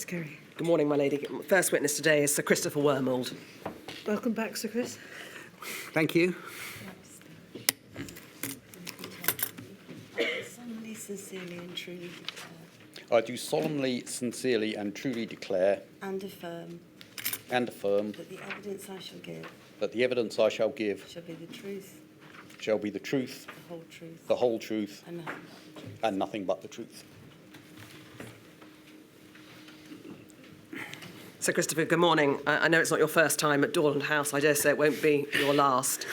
Ms Carey. Good morning, my lady. First witness today is Sir Christopher Wormold. Welcome back, Sir Chris. Thank you. Solemnly, sincerely and truly declare I do solemnly, sincerely and truly declare and affirm and affirm that the evidence I shall give that the evidence I shall give shall be the truth, shall be the truth, the whole truth, the whole truth, and nothing but the truth. and nothing but the truth. Sir Christopher, good morning. I know it's not your first time at Dorland House. I dare say it won't be your last.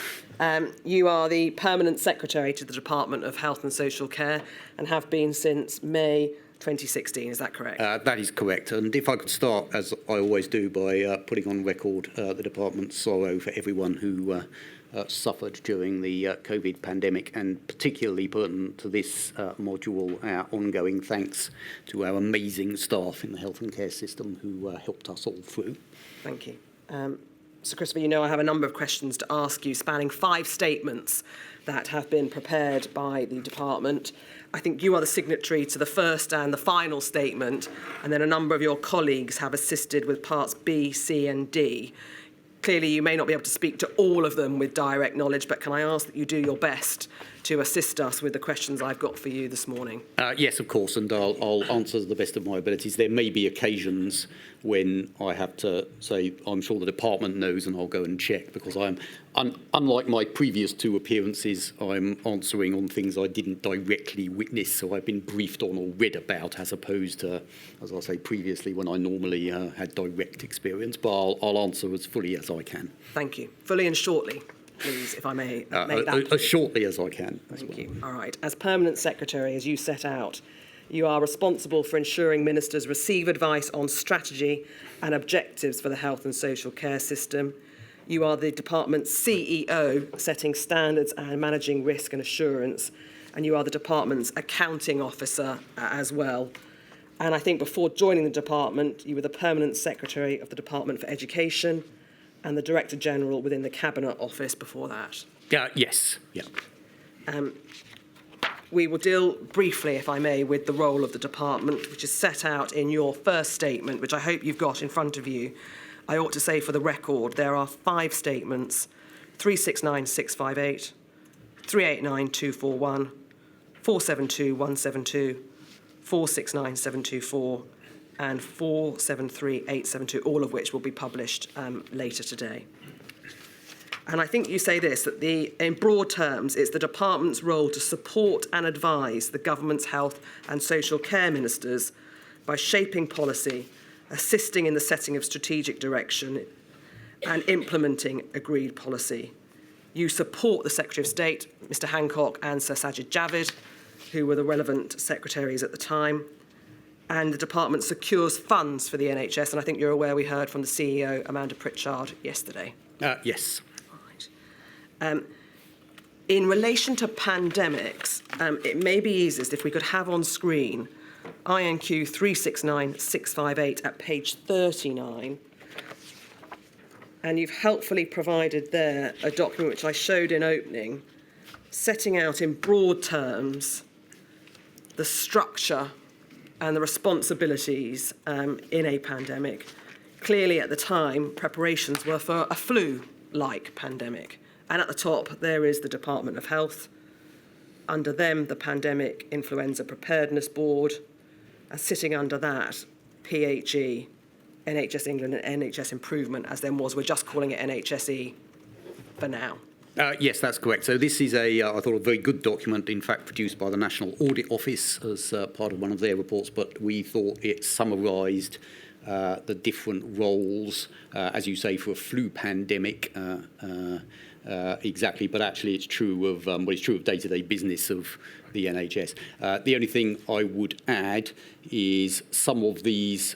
You are the Permanent Secretary to the Department of Health and Social Care and have been since May 2016. Is that correct? That is correct. And if I could start, as I always do, by putting on record the Department's sorrow for everyone who suffered during the COVID pandemic, and particularly pertinent to this module, our ongoing thanks to our amazing staff in the health and care system who helped us all through. Thank you. Sir Christopher, you know I have a number of questions to ask you, spanning 5 statements that have been prepared by the department. I think you are the signatory to the first and the final statement, and then a number of your colleagues have assisted with parts B, C and D. Clearly, you may not be able to speak to all of them with direct knowledge, but can I ask that you do your best to assist us with the questions I've got for you this morning? Yes, of course, and I'll answer to the best of my abilities. There may be occasions when I have to say, I'm sure the department knows, and I'll go and check, because unlike my previous 2 appearances, I'm answering on things I didn't directly witness, so I've been briefed on or read about, as opposed to, as I say, previously when I normally had direct experience. But I'll answer as fully as I can. Thank you. Fully and shortly, please, if I may make that as shortly as I can. Thank you. All right. As Permanent Secretary, as you set out, you are responsible for ensuring ministers receive advice on strategy and objectives for the health and social care system. You are the department's CEO, setting standards and managing risk and assurance. And you are the department's accounting officer as well. And I think before joining the department, you were the Permanent Secretary of the Department for Education and the Director General within the Cabinet Office before that. Yes. Yeah. We will deal briefly, if I may, with the role of the department, which is set out in your first statement, which I hope you've got in front of you. I ought to say for the record, there are 5 statements: 369658, 389241, 472172, 469724, and 473872, all of which will be published later today. And I think you say this, that in broad terms, it's the department's role to support and advise the government's health and social care ministers by shaping policy, assisting in the setting of strategic direction, and implementing agreed policy. You support the Secretary of State, Mr Hancock, and Sir Sajid Javid, who were the relevant secretaries at the time. And the department secures funds for the NHS, and I think you're aware we heard from the CEO, Amanda Pritchard, yesterday. Yes. In relation to pandemics, it may be easiest if we could have on screen INQ 369658 at page 39. And you've helpfully provided there a document which I showed in opening, setting out in broad terms the structure and the responsibilities in a pandemic. Clearly at the time, preparations were for a flu-like pandemic. And at the top, there is the Department of Health. Under them, the Pandemic Influenza Preparedness Board. And sitting under that, PHE, NHS England and NHS Improvement, as then was. We're just calling it NHSE for now. Yes, that's correct. So this is I thought, a very good document, in fact, produced by the National Audit Office as part of one of their reports, but we thought it summarised the different roles, as you say, for a flu pandemic, exactly, but actually it's true of it's true of day-to-day business of the NHS. The only thing I would add is some of these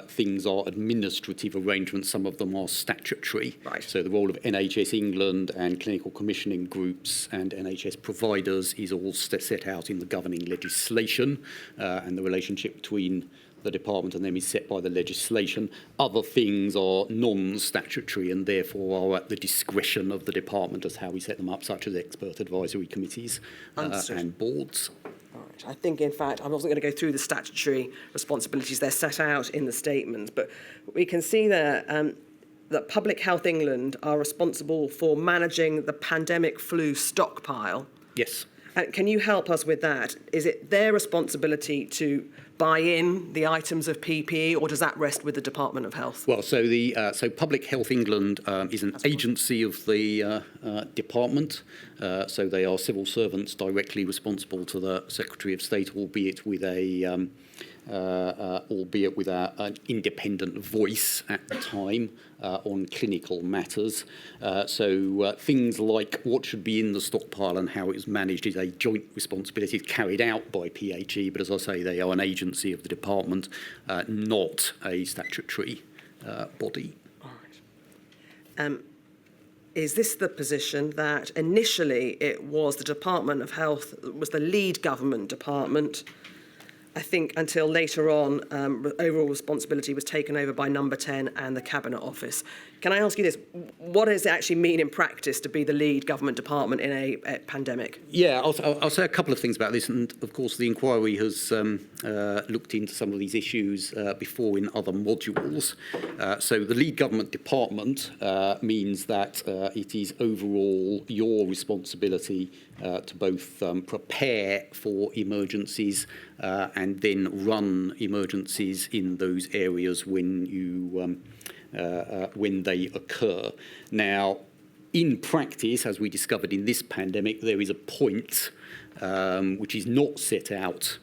things are administrative arrangements, some of them are statutory. Right. So the role of NHS England and clinical commissioning groups and NHS providers is all set out in the governing legislation, and the relationship between the department and them is set by the legislation. Other things are non-statutory and therefore are at the discretion of the department as how we set them up, such as expert advisory committees and boards. All right. I think, in fact, I wasn't going to go through the statutory responsibilities. They're set out in the statement, but we can see there that Public Health England are responsible for managing the pandemic flu stockpile. Yes. Can you help us with that? Is it their responsibility to buy in the items of PPE, or does that rest with the Department of Health? Well, so Public Health England is an agency of the department. So they are civil servants directly responsible to the Secretary of State, albeit with an independent voice at the time on clinical matters. So things like what should be in the stockpile and how it is managed is a joint responsibility carried out by PHE, but as I say, they are an agency of the department, not a statutory body. All right. Is this the position that initially it was the Department of Health was the lead government department? I think until later on, overall responsibility was taken over by Number 10 and the Cabinet Office. Can I ask you this? What does it actually mean in practice to be the lead government department in a pandemic? Yeah, I'll say a couple of things about this. And of course, the inquiry has looked into some of these issues before in other modules. So the lead government department means that it is overall your responsibility to both prepare for emergencies and then run emergencies in those areas when they occur. Now, in practice, as we discovered in this pandemic, there is a point which is not set out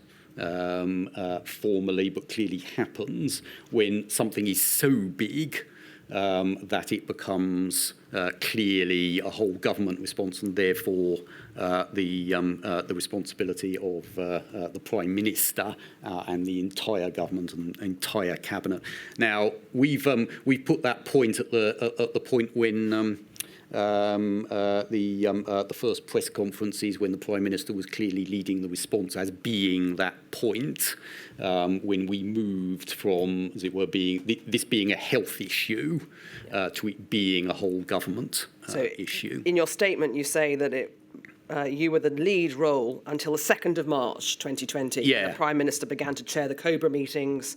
formally, but clearly happens when something is so big that it becomes clearly a whole government response, and therefore the responsibility of the Prime Minister and the entire government and entire cabinet. Now we've put that point at the point when the first press conferences when the Prime Minister was clearly leading the response as being that point when we moved from, as it were, this being a health issue to it being a whole government issue. In your statement, you say that you were the lead role until the 2nd of March 2020. Yeah. The Prime Minister began to chair the COBRA meetings.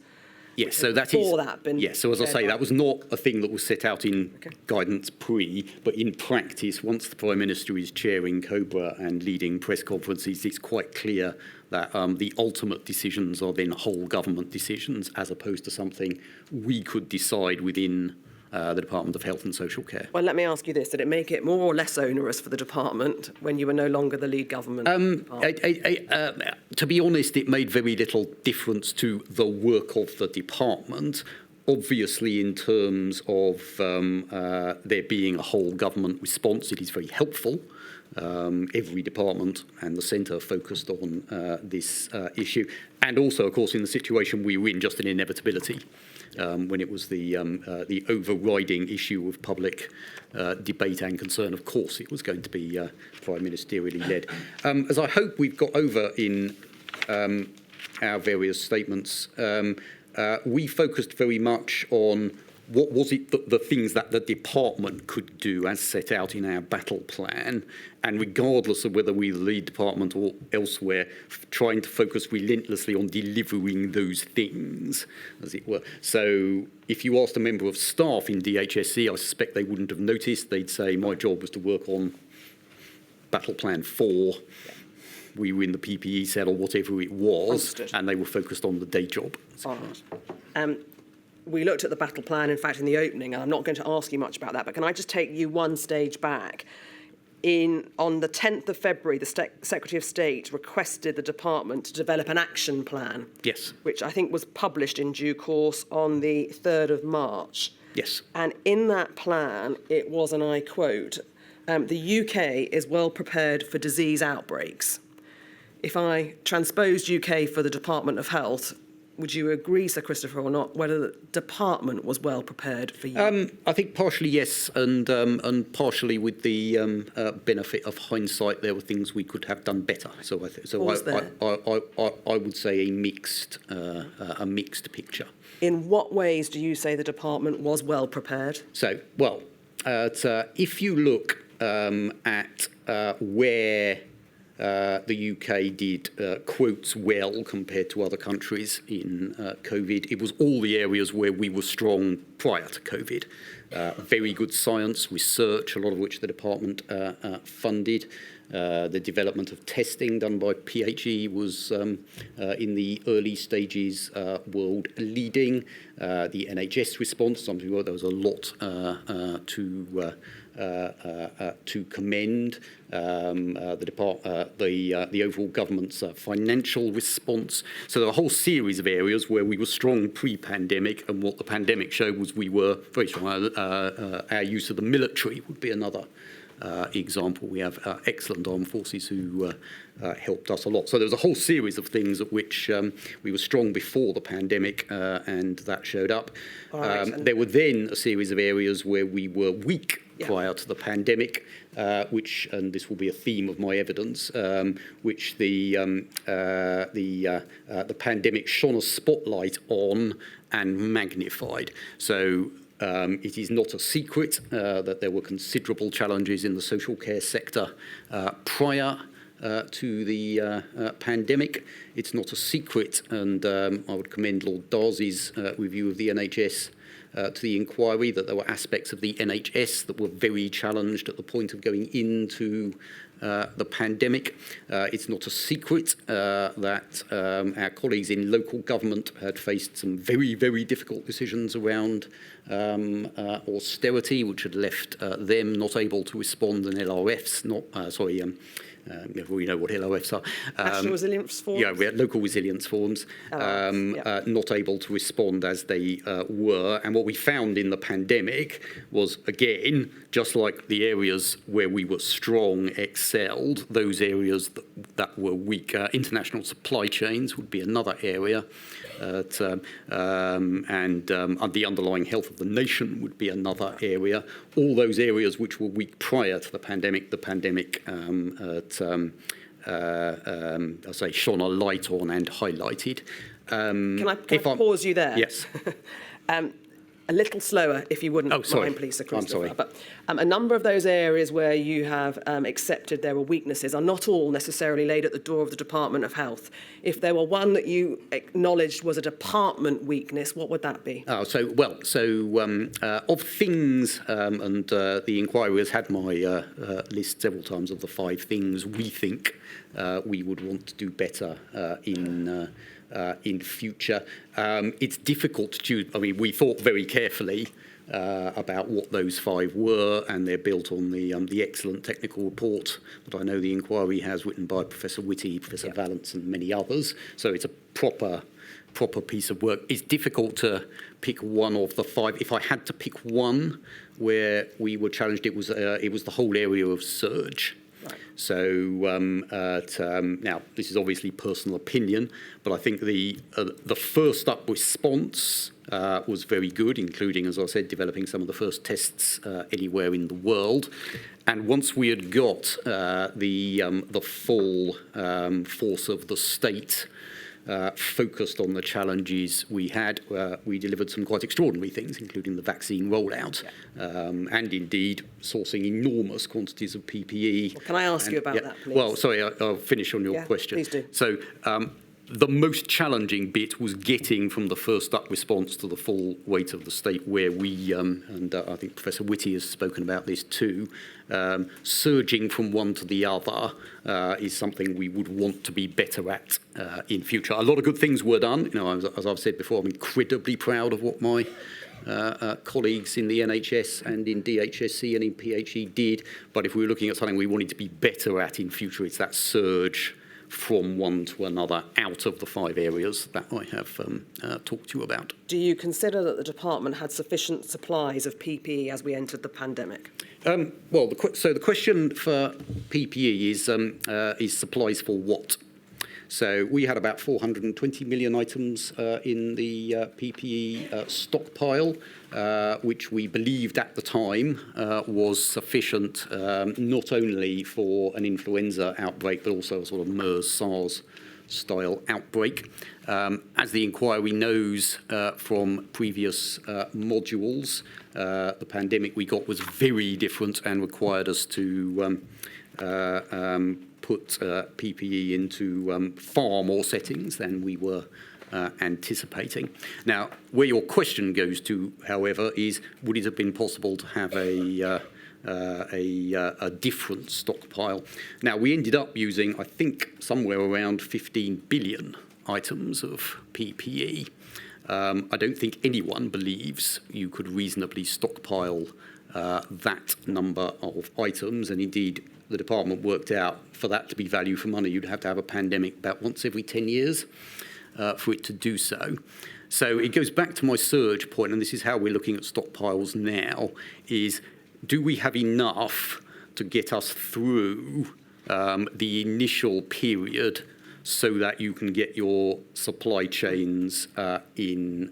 Yes, so that is. Yes, so as I say, that was not a thing that was set out in guidance but in practice, once the Prime Minister is chairing COBRA and leading press conferences, it's quite clear that the ultimate decisions are then whole government decisions, as opposed to something we could decide within the Department of Health and Social Care. Well, let me ask you this. Did it make it more or less onerous for the department when you were no longer the lead government department? To be honest, it made very little difference to the work of the department. Obviously, in terms of there being a whole government response, it is very helpful. Every department and the centre focused on this issue. And also, of course, in the situation we were in, just an inevitability. When it was the overriding issue of public debate and concern, of course, it was going to be prime ministerially led. As I hope we've got over in our various statements, we focused very much on what was it the things that the department could do as set out in our battle plan, and regardless of whether we're the lead department or elsewhere, trying to focus relentlessly on delivering those things, as it were. So if you asked a member of staff in DHSC, I suspect they wouldn't have noticed. They'd say my job was to work on battle plan 4. We were in the PPE cell or whatever it was. Understood. And they were focused on the day job. All right. We looked at the battle plan, in fact, in the opening, and I'm not going to ask you much about that, but can I just take you one stage back? On the 10th of February, the Secretary of State requested the department to develop an action plan. Yes. Which I think was published in due course on the 3rd of March. Yes. And in that plan, it was, and I quote, the UK is well prepared for disease outbreaks. If I transposed UK for the Department of Health, would you agree, Sir Christopher, or not, whether the department was well prepared for you? I think partially yes, and partially with the benefit of hindsight, there were things we could have done better. So I would say a mixed picture. In what ways do you say the department was well prepared? So, if you look at where The UK did quotes well compared to other countries in COVID. It was all the areas where we were strong prior to COVID. Very good science, research, a lot of which the department funded. The development of testing done by PHE was in the early stages world leading. The NHS response, something where there was a lot to commend. The overall government's financial response. So there are a whole series of areas where we were strong pre-pandemic, and what the pandemic showed was we were very strong. Our use of the military would be another example. We have excellent armed forces who helped us a lot. So there was a whole series of things at which we were strong before the pandemic, and that showed up. There were then a series of areas where we were weak prior to the pandemic, which, and this will be a theme of my evidence, which the pandemic shone a spotlight on and magnified. So it is not a secret that there were considerable challenges in the social care sector prior to the pandemic. It's not a secret, and I would commend Lord Darcy's review of the NHS to the inquiry, that there were aspects of the NHS that were very challenged at the point of going into the pandemic. It's not a secret that our colleagues in local government had faced some very, very difficult decisions around austerity, which had left them not able to respond, and LRFs, we know what LRFs are. National Resilience Forums? Yeah, we had local resilience forums, not able to respond as they were. And what we found in the pandemic was, again, just like the areas where we were strong excelled, those areas that were weak. International supply chains would be another area. And the underlying health of the nation would be another area. All those areas which were weak prior to the pandemic shone a light on and highlighted. Can I pause you there? Yes. A little slower, if you wouldn't mind, please, Sir Christopher. I'm sorry. But a number of those areas where you have accepted there were weaknesses are not all necessarily laid at the door of the Department of Health. If there were one that you acknowledged was a department weakness, what would that be? Of things, and the inquiry has had my list several times of the 5 things we think we would want to do better in future. It's difficult to choose. I mean, we thought very carefully about what those 5 were, and they're built on the excellent technical report that I know the inquiry has, written by Professor Whitty, Professor Vallance, and many others. So it's a proper piece of work. It's difficult to pick one of the 5. If I had to pick one where we were challenged, it was the whole area of surge. Right. So now this is obviously personal opinion, but I think the first up response was very good, including, as I said, developing some of the first tests anywhere in the world. And once we had got the full force of the state focused on the challenges we had, we delivered some quite extraordinary things, including the vaccine rollout, and indeed sourcing enormous quantities of PPE. Well, can I ask you about that, please? Well, sorry, I'll finish on your question. Please do. So the most challenging bit was getting from the first up response to the full weight of the state, where we, and I think Professor Whitty has spoken about this too, surging from one to the other is something we would want to be better at in future. A lot of good things were done. You know, as I've said before, I'm incredibly proud of what my colleagues in the NHS and in DHSC and in PHE did. But if we were looking at something we wanted to be better at in future, it's that surge from one to another out of the 5 areas that I have talked to you about. Do you consider that the department had sufficient supplies of PPE as we entered the pandemic? Well, the question for PPE is supplies for what? So we had about 420 million items in the PPE stockpile, which we believed at the time was sufficient not only for an influenza outbreak, but also a sort of MERS, SARS style outbreak. As the inquiry knows from previous modules, the pandemic we got was very different and required us to put PPE into far more settings than we were anticipating. Now, where your question goes to, however, is would it have been possible to have a different stockpile? Now, we ended up using, I think, somewhere around 15 billion items of PPE. I don't think anyone believes you could reasonably stockpile that number of items, and indeed the department worked out for that to be value for money, you'd have to have a pandemic about once every 10 years for it to do so. So it goes back to my surge point, and this is how we're looking at stockpiles now, is do we have enough to get us through the initial period so that you can get your supply chains in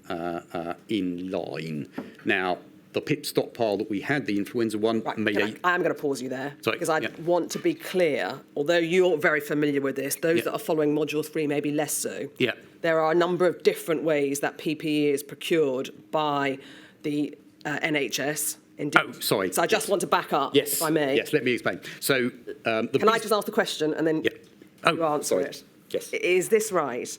line? Now, the PIP stockpile that we had, the influenza one, Right, made I am going to pause you there, Sorry, because I yeah. want to be clear, although you're very familiar with this, those Yeah. that are following Module 3 maybe less so. Yeah. There are a number of different ways that PPE is procured by the NHS. Indeed. Oh, sorry, So I just yes. want to back up, Yes, if I may. Yes, let me explain. So, Can I just ask the question and then Yeah. Oh, you answer sorry. it? Yes. Is this right,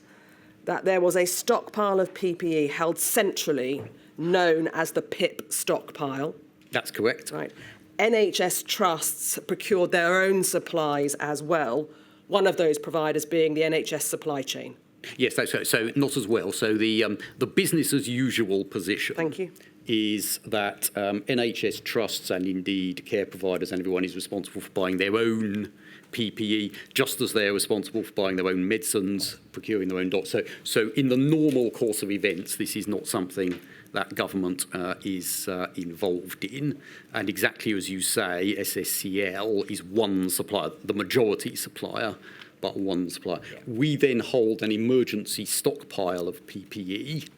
that there was a stockpile of PPE held centrally known as the PIP stockpile? That's correct. Right. NHS trusts procured their own supplies as well, one of those providers being the NHS supply chain. Yes, that's right. So not as well. So the business as usual position. Thank you. Is that NHS trusts and indeed care providers and everyone is responsible for buying their own PPE, just as they're responsible for buying their own medicines, procuring their own doctors. So in the normal course of events, this is not something that government is involved in. And exactly as you say, SSCL is one supplier, the majority supplier, but one supplier. Yeah. We then hold an emergency stockpile of PPE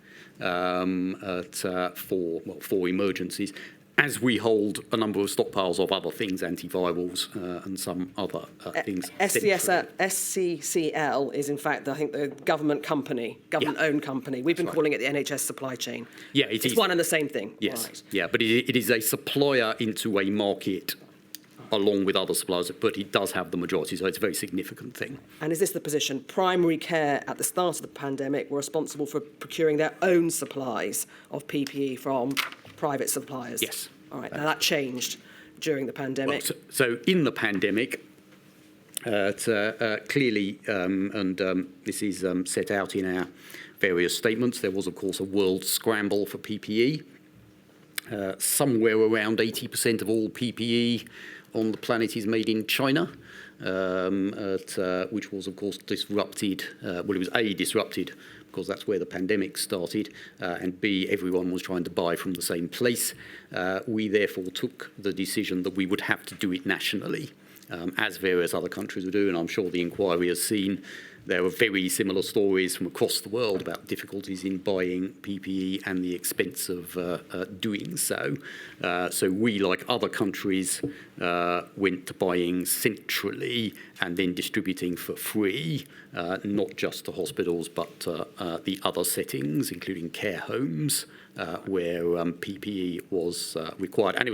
for emergencies, as we hold a number of stockpiles of other things, antivirals and some other things. SCCL is in fact, I think, the government company, government-owned company. We've been calling it the NHS supply chain. Yeah, it's one and the same thing. Yes, Right. yeah, but it is a supplier into a market along with other suppliers, but it does have the majority, so it's a very significant thing. And is this the position? Primary care at the start of the pandemic were responsible for procuring their own supplies of PPE from private suppliers? Yes. All right, now that changed during the pandemic. Well, so in the pandemic, clearly, this is set out in our various statements, there was, of course, a world scramble for PPE. Somewhere around 80% of all PPE on the planet is made in China, which was, of course, disrupted. Well, it was A, disrupted, because that's where the pandemic started, and B, everyone was trying to buy from the same place. We therefore took the decision that we would have to do it nationally, as various other countries would do, and I'm sure the inquiry has seen there are very similar stories from across the world about difficulties in buying PPE and the expense of doing so. So we, like other countries, went to buying centrally and then distributing for free, not just to hospitals, but the other settings, including care homes, where PPE was required. And it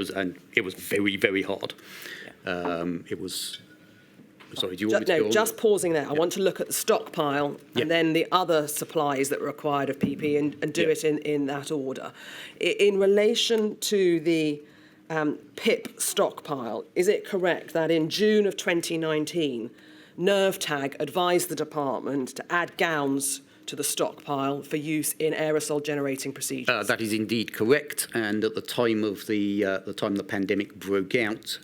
was very, very hard. It was... Sorry, do you want me to go on? Just pausing there. I want to look at the stockpile and then the other supplies that were required of PPE and do it in that order. In relation to the PIP stockpile, is it correct that in June of 2019, NervTag advised the department to add gowns to the stockpile for use in aerosol generating procedures? That is indeed correct. And at the time of the pandemic broke out,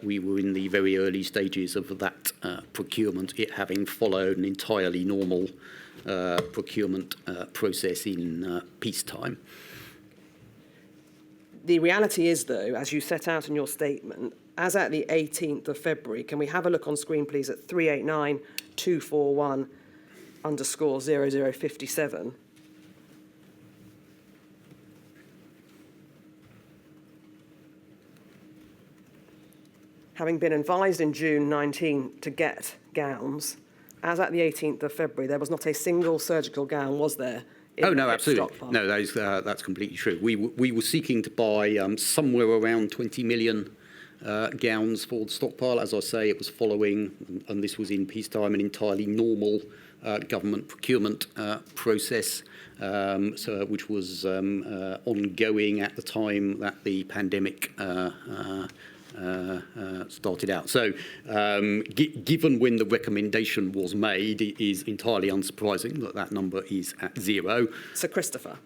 we were in the very early stages of that procurement, it having followed an entirely normal procurement process in peacetime. The reality is, though, as you set out in your statement, as at the 18th of February, can we have a look on screen, please, at 389-241_0057? Having been advised in June 19 to get gowns, as at the 18th of February, there was not a single surgical gown, was there? Oh, no, absolutely. No, that's completely true. We were seeking to buy somewhere around 20 million gowns for the stockpile. As I say, it was following, and this was in peacetime, an entirely normal government procurement process, which was ongoing at the time that the pandemic started out. So given when the recommendation was made, it is entirely unsurprising that that number is at 0. So, Christopher,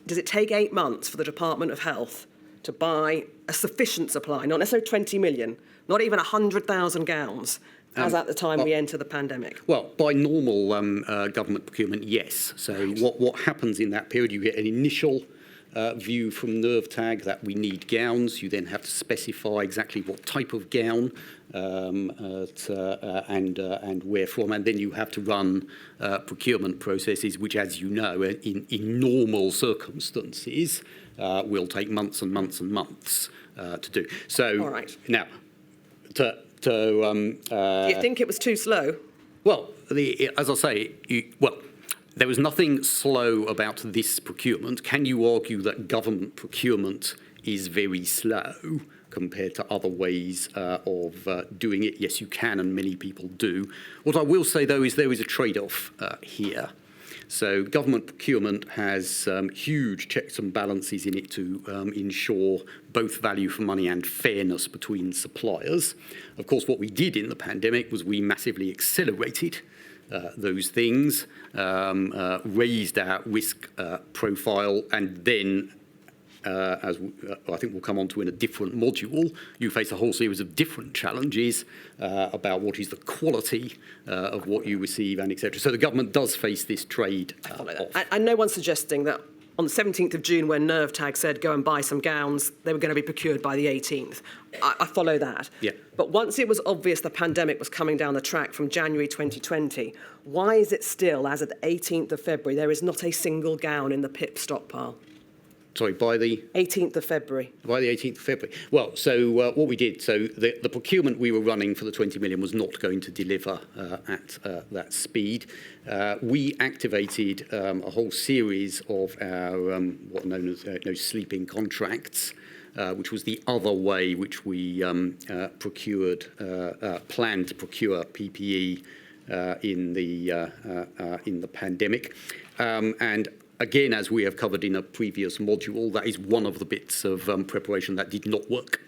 does it take 8 months for the Department of Health to buy a sufficient supply, not necessarily 20 million, not even 100,000 gowns, as at the time we enter the pandemic? Well, by normal government procurement, yes. So what happens in that period, you get an initial view from NERVTAG that we need gowns. You then have to specify exactly what type of gown and where from, and then you have to run procurement processes, which, as you know, in normal circumstances, will take months and months and months to do. So All right. Now, Do you think it was too slow? well, as I say, there was nothing slow about this procurement. Can you argue that government procurement is very slow compared to other ways of doing it? Yes, you can, and many people do. What I will say, though, is there is a trade-off here. So government procurement has huge checks and balances in it to ensure both value for money and fairness between suppliers. Of course, what we did in the pandemic was we massively accelerated those things, raised our risk profile, and then, as I think we'll come on to in a different module, you face a whole series of different challenges about what is the quality of what you receive and etc. So the government does face this trade off. And no one's suggesting that on the 17th of June, when NERVTAG said go and buy some gowns, they were going to be procured by the 18th. I follow that. Yeah. But once it was obvious the pandemic was coming down the track from January 2020, why is it still, as of the 18th of February, there is not a single gown in the PIP stockpile? Sorry, by the 18th of February. By the 18th of February. Well, so what we did, so the procurement we were running for the 20 million was not going to deliver at that speed. We activated a whole series of our what are known as sleeping contracts, which was the other way which we planned to procure PPE in the pandemic, and again, as we have covered in a previous module, that is one of the bits of preparation that did not work,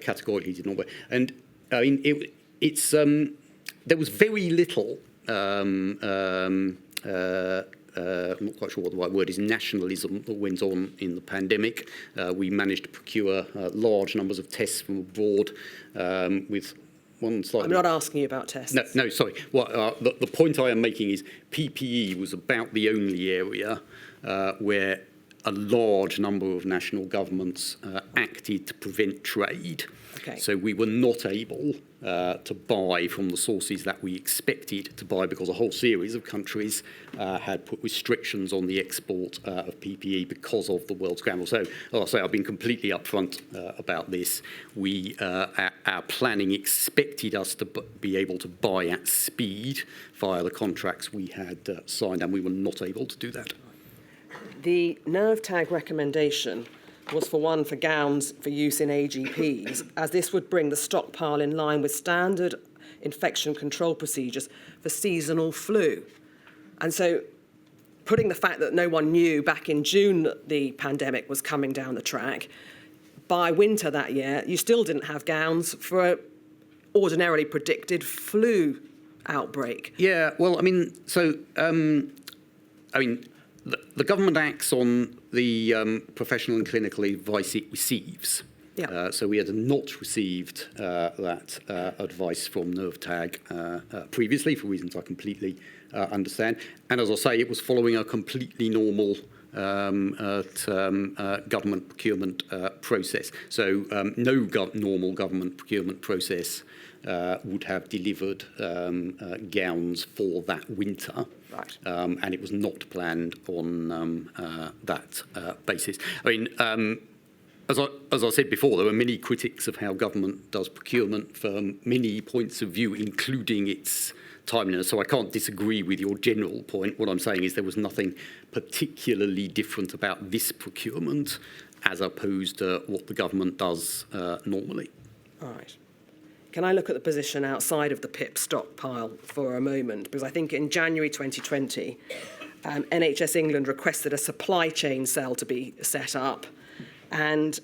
categorically did not work. And I mean, there was very little, I'm not quite sure what the right word is, nationalism that went on in the pandemic. We managed to procure large numbers of tests from abroad with one slightly... I'm not asking you about tests. No, sorry. The point I am making is PPE was about the only area where a large number of national governments acted to prevent trade. Okay. So we were not able to buy from the sources that we expected to buy because a whole series of countries had put restrictions on the export of PPE because of the world scramble. So, I'll say I've been completely upfront about this. Our planning expected us to be able to buy at speed via the contracts we had signed, and we were not able to do that. The NERVTAG recommendation was for gowns for use in AGPs, as this would bring the stockpile in line with standard infection control procedures for seasonal flu. And so putting the fact that no one knew back in June that the pandemic was coming down the track, by winter that year, you still didn't have gowns for an ordinarily predicted flu outbreak. Yeah, well, I mean, so, the government acts on the professional and clinical advice it receives. Yeah. So we had not received that advice from NERVTAG previously, for reasons I completely understand. And as I say, it was following a completely normal government procurement process. So no normal government procurement process would have delivered gowns for that winter. Right. And it was not planned on that basis. I mean, as I said before, there were many critics of how government does procurement from many points of view, including its timeliness. So I can't disagree with your general point. What I'm saying is there was nothing particularly different about this procurement as opposed to what the government does normally. All right. Can I look at the position outside of the PIP stockpile for a moment? Because I think in January 2020, NHS England requested a supply chain cell to be set up. And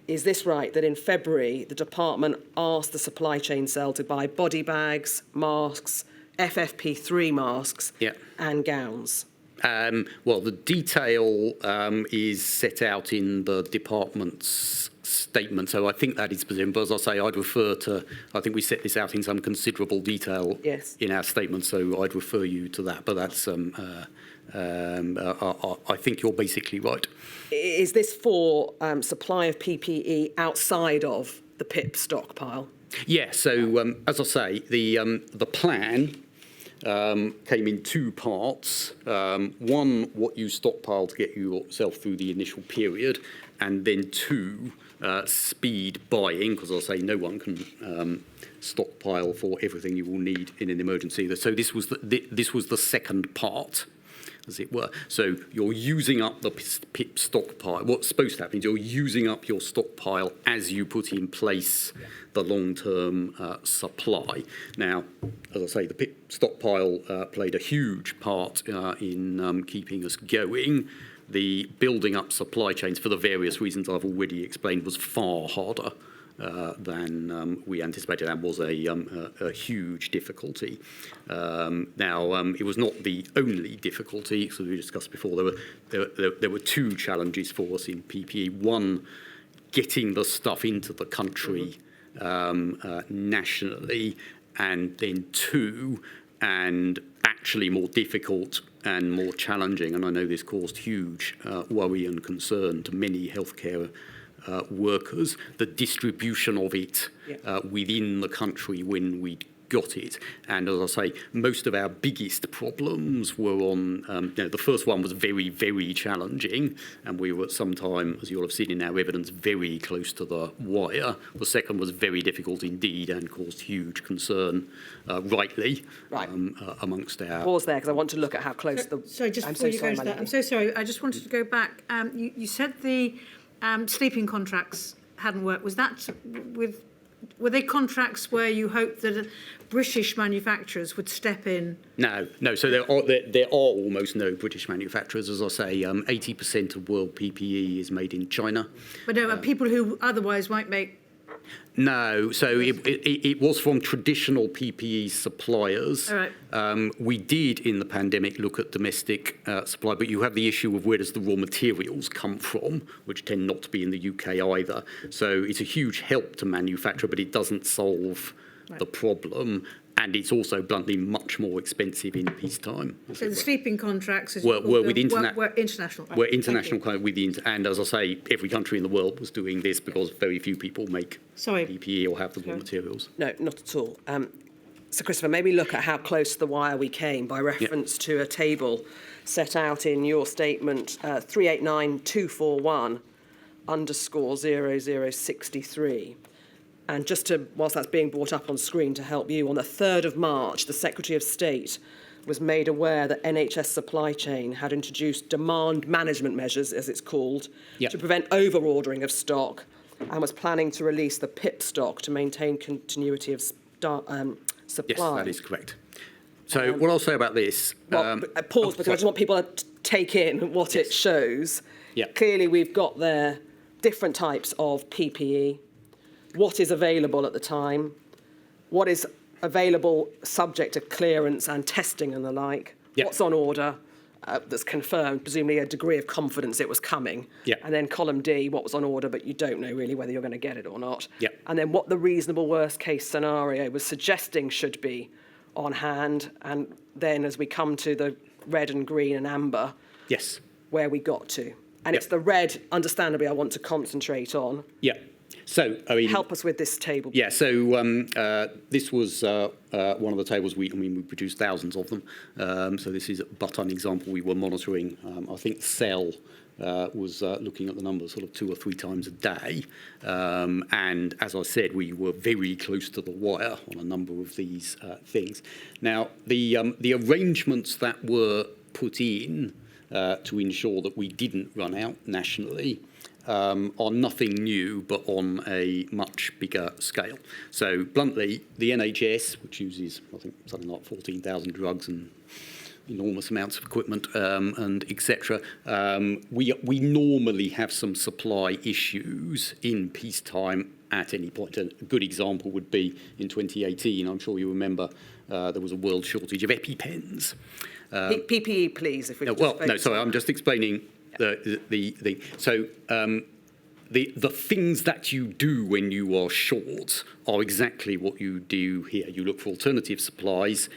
is this right, that in February, the department asked the supply chain cell to buy body bags, masks, FFP3 masks, and gowns? Well, the detail is set out in the department's statement, so I think that is presumed. But as I say, I'd refer to, I think we set this out in some considerable detail in our statement, so I'd refer you to that. But that's, I think you're basically right. Is this for supply of PPE outside of the PIP stockpile? Yeah, so as I say, the plan came in two parts. One, what you stockpile to get yourself through the initial period, and then two, speed buying, because I'll say no one can stockpile for everything you will need in an emergency. So this was the second part, as it were. So you're using up the PIP stockpile. What's supposed to happen is you're using up your stockpile as you put in place the long-term supply. Now, as I say, the PIP stockpile played a huge part in keeping us going. The building up supply chains, for the various reasons I've already explained, was far harder than we anticipated, and was a huge difficulty. Now, it was not the only difficulty, as we discussed before. There were two challenges for us in PPE. One, getting the stuff into the country nationally, and then two, and actually more difficult and more challenging, and I know this caused huge worry and concern to many healthcare workers, the distribution of it within the country when we got it. And as I say, most of our biggest problems were on, the first one was very, very challenging, and we were at some time, as you'll have seen in our evidence, very close to the wire. The second was very difficult indeed and caused huge concern, rightly, amongst our... Pause there, because I want to look at how close the... Sorry, just before you go to that, I'm so sorry. I just wanted to go back. You said the sleeping contracts hadn't worked. Was that with... Were they contracts where you hoped that British manufacturers would step in? No. So there are almost no British manufacturers. As I say, 80% of world PPE is made in China. But no, people who otherwise might make... No, so it was from traditional PPE suppliers. All right. We did, in the pandemic, look at domestic supply, but you have the issue of where does the raw materials come from, which tend not to be in the UK either. So it's a huge help to manufacture, but it doesn't solve the problem. And it's also, bluntly, much more expensive in peacetime. So the sleeping contracts were with were international. Right. Were international, and as I say, every country in the world was doing this because very few people make PPE or have the raw materials. No, not at all. So, Christopher, maybe look at how close to the wire we came by reference to a table set out in your statement, 389241_0063. And just to, whilst that's being brought up on screen to help you, on the 3rd of March, the Secretary of State was made aware that NHS supply chain had introduced demand management measures, as it's called, to prevent over-ordering of stock, and was planning to release the PIP stock to maintain continuity of supply. Yes, that is correct. So what I'll say about this... pause, because I just want people to take in what it shows. Clearly, we've got there different types of PPE, what is available at the time, what is available subject to clearance and testing and the like, what's on order that's confirmed, presumably a degree of confidence it was coming, and then column D, what was on order but you don't know really whether you're going to get it or not, and then what the reasonable worst case scenario was suggesting should be on hand, and then as we come to the red and green and amber, where we got to. And it's the red, understandably, I want to concentrate on. So, I mean, help us with this table. So this was one of the tables we produced thousands of them. So this is but an example we were monitoring. I think Cell was looking at the numbers sort of 2 or 3 times a day. And as I said, we were very close to the wire on a number of these things. Now, the arrangements that were put in to ensure that we didn't run out nationally are nothing new, but on a much bigger scale. So bluntly, the NHS, which uses, I think, something like 14,000 drugs and enormous amounts of equipment and etc. We normally have some supply issues in peacetime at any point. A good example would be in 2018, I'm sure you remember, there was a world shortage of EpiPens. PPE, please, if we could Well, just no, sorry, I'm just explaining the things that you do when you are short are exactly what you do here. You look for alternative supplies,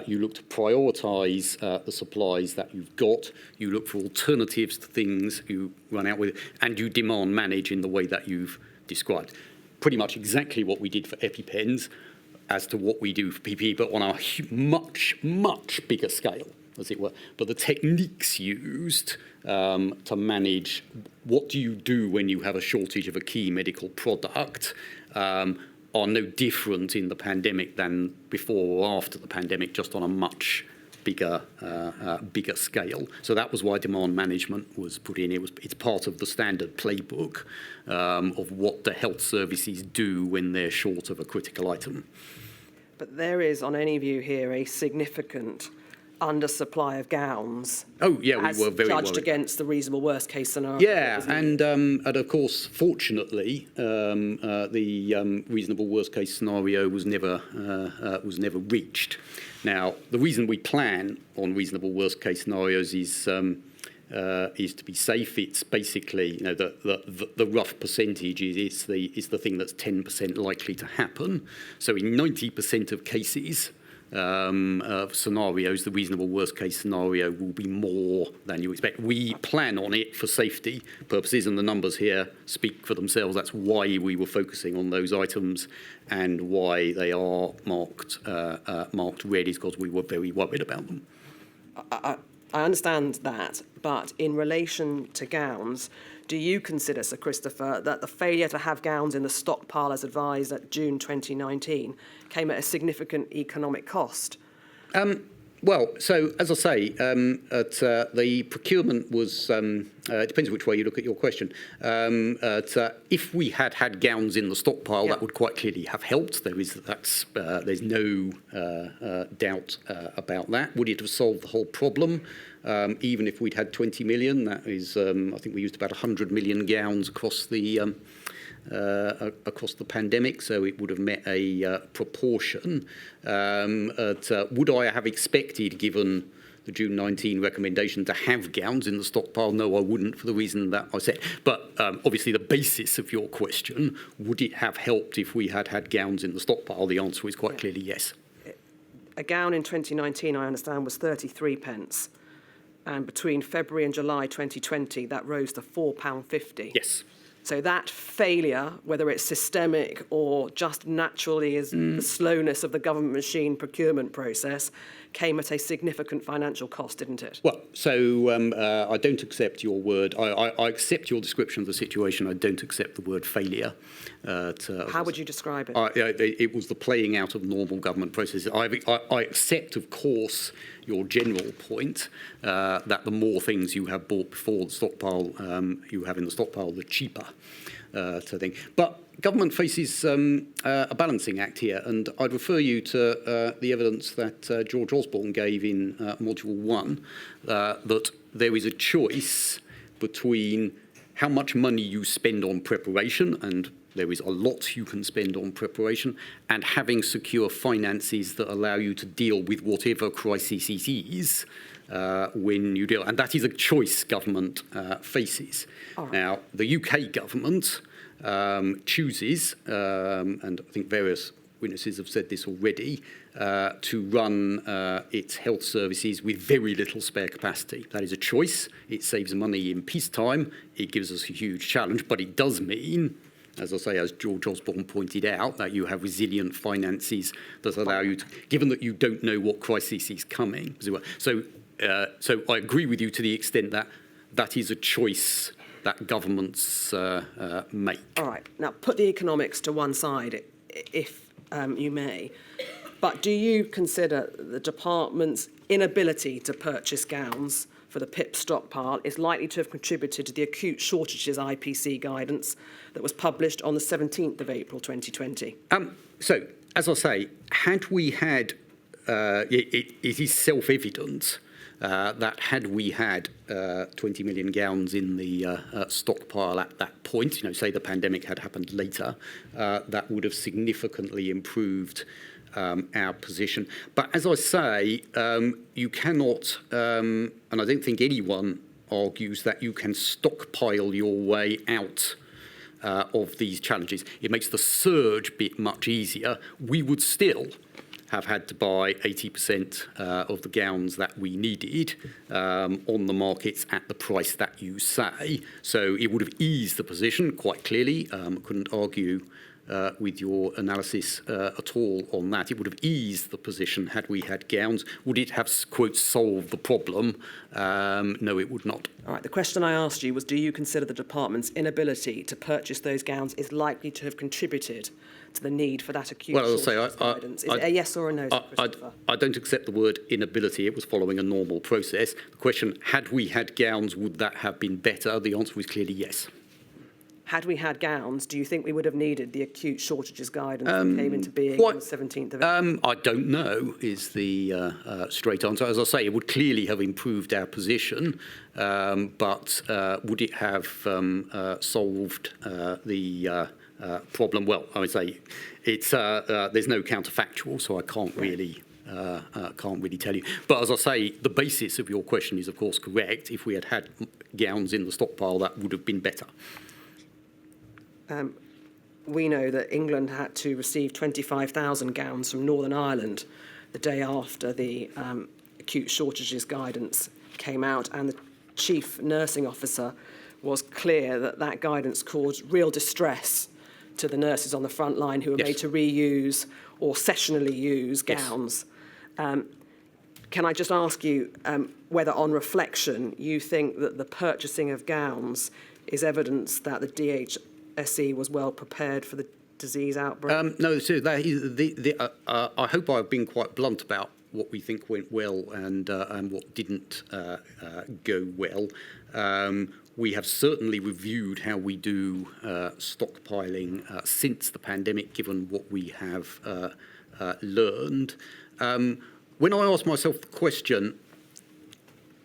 you look to prioritise the supplies that you've got, you look for alternatives to things you run out with, and you demand manage in the way that you've described. Pretty much exactly what we did for EpiPens as to what we do for PPE, but on a much, much bigger scale, as it were. But the techniques used to manage what do you do when you have a shortage of a key medical product are no different in the pandemic than before or after the pandemic, just on a much bigger scale. So that was why demand management was put in. It's part of the standard playbook of what the health services do when they're short of a critical item. But there is, on any view here, a significant undersupply of gowns. Oh, yeah, we were very judged worried. against the reasonable worst case scenario. Yeah, isn't it? and of course, fortunately, the reasonable worst case scenario was never reached. Now, the reason we plan on reasonable worst case scenarios is to be safe. It's basically, you know, the rough percentage is the thing that's 10% likely to happen. So in 90% of cases, of scenarios, the reasonable worst case scenario will be more than you expect. We plan on it for safety purposes, and the numbers here speak for themselves. That's why we were focusing on those items, and why they are marked red, is because we were very worried about them. I understand that, but in relation to gowns, do you consider, Sir Christopher, that the failure to have gowns in the stockpile as advised at June 2019 came at a significant economic cost? Well, so as I say, the procurement was, it depends which way you look at your question. If we had had gowns in the stockpile, Yeah. that would quite clearly have helped. There's no doubt about that. Would it have solved the whole problem? Even if we'd had 20 million, that is, I think we used about 100 million gowns across the pandemic, so it would have met a proportion. Would I have expected, given the June 19 recommendation, to have gowns in the stockpile? No, I wouldn't, for the reason that I said. But obviously the basis of your question, would it have helped if we had had gowns in the stockpile? The answer is quite clearly yes. A gown in 2019, I understand, was 33 pence. And between February and July 2020, that rose to £4.50. Yes. So that failure, whether it's systemic or just naturally as the slowness of the government machine procurement process, came at a significant financial cost, didn't it? Well, so I don't accept your word. I accept your description of the situation. I don't accept the word failure. How would you describe it? It was the playing out of normal government processes. I accept, of course, your general point that the more things you have bought before the stockpile you have in the stockpile, the cheaper to think. But government faces a balancing act here, and I'd refer you to the evidence that George Osborne gave in Module 1, that there is a choice between how much money you spend on preparation, and there is a lot you can spend on preparation, and having secure finances that allow you to deal with whatever crisis it is when you deal. And that is a choice government faces. Right. Now, the UK government chooses, and I think various witnesses have said this already, to run its health services with very little spare capacity. That is a choice. It saves money in peacetime. It gives us a huge challenge, but it does mean, as I say, as George Osborne pointed out, that you have resilient finances that allow you to, given that you don't know what crisis is coming. So I agree with you to the extent that that is a choice that governments make. All right. Now, put the economics to one side, if you may. But do you consider the department's inability to purchase gowns for the PIP stockpile is likely to have contributed to the acute shortages IPC guidance that was published on the 17th of April 2020? So, as I say, had we had, it is self-evident that had we had 20 million gallons in the stockpile at that point, say the pandemic had happened later, that would have significantly improved our position. But as I say, you cannot, and I don't think anyone argues that you can stockpile your way out of these challenges. It makes the surge bit much easier. We would still have had to buy 80% of the gallons that we needed on the markets at the price that you say. So it would have eased the position quite clearly. Couldn't argue with your analysis at all on that. It would have eased the position had we had gowns. Would it have, quote, solved the problem? No, it would not. All right, the question I asked you was, do you consider the department's inability to purchase those gowns is likely to have contributed to the need for that acute shortages guidance? Is it a yes or a no, Sir Christopher? I don't accept the word inability. It was following a normal process. The question, had we had gowns, would that have been better? The answer is clearly yes. Had we had gowns, do you think we would have needed the acute shortages guidance that came into being on the 17th of April? I don't know is the straight answer. As I say, it would clearly have improved our position, but would it have solved the problem? Well, I would say it's there's no counterfactual, so I can't really tell you. But as I say, the basis of your question is, of course, correct. If we had had gowns in the stockpile, that would have been better. We know that England had to receive 25,000 gowns from Northern Ireland the day after the acute shortages guidance came out, and the chief nursing officer was clear that that guidance caused real distress to the nurses on the front line who were made to reuse or sessionally use gowns. Can I just ask you whether, on reflection, you think that the purchasing of gowns is evidence that the DHSE was well prepared for the disease outbreak? No, so that is I hope I've been quite blunt about what we think went well and what didn't go well. We have certainly reviewed how we do stockpiling since the pandemic, given what we have learned. When I ask myself the question,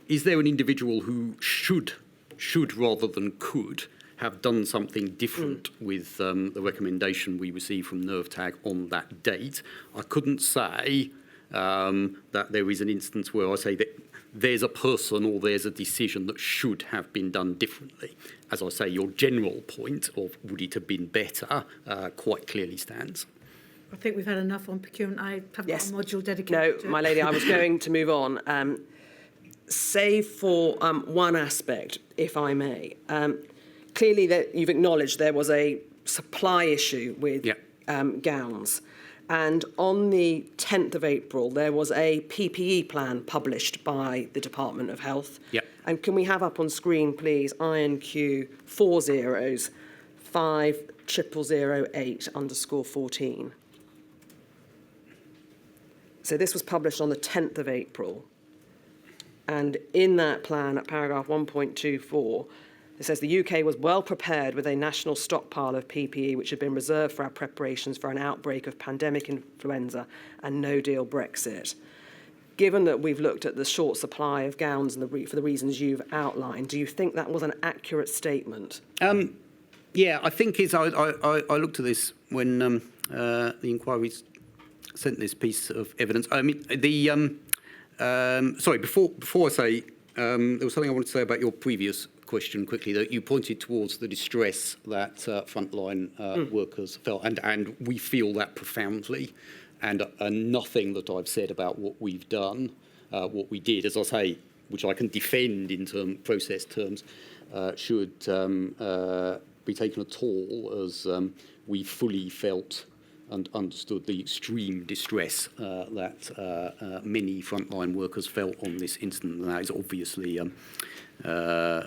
is there an individual who should rather than could have done something different with the recommendation we received from NERVTAG on that date, I couldn't say that there is an instance where I say that there's a person or there's a decision that should have been done differently. As I say, your general point of would it have been better quite clearly stands. I think we've had enough on procurement. I have got a module dedicated No, to it. my lady, I was going to move on. Save for one aspect, if I may. Clearly, that you've acknowledged there was a supply issue with gowns. And on the 10th of April, there was a PPE plan published by the Department of Health. And can we have up on screen, please, INQ 40 50008_14. So this was published on the 10th of April. And in that plan, at paragraph 1.24, it says the UK was well prepared with a national stockpile of PPE which had been reserved for our preparations for an outbreak of pandemic influenza and no-deal Brexit. Given that we've looked at the short supply of gowns and for the reasons you've outlined, do you think that was an accurate statement? Yeah, I think it's. I looked at this when the inquiries sent this piece of evidence. I mean, sorry, before I say, there was something I wanted to say about your previous question quickly, that you pointed towards the distress that frontline workers felt, and we feel that profoundly, and nothing that I've said about what we've done, what we did, as I say, which I can defend in process terms, should be taken at all as we fully felt and understood the extreme distress that many frontline workers felt on this incident, and that is obviously a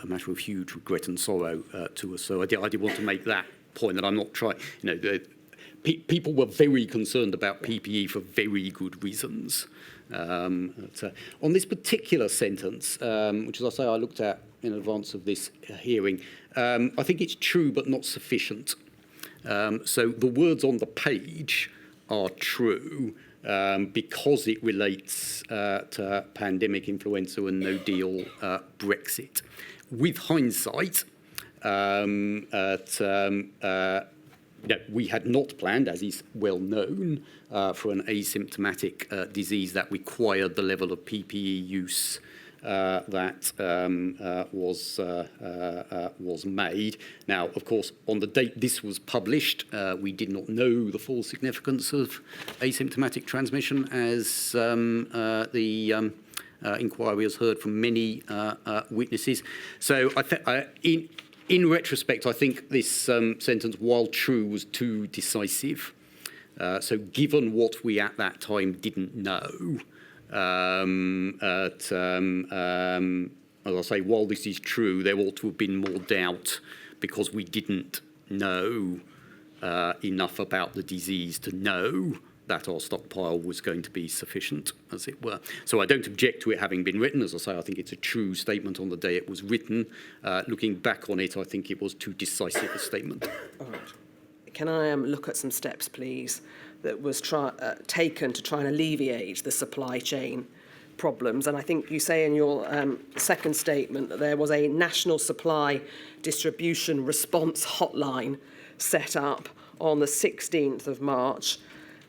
matter of huge regret and sorrow to us. So I did want to make that point, that I'm not trying, people were very concerned about PPE for very good reasons. On this particular sentence, which, as I say, I looked at in advance of this hearing, I think it's true but not sufficient. So the words on the page are true because it relates to pandemic, influenza and no deal Brexit. With hindsight, we had not planned, as is well known, for an asymptomatic disease that required the level of PPE use that was made. Now, of course, on the date this was published, we did not know the full significance of asymptomatic transmission, as the inquiry has heard from many witnesses. So in retrospect, I think this sentence, while true, was too decisive. So given what we at that time didn't know, as I say, while this is true, there ought to have been more doubt because we didn't know enough about the disease to know that our stockpile was going to be sufficient, as it were. So I don't object to it having been written. As I say, I think it's a true statement on the day it was written. Looking back on it, I think it was too decisive a statement. All right. Can I look at some steps, please, that was taken to try and alleviate the supply chain problems? And I think you say in your second statement that there was a national supply distribution response hotline set up on the 16th of March.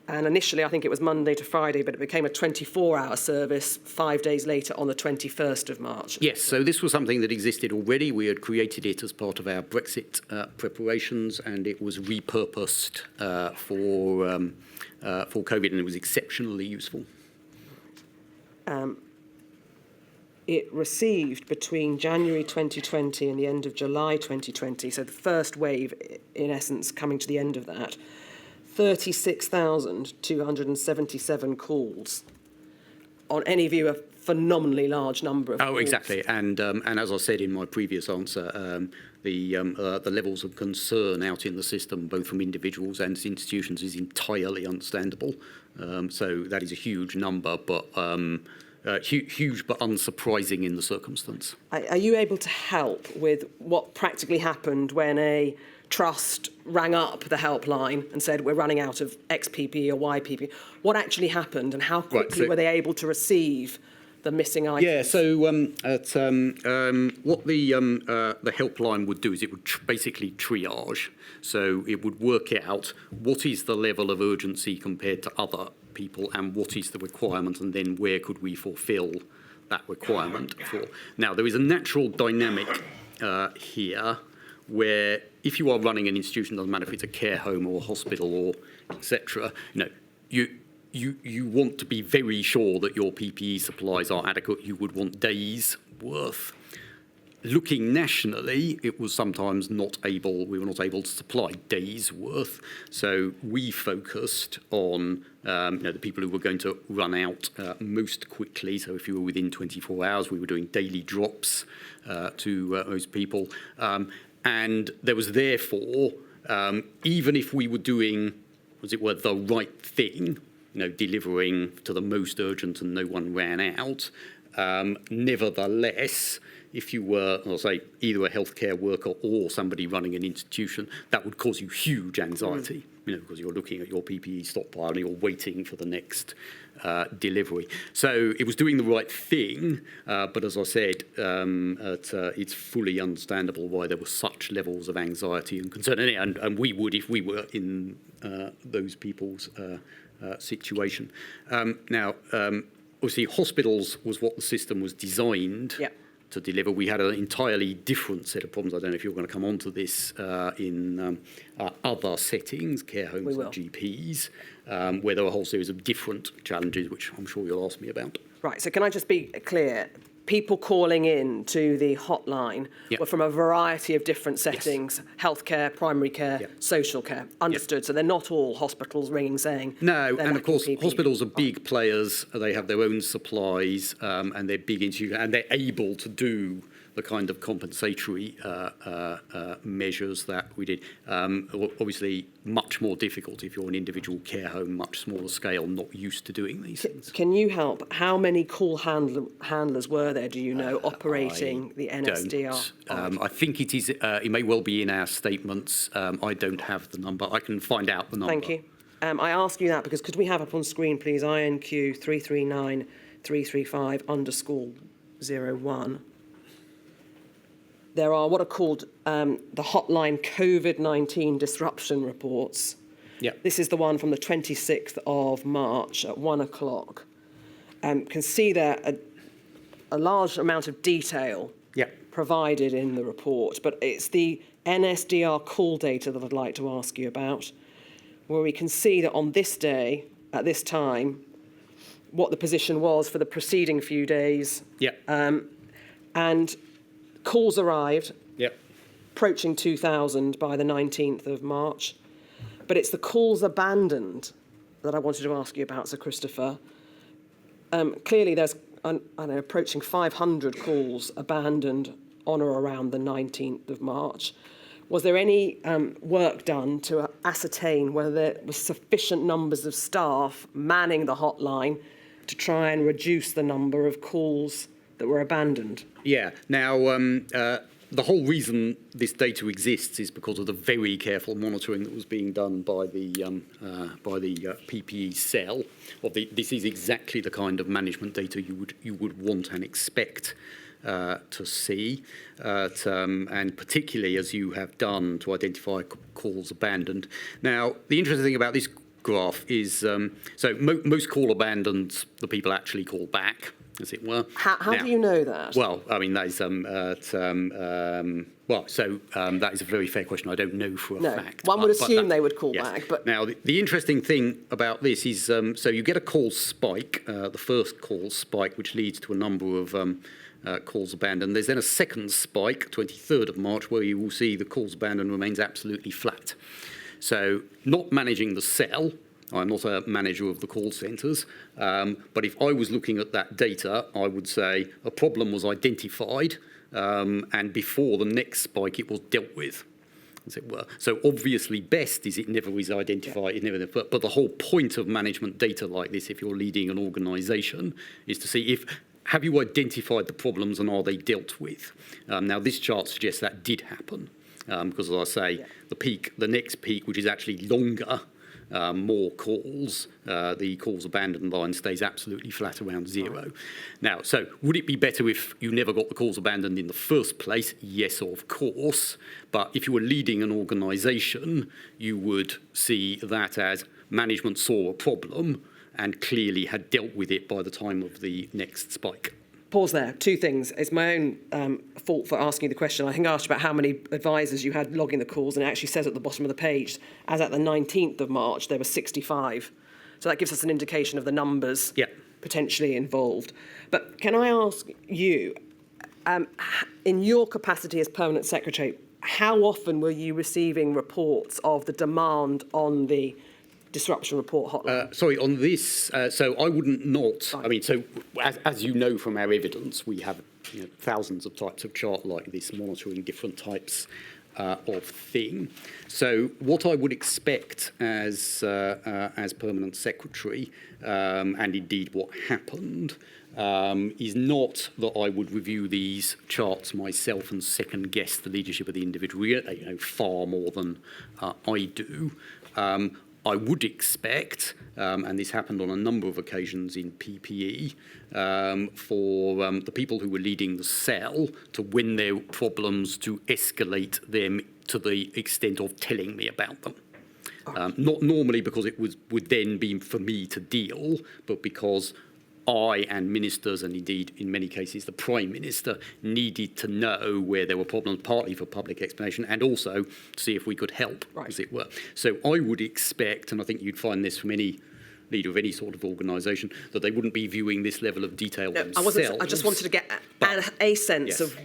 And initially, I think it was Monday to Friday, but it became a 24-hour service 5 days later on the 21st of March. Yes, so this was something that existed already. We had created it as part of our Brexit preparations, and it was repurposed for COVID, and it was exceptionally useful. It received between January 2020 and the end of July 2020, so the first wave, in essence, coming to the end of that, 36,277 calls. On any view, a phenomenally large number of calls. Oh, exactly. And as I said in my previous answer, the levels of concern out in the system, both from individuals and institutions, is entirely understandable. So that is a huge number, but huge but unsurprising in the circumstance. Are you able to help with what practically happened when a trust rang up the helpline and said, we're running out of X PPE or Y PPE? What actually happened and how quickly were they able to receive the missing items? Yeah, so what the helpline would do is it would basically triage. So it would work out what is the level of urgency compared to other people and what is the requirement, and then where could we fulfil that requirement for. Now, there is a natural dynamic here where if you are running an institution, doesn't matter if it's a care home or a hospital or etc., you want to be very sure that your PPE supplies are adequate. You would want days' worth. Looking nationally, it was sometimes we were not able to supply days' worth. So we focused on the people who were going to run out most quickly. So if you were within 24 hours, we were doing daily drops to those people. And there was therefore, even if we were doing, as it were, the right thing, delivering to the most urgent and no one ran out, nevertheless, if you were, I'll say, either a healthcare worker or somebody running an institution, that would cause you huge anxiety, because you're looking at your PPE stockpile and you're waiting for the next delivery. So it was doing the right thing, but as I said, it's fully understandable why there were such levels of anxiety and concern, and we would if we were in those people's situation. Now, obviously, hospitals was what the system was designed to deliver. We had an entirely different set of problems. I don't know if you're going to come on to this in other settings, care homes and GPs, where there were a whole series of different challenges, which I'm sure you'll ask me about. Right, so can I just be clear? People calling in to the hotline were from a variety of different settings, healthcare, primary care, social care. Understood. So they're not all hospitals ringing saying... No, and of course, hospitals are big players. They have their own supplies and they're big institutions, and they're able to do the kind of compensatory measures that we did. Obviously, much more difficult if you're an individual care home, much smaller scale, not used to doing these things. Can you help? How many call handlers were there, do you know, operating the NSDR? I think it is. It may well be in our statements. I don't have the number. I can find out the number. Thank you. I ask you that because could we have up on screen, please, INQ 339-335_01. There are what are called the hotline COVID-19 disruption reports. Yeah. This is the one from the 26th of March at 1 o'clock. Can see there a large amount of detail provided in the report, but it's the NSDR call data that I'd like to ask you about, where we can see that on this day, at this time, what the position was for the preceding few days. And calls arrived, approaching 2,000 by the 19th of March. But it's the calls abandoned that I wanted to ask you about, Sir Christopher. Clearly, there's approaching 500 calls abandoned on or around the 19th of March. Was there any work done to ascertain whether there were sufficient numbers of staff manning the hotline to try and reduce the number of calls that were abandoned? Yeah. Now, the whole reason this data exists is because of the very careful monitoring that was being done by the PPE cell. This is exactly the kind of management data you would want and expect to see, and particularly as you have done to identify calls abandoned. Now, the interesting thing about this graph is, most call abandoned, the people actually call back, as it were. How do you know that? Well, I mean, that is that is a very fair question. I don't know for a fact. One would assume they would call back. But now, the interesting thing about this is, so you get a call spike, the first call spike, which leads to a number of calls abandoned. There's then a second spike, 23rd of March, where you will see the calls abandoned remains absolutely flat. So not managing the cell, I'm not a manager of the call centres, but if I was looking at that data, I would say a problem was identified, and before the next spike, it was dealt with, as it were. So obviously best is it never is identified, but the whole point of management data like this, if you're leading an organisation, is to see have you identified the problems and are they dealt with? Now, this chart suggests that did happen, because, as I say, the next peak, which is actually longer, more calls, the calls abandoned line stays absolutely flat around zero. Now, so would it be better if you never got the calls abandoned in the first place? Yes, of course. But if you were leading an organisation, you would see that as management saw a problem and clearly had dealt with it by the time of the next spike. Pause there. Two things. It's my own fault for asking you the question. I think I asked about how many advisors you had logging the calls, and it actually says at the bottom of the page, as at the 19th of March, there were 65. So that gives us an indication of the numbers potentially involved. But can I ask you, in your capacity as Permanent Secretary, how often were you receiving reports of the demand on the disruption report hotline? Sorry, on this, so I wouldn't not. I mean, so as you know from our evidence, we have thousands of types of chart like this monitoring different types of thing. So what I would expect as Permanent Secretary, and indeed what happened, is not that I would review these charts myself and second guess the leadership of the individual, far more than I do. I would expect, and this happened on a number of occasions in PPE, for the people who were leading the cell to, when there were problems, to escalate them to the extent of telling me about them. Not normally because it would then be for me to deal, but because I and ministers, and indeed in many cases the Prime Minister, needed to know where there were problems, partly for public explanation and also to see if we could help, as it were. So I would expect, and I think you'd find this from any leader of any sort of organisation, that they wouldn't be viewing this level of detail themselves. I just wanted to get a sense of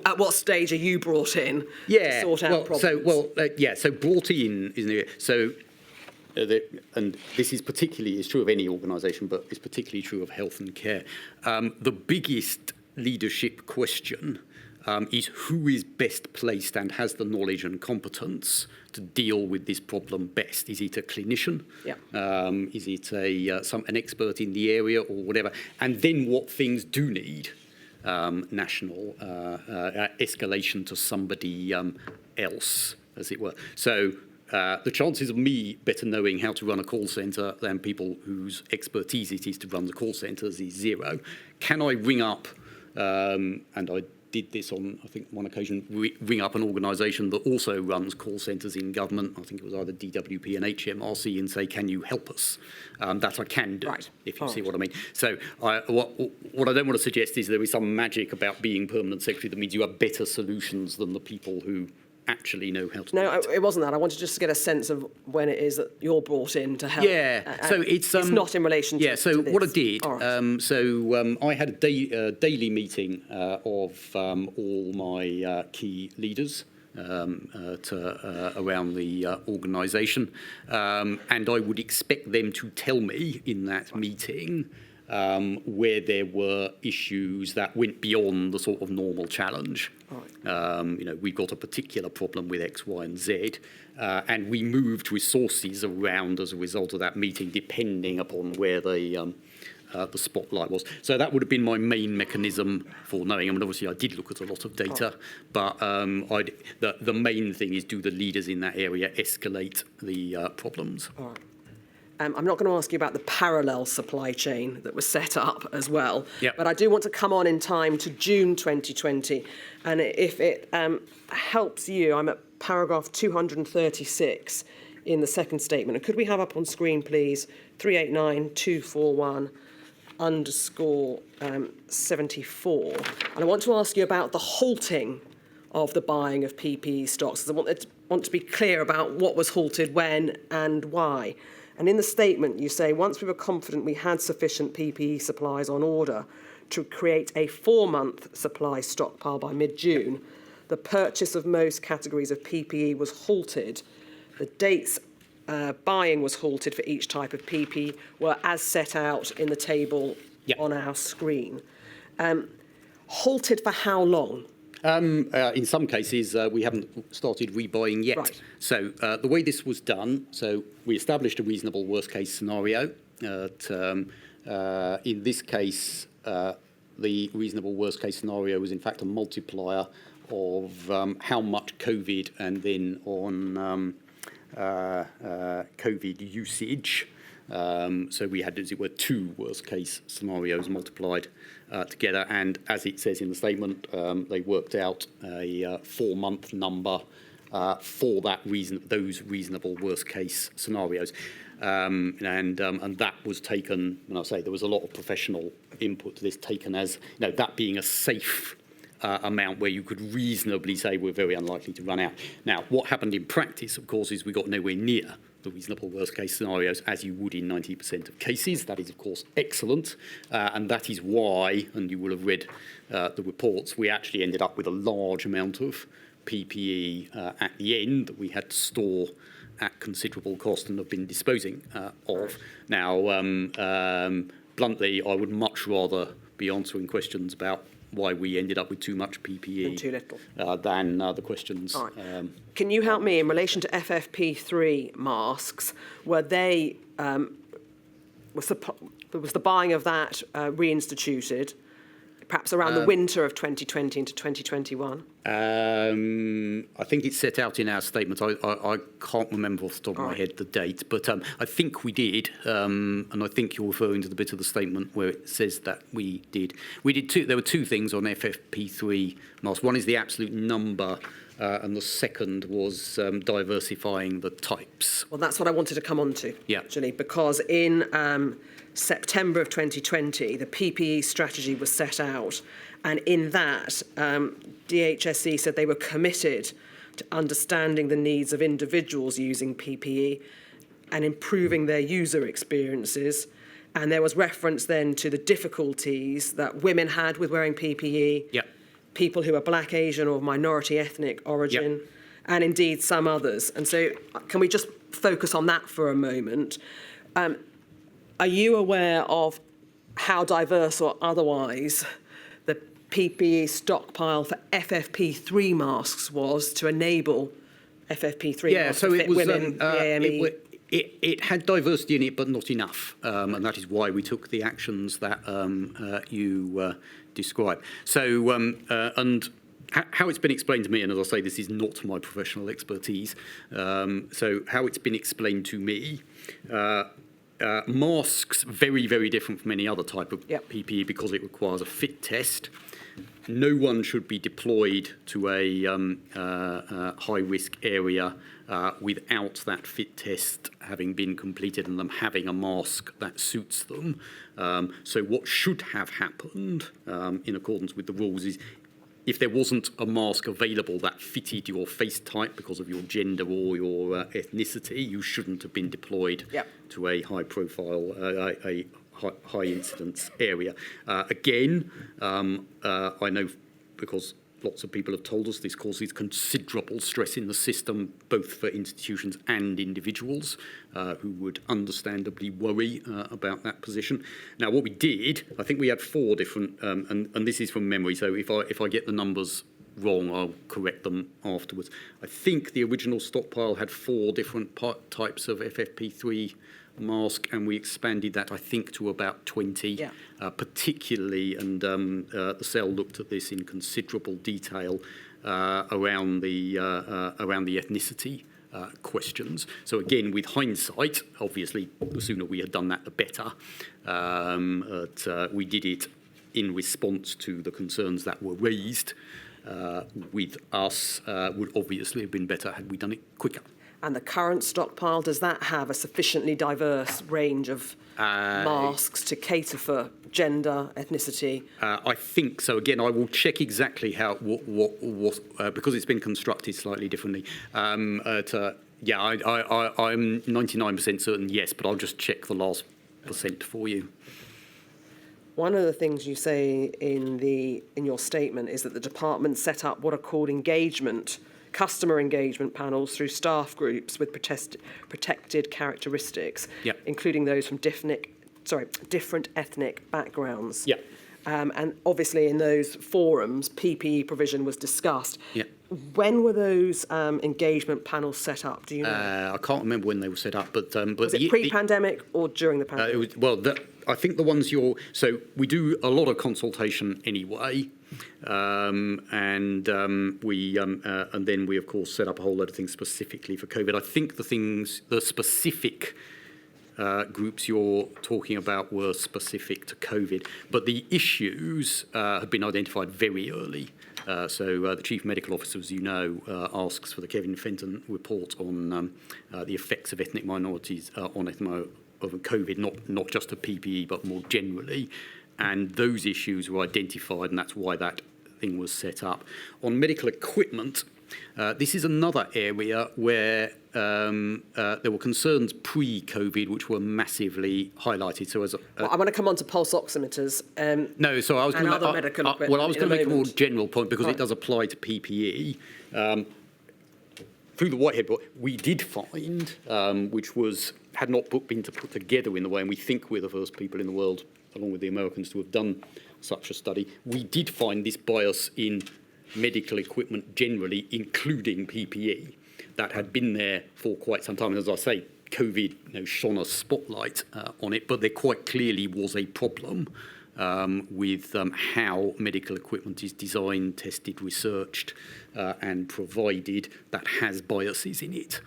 at what stage are you brought in to sort out problems? So brought in, isn't it? So. And this is true of any organisation, but it's particularly true of health and care. The biggest leadership question is who is best placed and has the knowledge and competence to deal with this problem best. Is it a clinician? Yeah. Is it an expert in the area or whatever? And then what things do need national escalation to somebody else, as it were. So the chances of me better knowing how to run a call centre than people whose expertise it is to run the call centres is zero. Can I ring up, and I did this on, I think, one occasion, ring up an organisation that also runs call centres in government, I think it was either DWP and HMRC, and say, can you help us? That I can do, Right. if you see what I mean. So what I don't want to suggest is there is some magic about being permanent secretary that means you have better solutions than the people who actually know how to do No, it. it wasn't that. I wanted just to get a sense of when it is that you're brought in to help. Yeah, so it's not in relation to. yeah. So to this. what I did, All right. I had a daily meeting of all my key leaders around the organisation, and I would expect them to tell me in that meeting where there were issues that went beyond the sort of normal challenge. We've got a particular problem with X, Y, and Z, and we moved resources around as a result of that meeting, depending upon where the spotlight was. So that would have been my main mechanism for knowing. I mean, obviously, I did look at a lot of data, but the main thing is, do the leaders in that area escalate the problems? All right. I'm not going to ask you about the parallel supply chain that was set up as well, Yep. but I do want to come on in time to June 2020. And if it helps you, I'm at paragraph 236 in the second statement. And could we have up on screen, please, 389.241_74. And I want to ask you about the halting of the buying of PPE stocks. I want to be clear about what was halted when and why. And in the statement, you say, once we were confident we had sufficient PPE supplies on order to create a 4-month supply stockpile by mid-June, the purchase of most categories of PPE was halted. The dates buying was halted for each type of PPE were as set out in the table on our screen. Halted for how long? In some cases, we haven't started rebuying yet. Right. So the way this was done, so we established a reasonable worst-case scenario. In this case, the reasonable worst-case scenario was, in fact, a multiplier of how much COVID and then on COVID usage. So we had, as it were, two worst-case scenarios multiplied together, and as it says in the statement, they worked out a 4-month number for those reasonable worst-case scenarios, and that was taken. When I say there was a lot of professional input to this, taken as that being a safe amount where you could reasonably say we're very unlikely to run out. Now, what happened in practice, of course, is we got nowhere near the reasonable worst-case scenarios, as you would in 90% of cases. That is, of course, excellent, and that is why, and you will have read the reports, we actually ended up with a large amount of PPE at the end that we had to store at considerable cost and have been disposing of. Now, bluntly, I would much rather be answering questions about why we ended up with too much PPE And too little. than the questions. All right. Can you help me in relation to FFP3 masks? Were they was the buying of that reinstituted, perhaps around the winter of 2020 into 2021? I think it's set out in our statement. I can't remember off the top of my head the date, but I think we did, and I think you're referring to the bit of the statement where it says that we did. We did two. There were two things on FFP3 masks. One is the absolute number, and the second was diversifying the types. Well, that's what I wanted to come on to, Yeah. actually, because in September of 2020, the PPE strategy was set out, and in that, DHSE said they were committed to understanding the needs of individuals using PPE and improving their user experiences. And there was reference then to the difficulties that women had with wearing PPE, Yep. people who are Black, Asian or minority ethnic origin, Yep. and indeed some others. And so can we just focus on that for a moment? Are you aware of how diverse or otherwise the PPE stockpile for FFP3 masks was to enable FFP3 Yeah, masks so to it fit was, within the AME. it had diversity in it, but not enough, and that is why we took the actions that you described. So, and how it's been explained to me, and as I say, this is not my professional expertise, so how it's been explained to me, masks, very, very different from any other type of PPE because it requires a fit test. No one should be deployed to a high-risk area without that fit test having been completed and them having a mask that suits them. So what should have happened in accordance with the rules is if there wasn't a mask available that fitted your face type because of your gender or your ethnicity, you shouldn't have been deployed to a high-profile, a high-incidence area. Again, I know because lots of people have told us this causes considerable stress in the system, both for institutions and individuals who would understandably worry about that position. Now, what we did, I think we had 4 different, and this is from memory, so if I get the numbers wrong, I'll correct them afterwards. I think the original stockpile had 4 different types of FFP3 mask, and we expanded that, I think, to about 20, particularly, and the cell looked at this in considerable detail around the ethnicity questions. So again, with hindsight, obviously, the sooner we had done that, the better. But we did it in response to the concerns that were raised with us. Would obviously have been better had we done it quicker. And the current stockpile, does that have a sufficiently diverse range of masks to cater for gender, ethnicity? I think so. Again, I will check exactly how what because it's been constructed slightly differently. I'm 99% certain yes, but I'll just check the last % for you. One of the things you say in your statement is that the department set up what are called customer engagement panels through staff groups with protected characteristics, including those from different ethnic backgrounds. And obviously in those forums, PPE provision was discussed. When were those engagement panels set up? Do you know? I can't remember when they were set up, but was it pre-pandemic or during the pandemic? I think the ones so we do a lot of consultation anyway. And then we of course set up a whole load of things specifically for COVID. I think the specific groups you're talking about were specific to COVID, but the issues have been identified very early. So the Chief Medical Officer, as you know, asks for the Kevin Fenton report on the effects of ethnic minorities on COVID, not just of PPE, but more generally. And those issues were identified, and that's why that thing was set up. On medical equipment, this is another area where there were concerns pre-COVID, which were massively highlighted. So I'm going to come on to pulse oximeters. No, so I was going to medical equipment. Well, I was going to make a more general point because it does apply to PPE. Through the Whitehead book, we did find, which had not been put together in the way, and we think we're the first people in the world, along with the Americans, to have done such a study. We did find this bias in medical equipment generally, including PPE, that had been there for quite some time. And as I say, COVID shone a spotlight on it, but there quite clearly was a problem with how medical equipment is designed, tested, researched, and provided that has biases in it.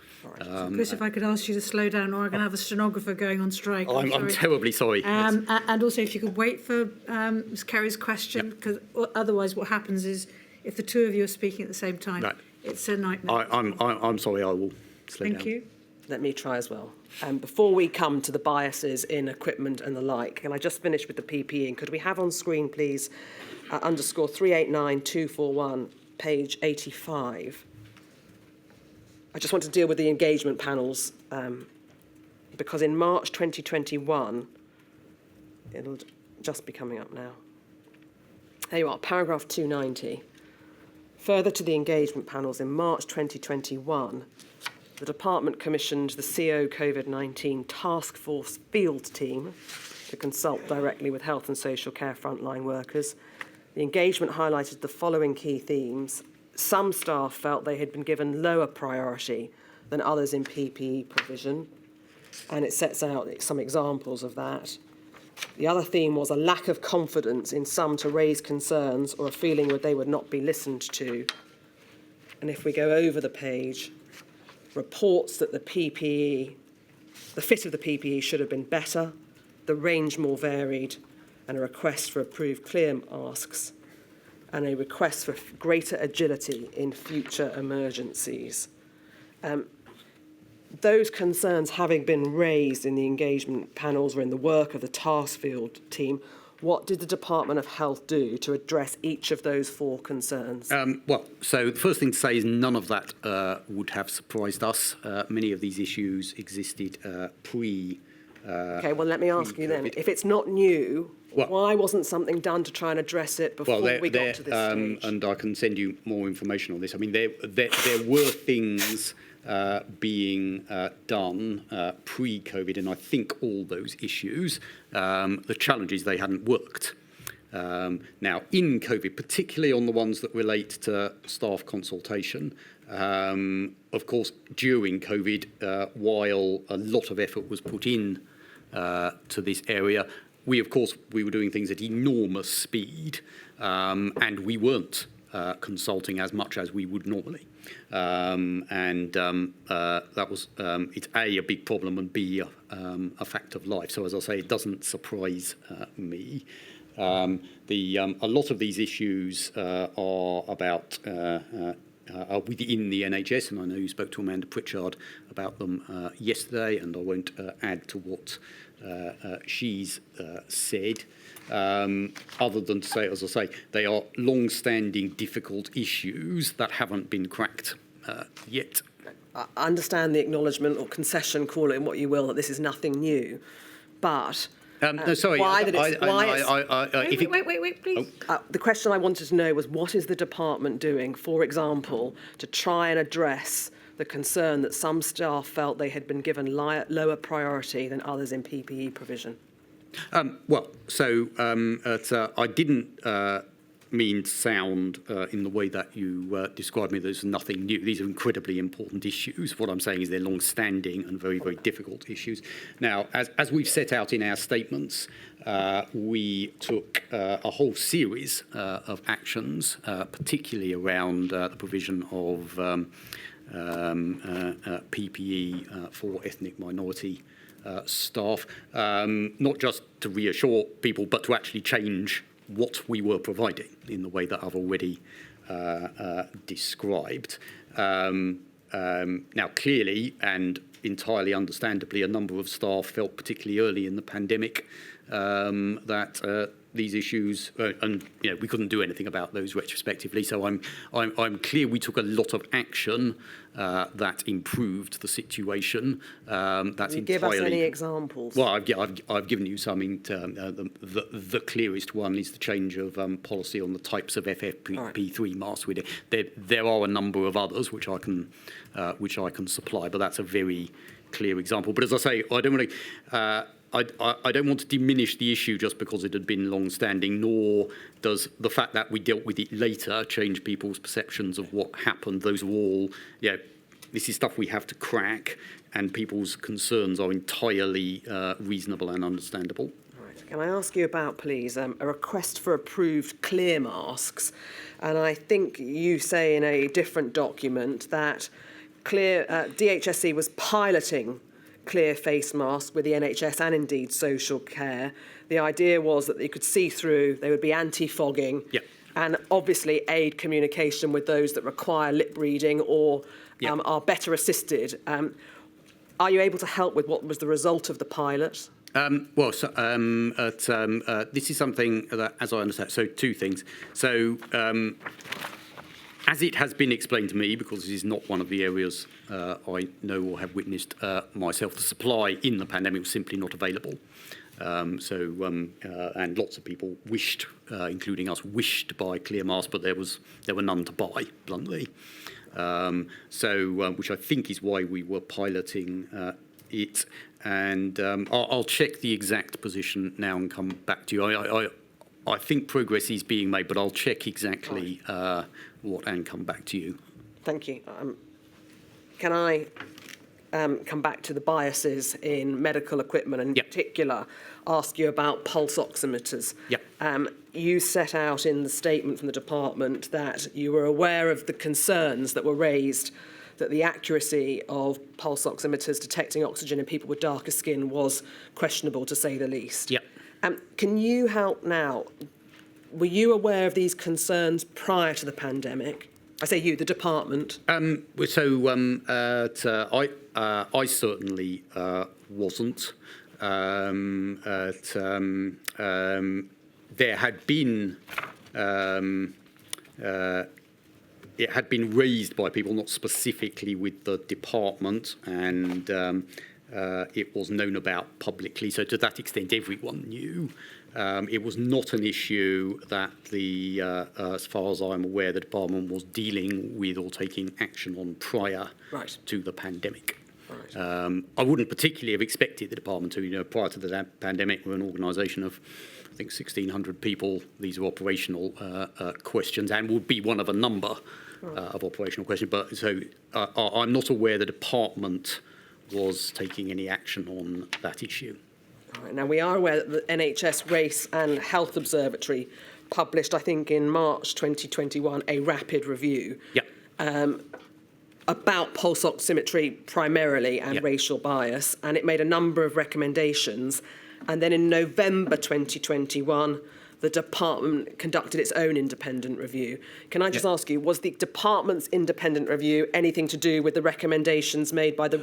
Chris, if I could ask you to slow down, or I'm going to have a stenographer going on strike. I'm terribly sorry. And also, if you could wait for Ms. Kerry's question, because otherwise what happens is, if the two of you are speaking at the same time, it's a nightmare. I'm sorry, I will slow down. Thank you. Let me try as well. Before we come to the biases in equipment and the like, can I just finish with the PPE? And could we have on screen, please, underscore 389241, page 85. I just want to deal with the engagement panels because in March 2021, it'll just be coming up now. There you are, paragraph 290. Further to the engagement panels, in March 2021, the department commissioned the CO COVID-19 Task Force Field Team to consult directly with health and social care frontline workers. The engagement highlighted the following key themes. Some staff felt they had been given lower priority than others in PPE provision, and it sets out some examples of that. The other theme was a lack of confidence in some to raise concerns or a feeling that they would not be listened to. And if we go over the page, reports that the fit of the PPE should have been better, the range more varied, and a request for approved clear masks, and a request for greater agility in future emergencies. Those concerns having been raised in the engagement panels or in the work of the task field team, what did the Department of Health do to address each of those 4 concerns? Well, so the first thing to say is none of that would have surprised us. Many of these issues existed pre. Okay, well, let me ask you then, if it's not new, why wasn't something done to try and address it before we got to this stage? And I can send you more information on this. I mean, there were things being done pre-COVID, and I think all those issues, the challenge is they hadn't worked. Now, in COVID, particularly on the ones that relate to staff consultation, of course, during COVID, while a lot of effort was put in to this area, we were doing things at enormous speed, and we weren't consulting as much as we would normally. That was, it's A, a big problem, and B, a fact of life. So as I say, it doesn't surprise me. A lot of these issues are about are within the NHS, and I know you spoke to Amanda Pritchard about them yesterday, and I won't add to what she's said, other than to say, as I say, they are long-standing, difficult issues that haven't been cracked yet. I understand the acknowledgement or concession, call it what you will, that this is nothing new, but No, sorry. wait, please. the question I wanted to know was, what is the department doing, for example, to try and address the concern that some staff felt they had been given lower priority than others in PPE provision? I didn't mean to sound in the way that you described me. There's nothing new. These are incredibly important issues. What I'm saying is they're long-standing and very, very difficult issues. Now, as we've set out in our statements, we took a whole series of actions, particularly around the provision of PPE for ethnic minority staff, not just to reassure people, but to actually change what we were providing in the way that I've already described. Now, clearly and entirely understandably, a number of staff felt, particularly early in the pandemic, that these issues, and we couldn't do anything about those retrospectively. So I'm clear we took a lot of action that improved the situation. That's Can you give us any examples? Well, I've given you some. The clearest one is the change of policy on the types of FFP3 masks. There are a number of others which I can supply, but that's a very clear example. But as I say, I don't want to diminish the issue just because it had been long-standing, nor does the fact that we dealt with it later change people's perceptions of what happened. Those are all, this is stuff we have to crack, and people's concerns are entirely reasonable and understandable. Right. Can I ask you about, please, a request for approved clear masks? And I think you say in a different document that DHSC was piloting clear face masks with the NHS and indeed social care. The idea was that they could see through, they would be anti-fogging, and obviously aid communication with those that require lip reading or are better assisted. Are you able to help with what was the result of the pilot? This is something that, as I understand, so two things. So, as it has been explained to me, because this is not one of the areas I know or have witnessed myself, the supply in the pandemic was simply not available. And lots of people wished, including us, wished to buy clear masks, but there were none to buy, bluntly. Which I think is why we were piloting it. And I'll check the exact position now and come back to you. I think progress is being made, but I'll check exactly what and come back to you. Thank you. Can I come back to the biases in medical equipment and in Yep. particular ask you about pulse oximeters? Yep. You set out in the statement from the department that you were aware of the concerns that were raised that the accuracy of pulse oximeters detecting oxygen in people with darker skin was questionable, to say the least. Yep. Can you help now? Were you aware of these concerns prior to the pandemic? I say you, the department. I certainly wasn't. There had been it had been raised by people, not specifically with the department, and it was known about publicly. So to that extent, everyone knew. It was not an issue that as far as I'm aware, the department was dealing with or taking action on prior to the pandemic. Right. I wouldn't particularly have expected the department to, prior to the pandemic, we're an organisation of, I think, 1,600 people. These are operational questions and would be one of a number of operational questions. But so I'm not aware the department was taking any action on that issue. Right, now, we are aware that the NHS Race and Health Observatory published, I think, in March 2021, a rapid review about pulse oximetry primarily and racial bias, and it made a number of recommendations. And then in November 2021, the department conducted its own independent review. Can I just ask you, was the department's independent review anything to do with the recommendations made by the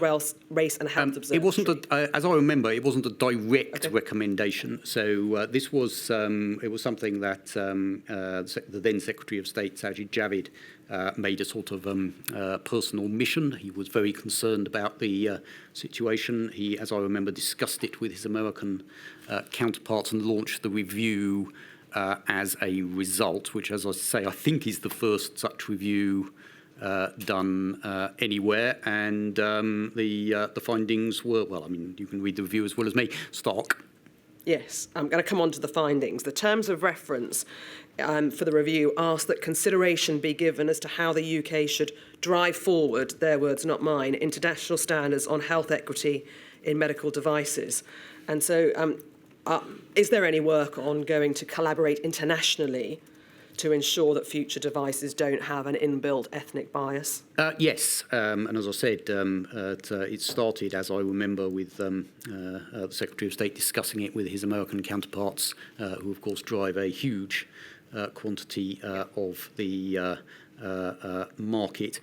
Race and Health Observatory? It wasn't, as I remember, it wasn't a direct recommendation. So this was it was something that the then Secretary of State, Sajid Javid, made a sort of personal mission. He was very concerned about the situation. He, as I remember, discussed it with his American counterparts and launched the review as a result, which, as I say, I think is the first such review done anywhere. And the findings were, well, I mean, you can read the review as well as me, stark. Yes, I'm going to come on to the findings. The terms of reference for the review ask that consideration be given as to how the UK should drive forward, their words, not mine, international standards on health equity in medical devices. And so is there any work ongoing to collaborate internationally to ensure that future devices don't have an inbuilt ethnic bias? Yes, and as I said, it started, as I remember, with the Secretary of State discussing it with his American counterparts, who of course drive a huge quantity of the market.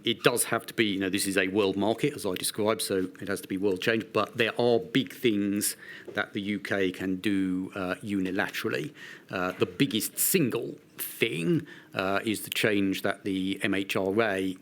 It does have to be, this is a world market, as I described, so it has to be world change, but there are big things that the UK can do unilaterally. The biggest single thing is the change that the MHRA,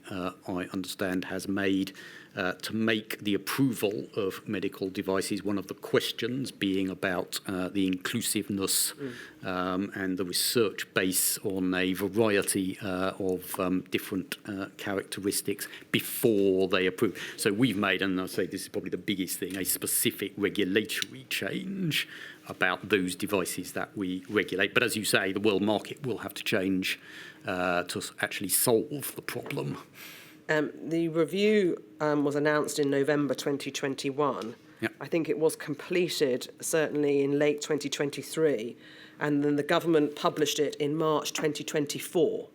I understand, has made to make the approval of medical devices one of the questions being about the inclusiveness and the research base on a variety of different characteristics before they approve. So we've made, and I'll say this is probably the biggest thing, a specific regulatory change about those devices that we regulate. But as you say, the world market will have to change to actually solve the problem. The review was announced in November 2021. Yep. I think it was completed certainly in late 2023, and then the government published it in March 2024.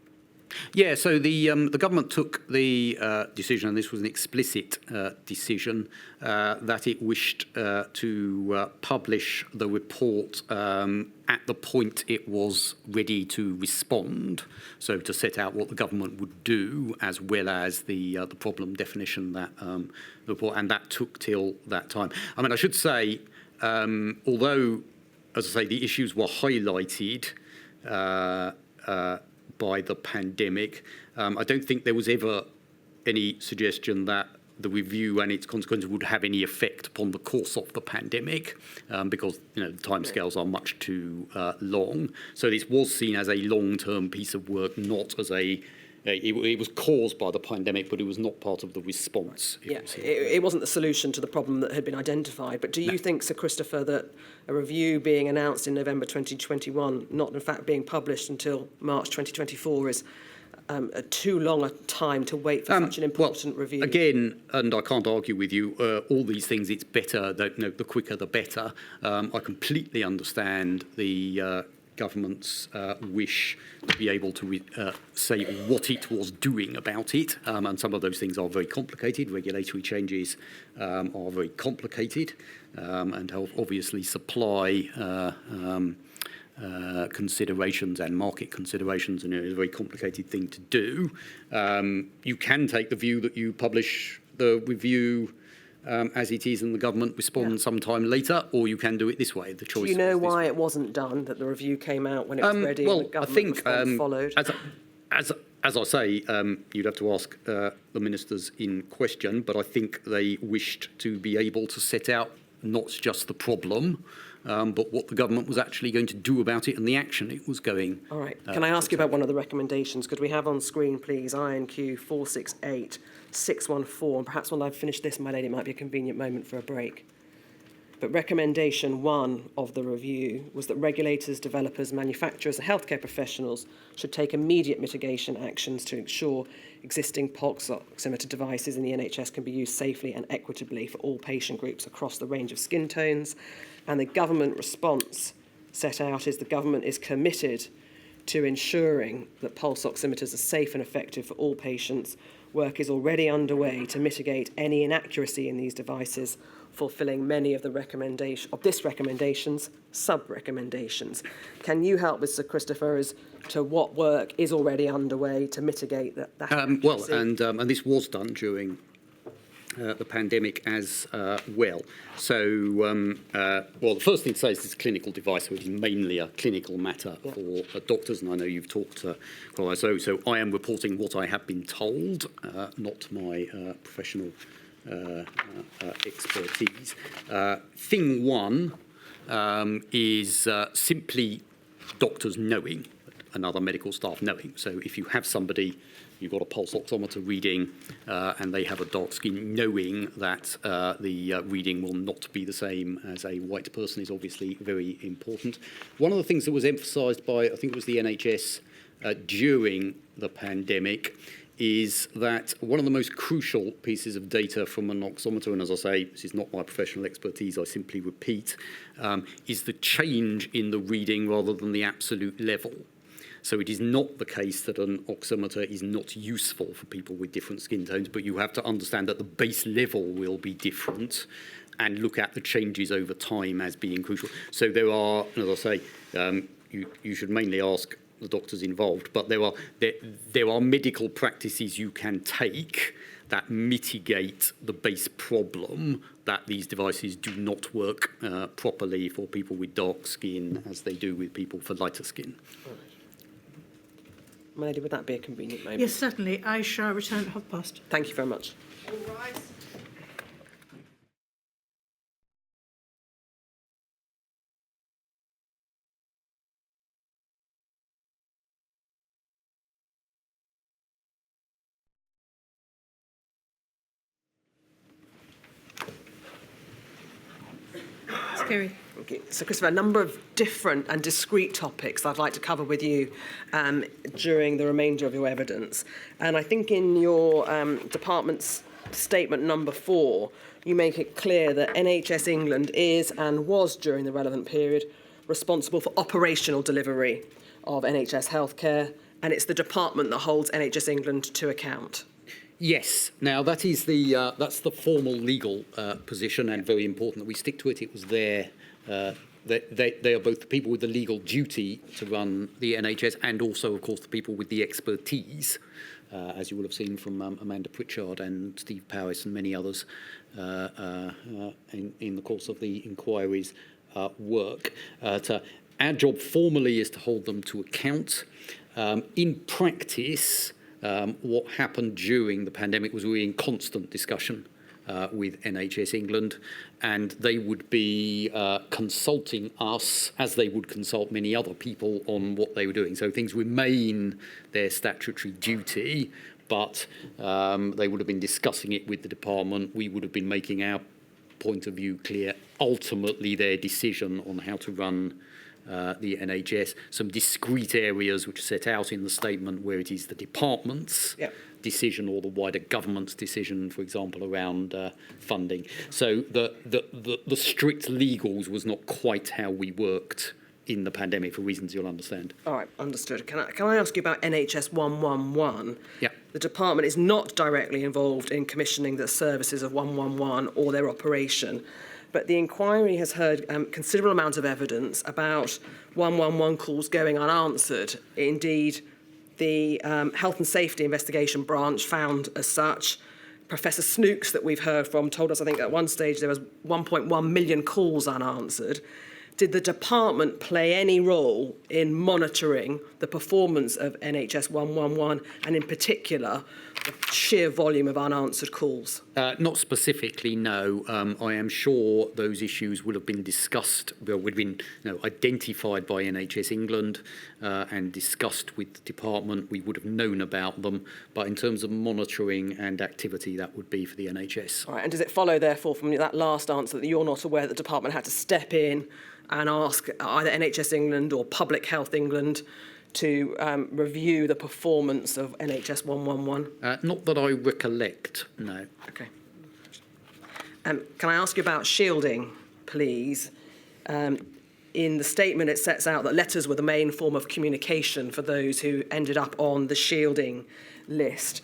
Yeah, so the government took the decision, and this was an explicit decision, that it wished to publish the report at the point it was ready to respond, so to set out what the government would do, as well as the problem definition that the report, and that took till that time. I mean, I should say, although, as I say, the issues were highlighted by the pandemic, I don't think there was ever any suggestion that the review and its consequences would have any effect upon the course of the pandemic, because the timescales are much too long. So this was seen as a long-term piece of work, not as a It was caused by the pandemic, but it was not part of the response. Yeah, it wasn't the solution to the problem that had been identified. But do you think, Sir Christopher, that a review being announced in November 2021, not in fact being published until March 2024, is too long a time to wait for such an important review? Again, and I can't argue with you, all these things, it's better, the quicker the better. I completely understand the government's wish to be able to say what it was doing about it, and some of those things are very complicated. Regulatory changes are very complicated, and obviously supply considerations and market considerations, and it's a very complicated thing to do. You can take the view that you publish the review as it is and the government responds sometime later, or you can do it this way. The choice. Do you know why it wasn't done, that the review came out when it was ready and the government response followed? As I say, you'd have to ask the ministers in question, but I think they wished to be able to set out not just the problem, but what the government was actually going to do about it and the action it was going. All right. Can I ask you about one of the recommendations? Could we have on screen, please, INQ 468614? And perhaps when I've finished this, my lady, it might be a convenient moment for a break. But recommendation 1 of the review was that regulators, developers, manufacturers and healthcare professionals should take immediate mitigation actions to ensure existing pulse oximeter devices in the NHS can be used safely and equitably for all patient groups across the range of skin tones. And the government response set out is the government is committed to ensuring that pulse oximeters are safe and effective for all patients. Work is already underway to mitigate any inaccuracy in these devices, fulfilling many of the recommendations, sub-recommendations. Can you help with Sir Christopher as to what work is already underway to mitigate that inaccuracy? And this was done during the pandemic as well. So, the first thing to say is this clinical device, which is mainly a clinical matter for doctors, and I know you've talked to so I am reporting what I have been told, not my professional expertise. Thing 1 is simply doctors knowing, and other medical staff knowing. So if you have somebody, you've got a pulse oximeter reading, and they have a dark skin, knowing that the reading will not be the same as a white person is obviously very important. One of the things that was emphasised by, I think it was the NHS during the pandemic, is that one of the most crucial pieces of data from an oximeter, and as I say, this is not my professional expertise, I simply repeat, is the change in the reading rather than the absolute level. So it is not the case that an oximeter is not useful for people with different skin tones, but you have to understand that the base level will be different and look at the changes over time as being crucial. So there are, as I say, you should mainly ask the doctors involved, but there are medical practices you can take that mitigate the base problem that these devices do not work properly for people with dark skin as they do with people for lighter skin. My lady, would that be a convenient moment? Yes, certainly. I shall return at past. Thank you very much. All right. Scary. Okay. So, Christopher, a number of different and discrete topics I'd like to cover with you during the remainder of your evidence. And I think in your department's statement number 4, you make it clear that NHS England is and was, during the relevant period, responsible for operational delivery of NHS healthcare, and it's the department that holds NHS England to account. Yes. Now, that is that's the formal legal position, and very important that we stick to it. It was there. They are both the people with the legal duty to run the NHS and also, of course, the people with the expertise, as you will have seen from Amanda Pritchard and Steve Powis and many others in the course of the inquiry's work. Our job formally is to hold them to account. In practice, what happened during the pandemic was we were in constant discussion with NHS England, and they would be consulting us as they would consult many other people on what they were doing. So things remain their statutory duty, but they would have been discussing it with the department. We would have been making our point of view clear. Ultimately, their decision on how to run the NHS, some discrete areas which are set out in the statement where it is the department's decision or the wider government's decision, for example, around funding. So the strict legals was not quite how we worked in the pandemic, for reasons you'll understand. All right, understood. Can I ask you about NHS 111? Yeah. The department is not directly involved in commissioning the services of 111 or their operation, but the inquiry has heard considerable amount of evidence about 111 calls going unanswered. Indeed, the Health and Safety Investigation Branch found as such. Professor Snooks, that we've heard from, told us, I think, at one stage there was 1.1 million calls unanswered. Did the department play any role in monitoring the performance of NHS 111 and, in particular, the sheer volume of unanswered calls? Not specifically, no. I am sure those issues would have been discussed, would have been identified by NHS England and discussed with the department. We would have known about them. But in terms of monitoring and activity, that would be for the NHS. All right, and does it follow, therefore, from that last answer that you're not aware that the department had to step in and ask either NHS England or Public Health England to review the performance of NHS 111? Not that I recollect, no. Okay. Can I ask you about shielding, please? In the statement, it sets out that letters were the main form of communication for those who ended up on the shielding list.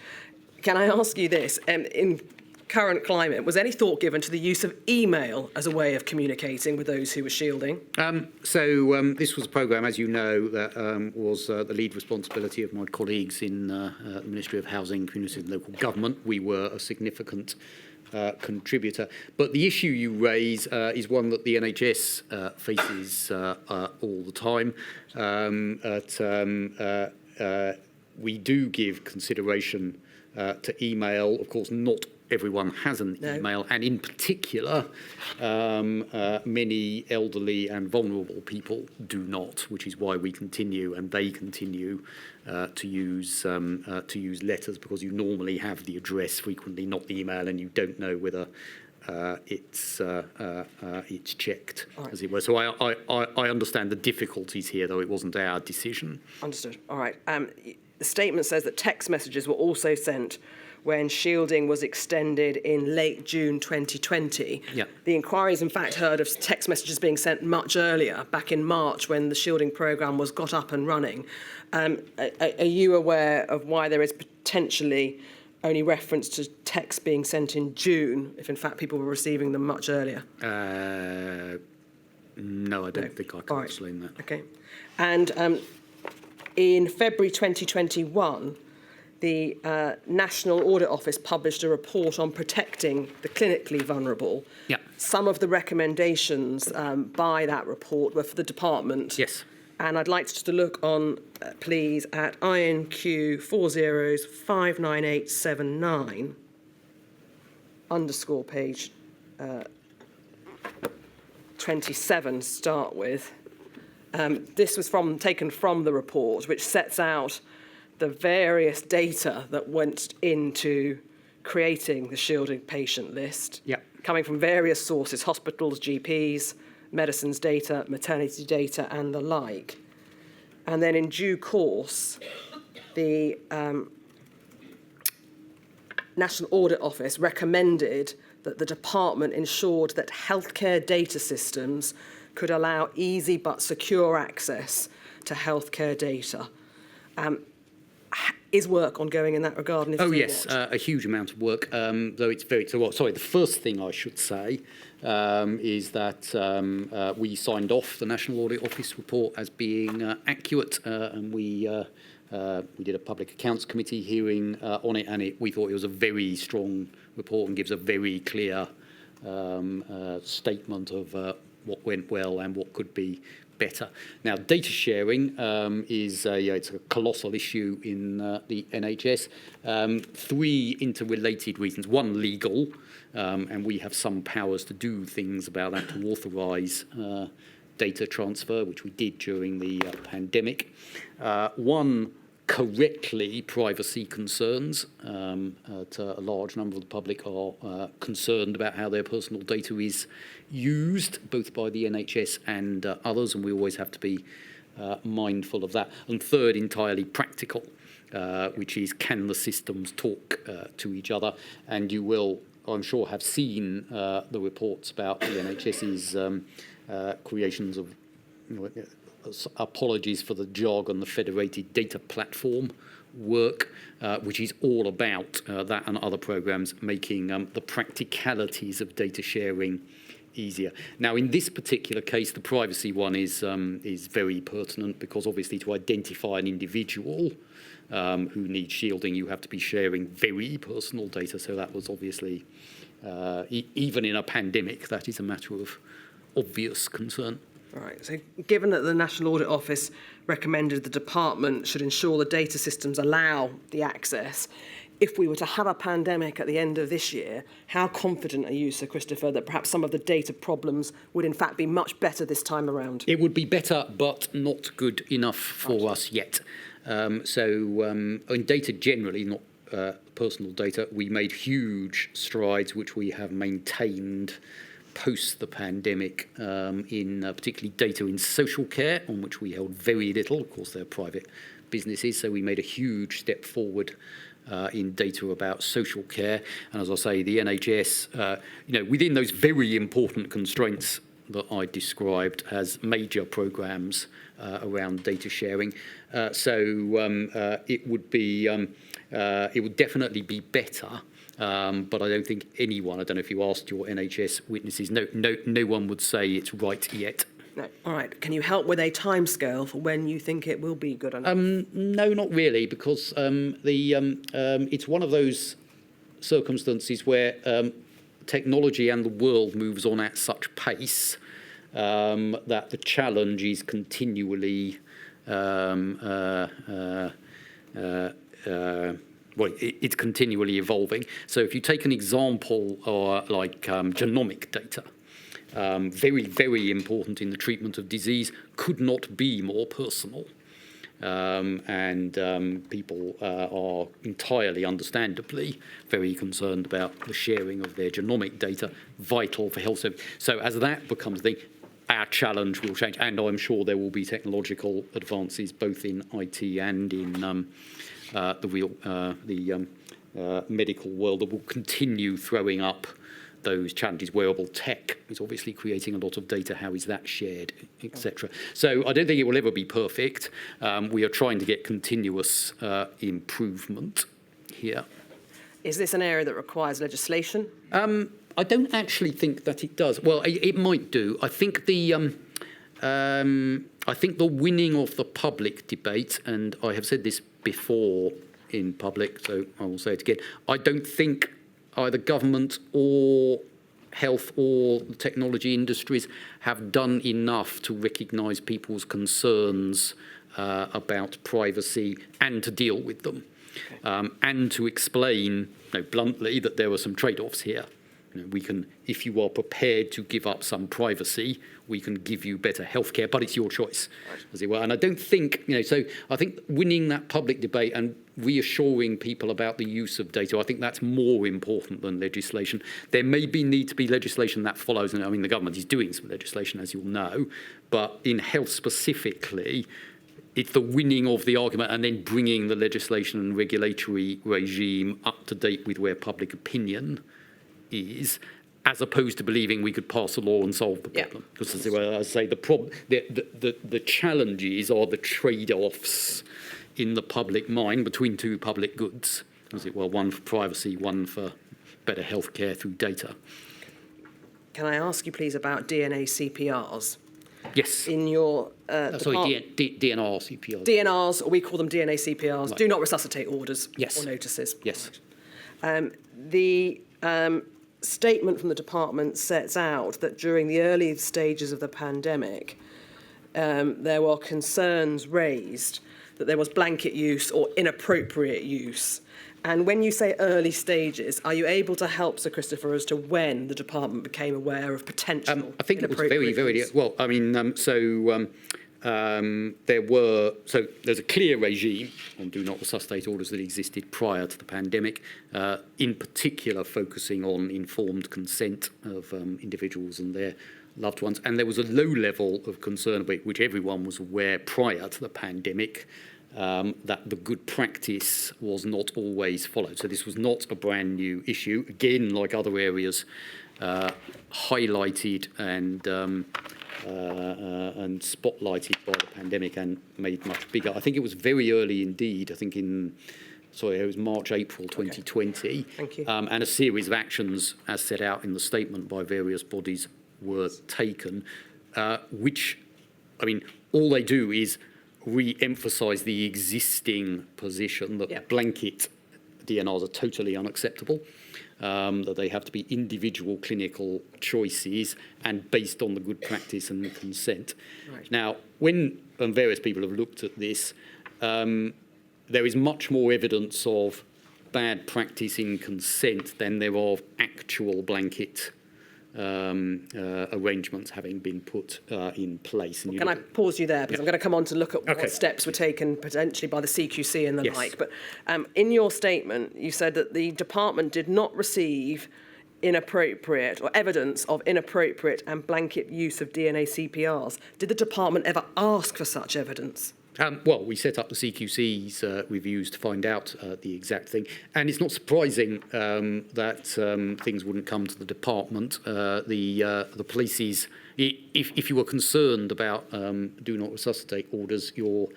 Can I ask you this? In current climate, was any thought given to the use of email as a way of communicating with those who were shielding? This was a programme, as you know, that was the lead responsibility of my colleagues in the Ministry of Housing, Community and Local Government. We were a significant contributor. But the issue you raise is one that the NHS faces all the time. We do give consideration to email. Of course, not everyone has an email, and in particular, many elderly and vulnerable people do not, which is why we continue and they continue to use letters, because you normally have the address, frequently not the email, and you don't know whether it's checked, as it were. So I understand the difficulties here, though it wasn't our decision. Understood. All right. The statement says that text messages were also sent when shielding was extended in late June 2020. Yeah. The inquiry's in fact heard of text messages being sent much earlier, back in March, when the shielding programme was got up and running. Are you aware of why there is potentially only reference to texts being sent in June, if in fact people were receiving them much earlier? No, I don't think I can explain that. Okay. And in February 2021, the National Audit Office published a report on protecting the clinically vulnerable. Yeah. Some of the recommendations by that report were for the department. Yes. And I'd like to look on, please, at INQ 40/59879, underscore page 27, start with. This was taken from the report, which sets out the various data that went into creating the shielding patient list, coming from various sources, hospitals, GPs, medicines data, maternity data, and the like. And then in due course, the National Audit Office recommended that the department ensured that healthcare data systems could allow easy but secure access to healthcare data. Is work ongoing in that regard? And if so, yes, what? a huge amount of work, though it's very... the first thing I should say is that we signed off the National Audit Office report as being accurate, and we did a Public Accounts Committee hearing on it, and we thought it was a very strong report and gives a very clear statement of what went well and what could be better. Now, data sharing is it's a colossal issue in the NHS. 3 interrelated reasons. One, legal, and we have some powers to do things about that, to authorise data transfer, which we did during the pandemic. One, correctly, privacy concerns. A large number of the public are concerned about how their personal data is used, both by the NHS and others, and we always have to be mindful of that. And third, entirely practical, which is, can the systems talk to each other? And you will, I'm sure, have seen the reports about the NHS's creations of, apologies for the jargon, the Federated Data Platform work, which is all about that and other programmes making the practicalities of data sharing easier. Now, in this particular case, the privacy one is very pertinent, because obviously to identify an individual who needs shielding, you have to be sharing very personal data. So that was obviously, even in a pandemic, that is a matter of obvious concern. Right, so given that the National Audit Office recommended the department should ensure the data systems allow the access, if we were to have a pandemic at the end of this year, how confident are you, Sir Christopher, that perhaps some of the data problems would in fact be much better this time around? It would be better, but not good enough for us yet. In data generally, not personal data, we made huge strides, which we have maintained post the pandemic, in particularly data in social care, on which we held very little. Of course, they're private businesses, so we made a huge step forward in data about social care. And as I say, the NHS, within those very important constraints that I described, has major programmes around data sharing. It would definitely be better. But I don't think anyone, I don't know if you asked your NHS witnesses, no one would say it's right yet. No. All right. Can you help with a timescale for when you think it will be good enough? No, not really, because it's one of those circumstances where technology and the world moves on at such pace that the challenge is continually it's continually evolving. So if you take an example like genomic data, very, very important in the treatment of disease, could not be more personal. People are entirely understandably very concerned about the sharing of their genomic data, vital for health. So as that becomes the thing, our challenge will change, and I'm sure there will be technological advances both in IT and in the medical world that will continue throwing up those challenges. Wearable tech is obviously creating a lot of data. How is that shared, etc.? So I don't think it will ever be perfect. We are trying to get continuous improvement here. Is this an area that requires legislation? I don't actually think that it does. Well, it might do. I think the winning of the public debate, and I have said this before in public, so I will say it again. I don't think either government or health or the technology industries have done enough to recognise people's concerns about privacy and to deal with them, and to explain, bluntly, that there are some trade-offs here. We can, if you are prepared to give up some privacy, we can give you better healthcare, but it's your choice, as it were. And I don't think, so I think winning that public debate and reassuring people about the use of data, I think that's more important than legislation. There may need to be legislation that follows, and I mean the government is doing some legislation, as you'll know, but in health specifically, it's the winning of the argument and then bringing the legislation and regulatory regime up to date with where public opinion is, as opposed to believing we could pass a law and solve the problem. Because as I say, the challenges are the trade-offs in the public mind between two public goods, as it were, one for privacy, one for better healthcare through data. Can I ask you, please, about DNA CPRs? Yes. In your DNR CPRs. DNRs, or we call them DNA CPRs, right. Do not resuscitate orders Yes. or notices. Yes. The statement from the department sets out that during the early stages of the pandemic, there were concerns raised that there was blanket use or inappropriate use. And when you say early stages, are you able to help Sir Christopher as to when the department became aware of potential I think it was very, inappropriate very, use? well, I mean, there's a clear regime on do not resuscitate orders that existed prior to the pandemic, in particular focusing on informed consent of individuals and their loved ones. And there was a low level of concern, about which everyone was aware prior to the pandemic, that the good practice was not always followed. So this was not a brand new issue. Again, like other areas, highlighted and spotlighted by the pandemic and made much bigger. I think it was very early indeed. I think it was March, April 2020. Thank you. And a series of actions, as set out in the statement by various bodies, were taken, which, I mean, all they do is re-emphasise the existing position that blanket DNRs are totally unacceptable, that they have to be individual clinical choices and based on the good practice and consent. Right. Now, when various people have looked at this, there is much more evidence of bad practice in consent than there are of actual blanket arrangements having been put in place. And Can I pause you there? Because I'm going to come on to look at Okay. what steps were taken potentially by the CQC and the Yes. like. But in your statement, you said that the department did not receive inappropriate or evidence of inappropriate and blanket use of DNA CPRs. Did the department ever ask for such evidence? Well, we set up the CQC's reviews to find out the exact thing. And it's not surprising that things wouldn't come to the department. The police's, if you were concerned about do not resuscitate orders, your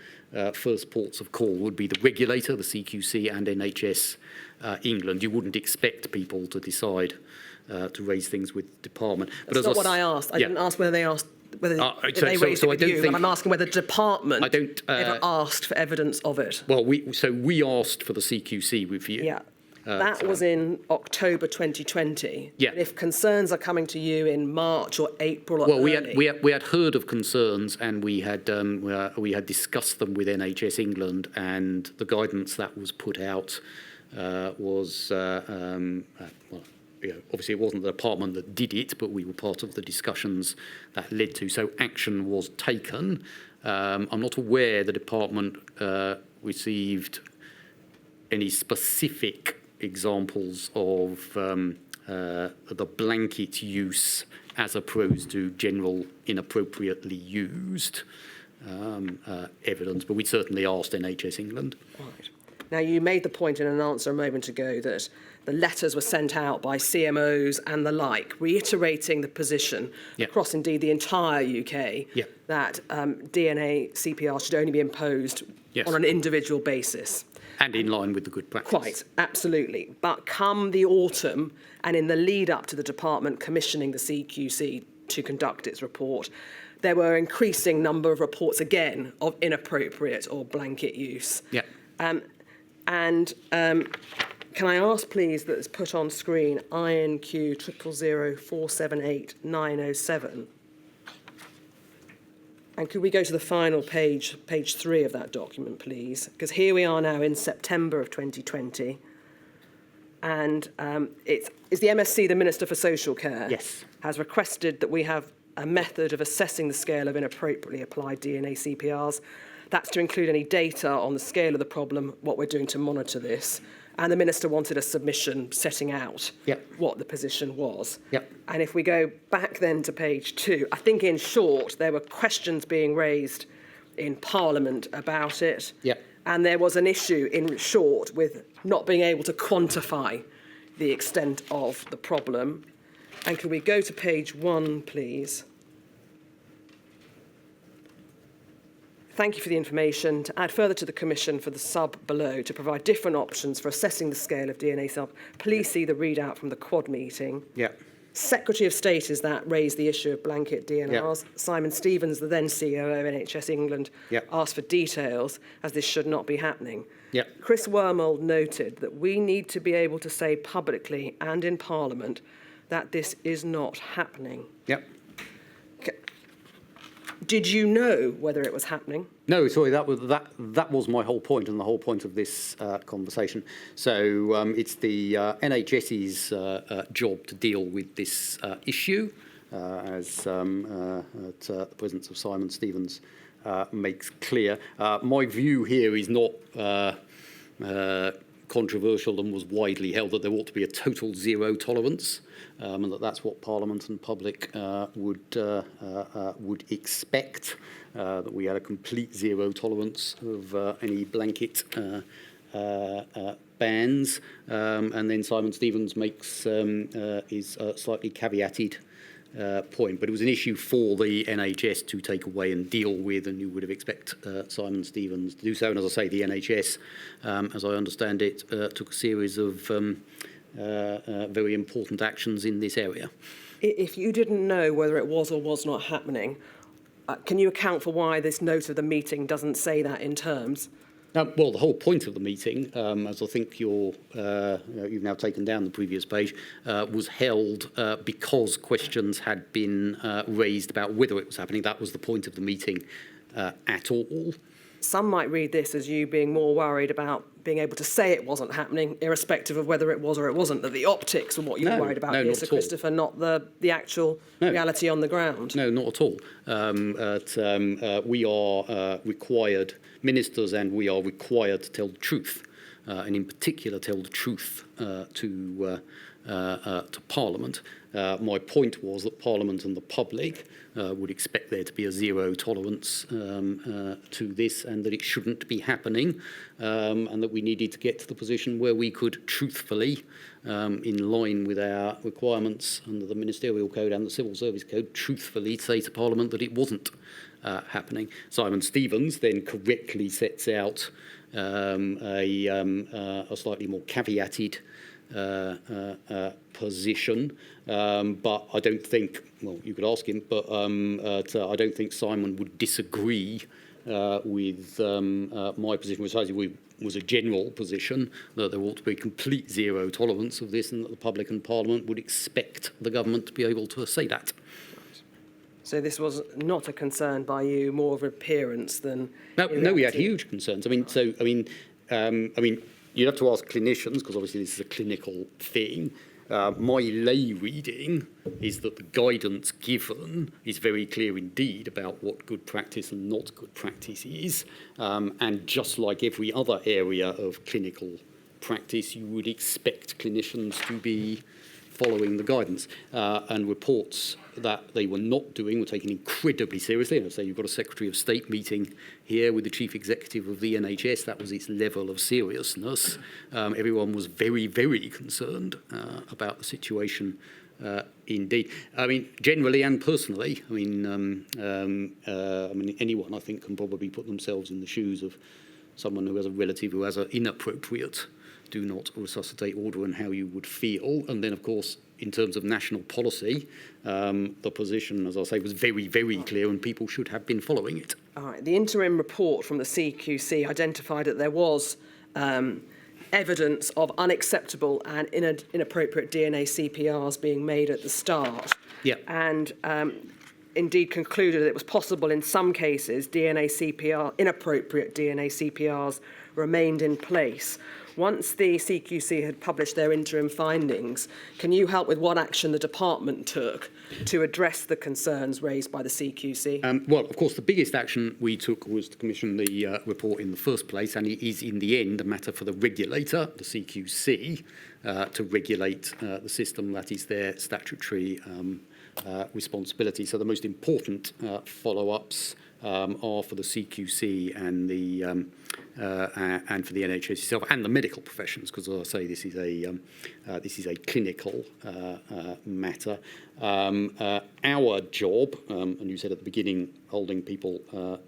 first ports of call would be the regulator, the CQC and NHS England. You wouldn't expect people to decide to raise things with the department. That's not what I asked. I didn't ask whether they asked whether they raised it with you, but I'm asking whether the department ever asked for evidence of it. Well, we asked for the CQC review. Yeah. That was in October 2020. Yeah. But if concerns are coming to you in March or April or Well, early, we had heard of concerns and we had discussed them with NHS England, and the guidance that was put out was obviously it wasn't the department that did it, but we were part of the discussions that led to. So action was taken. I'm not aware the department received any specific examples of the blanket use as opposed to general inappropriately used evidence, but we certainly asked NHS England. Right. Now, you made the point in an answer a moment ago that the letters were sent out by CMOs and the like, reiterating the position across indeed the entire UK that DNA CPR should only be imposed on an individual basis. And in line with the good practice. Quite, absolutely. But come the autumn and in the lead up to the department commissioning the CQC to conduct its report, there were increasing number of reports again of inappropriate or blanket use. Yeah. Can I ask, please, that it's put on screen INQ 000478-907? And could we go to the final page, page 3 of that document, please? Because here we are now in September of 2020. And it's the MSC, the Minister for Social Care, has requested that we have a method of assessing the scale of inappropriately applied DNA CPRs. That's to include any data on the scale of the problem, what we're doing to monitor this. And the Minister wanted a submission setting out what the position was. And if we go back then to page 2, I think in short, there were questions being raised in Parliament about it. And there was an issue in short with not being able to quantify the extent of the problem. And can we go to page 1, please? Thank you for the information. To add further to the Commission for the sub below to provide different options for assessing the scale of DNA sub, please see the readout from the Quad meeting. Secretary of State is that raised the issue of blanket DNRs. Simon Stevens, the then CEO of NHS England, asked for details as this should not be happening. Chris Wormold noted that we need to be able to say publicly and in Parliament that this is not happening. Did you know whether it was happening? No, sorry, that was my whole point, and the whole point of this conversation. So it's the NHS's job to deal with this issue, as the presence of Simon Stevens makes clear. My view here is not controversial and was widely held, that there ought to be a total zero tolerance, and that's what Parliament and public would expect, that we had a complete zero tolerance of any blanket bans. And then Simon Stevens makes his slightly caveated point, but it was an issue for the NHS to take away and deal with, and you would have expected Simon Stevens to do so. And as I say, the NHS, as I understand it, took a series of very important actions in this area. If you didn't know whether it was or was not happening, can you account for why this note of the meeting doesn't say that in terms? Well, the whole point of the meeting, as I think you've now taken down the previous page, was held because questions had been raised about whether it was happening. That was the point of the meeting at all. Some might read this as you being more worried about being able to say it wasn't happening, irrespective of whether it was or it wasn't, that the optics are what you're worried about here, Sir Christopher, not the actual reality on the ground. No, not at all. We are required, ministers and we are required to tell the truth, and in particular tell the truth to Parliament. My point was that Parliament and the public would expect there to be a zero tolerance to this, and that it shouldn't be happening, and that we needed to get to the position where we could truthfully, in line with our requirements under the Ministerial Code and the Civil Service Code, truthfully say to Parliament that it wasn't happening. Simon Stevens then correctly sets out a slightly more caveated position, but I don't think, well, you could ask him, but I don't think Simon would disagree with my position, which was a general position, that there ought to be complete zero tolerance of this, and that the public and Parliament would expect the government to be able to say that. So this was not a concern by you, more of an appearance than... No, we had huge concerns. I mean, you'd have to ask clinicians, because obviously this is a clinical thing. My lay reading is that the guidance given is very clear indeed about what good practice and not good practice is. And just like every other area of clinical practice, you would expect clinicians to be following the guidance. And reports that they were not doing were taken incredibly seriously. And I say you've got a Secretary of State meeting here with the Chief Executive of the NHS. That was its level of seriousness. Everyone was very, very concerned about the situation indeed. I mean, generally and personally, I mean, anyone, I think, can probably put themselves in the shoes of someone who has a relative who has an inappropriate do not resuscitate order, and how you would feel. And then, of course, in terms of national policy, the position, as I say, was very, very clear, and people should have been following it. All right. The interim report from the CQC identified that there was evidence of unacceptable and inappropriate DNA CPRs being made at the start. Yeah. And indeed concluded that it was possible in some cases inappropriate DNA CPRs remained in place. Once the CQC had published their interim findings, can you help with what action the department took to address the concerns raised by the CQC? Well, of course, the biggest action we took was to commission the report in the first place, and it is, in the end, a matter for the regulator, the CQC, to regulate the system. That is their statutory responsibility. So the most important follow-ups are for the CQC and for the NHS itself and the medical professions, because, as I say, this is a clinical matter. Our job, and you said at the beginning, holding people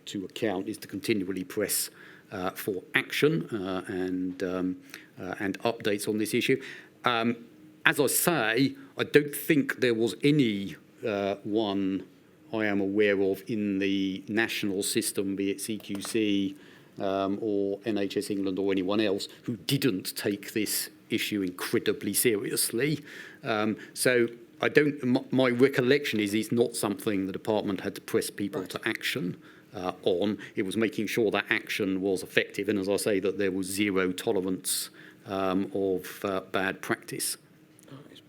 to account, is to continually press for action and updates on this issue. As I say, I don't think there was any one I am aware of in the national system, be it CQC or NHS England or anyone else, who didn't take this issue incredibly seriously. So I don't. My recollection is it's not something the department had to press people to action on. It was making sure that action was effective, and as I say, that there was zero tolerance of bad practice.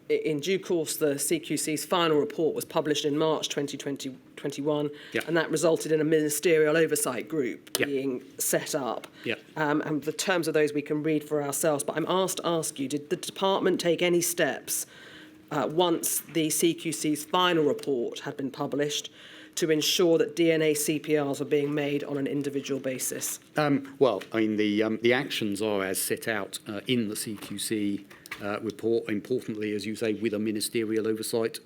In due course, the CQC's final report was published in March 2021, Yeah. and that resulted in a ministerial oversight group Yeah. being set up. Yeah. And the terms of those we can read for ourselves. But I'm asked to ask you, did the department take any steps once the CQC's final report had been published to ensure that DNA CPRs were being made on an individual basis? Well, I mean, the actions are as set out in the CQC report, importantly, as you say, with a ministerial oversight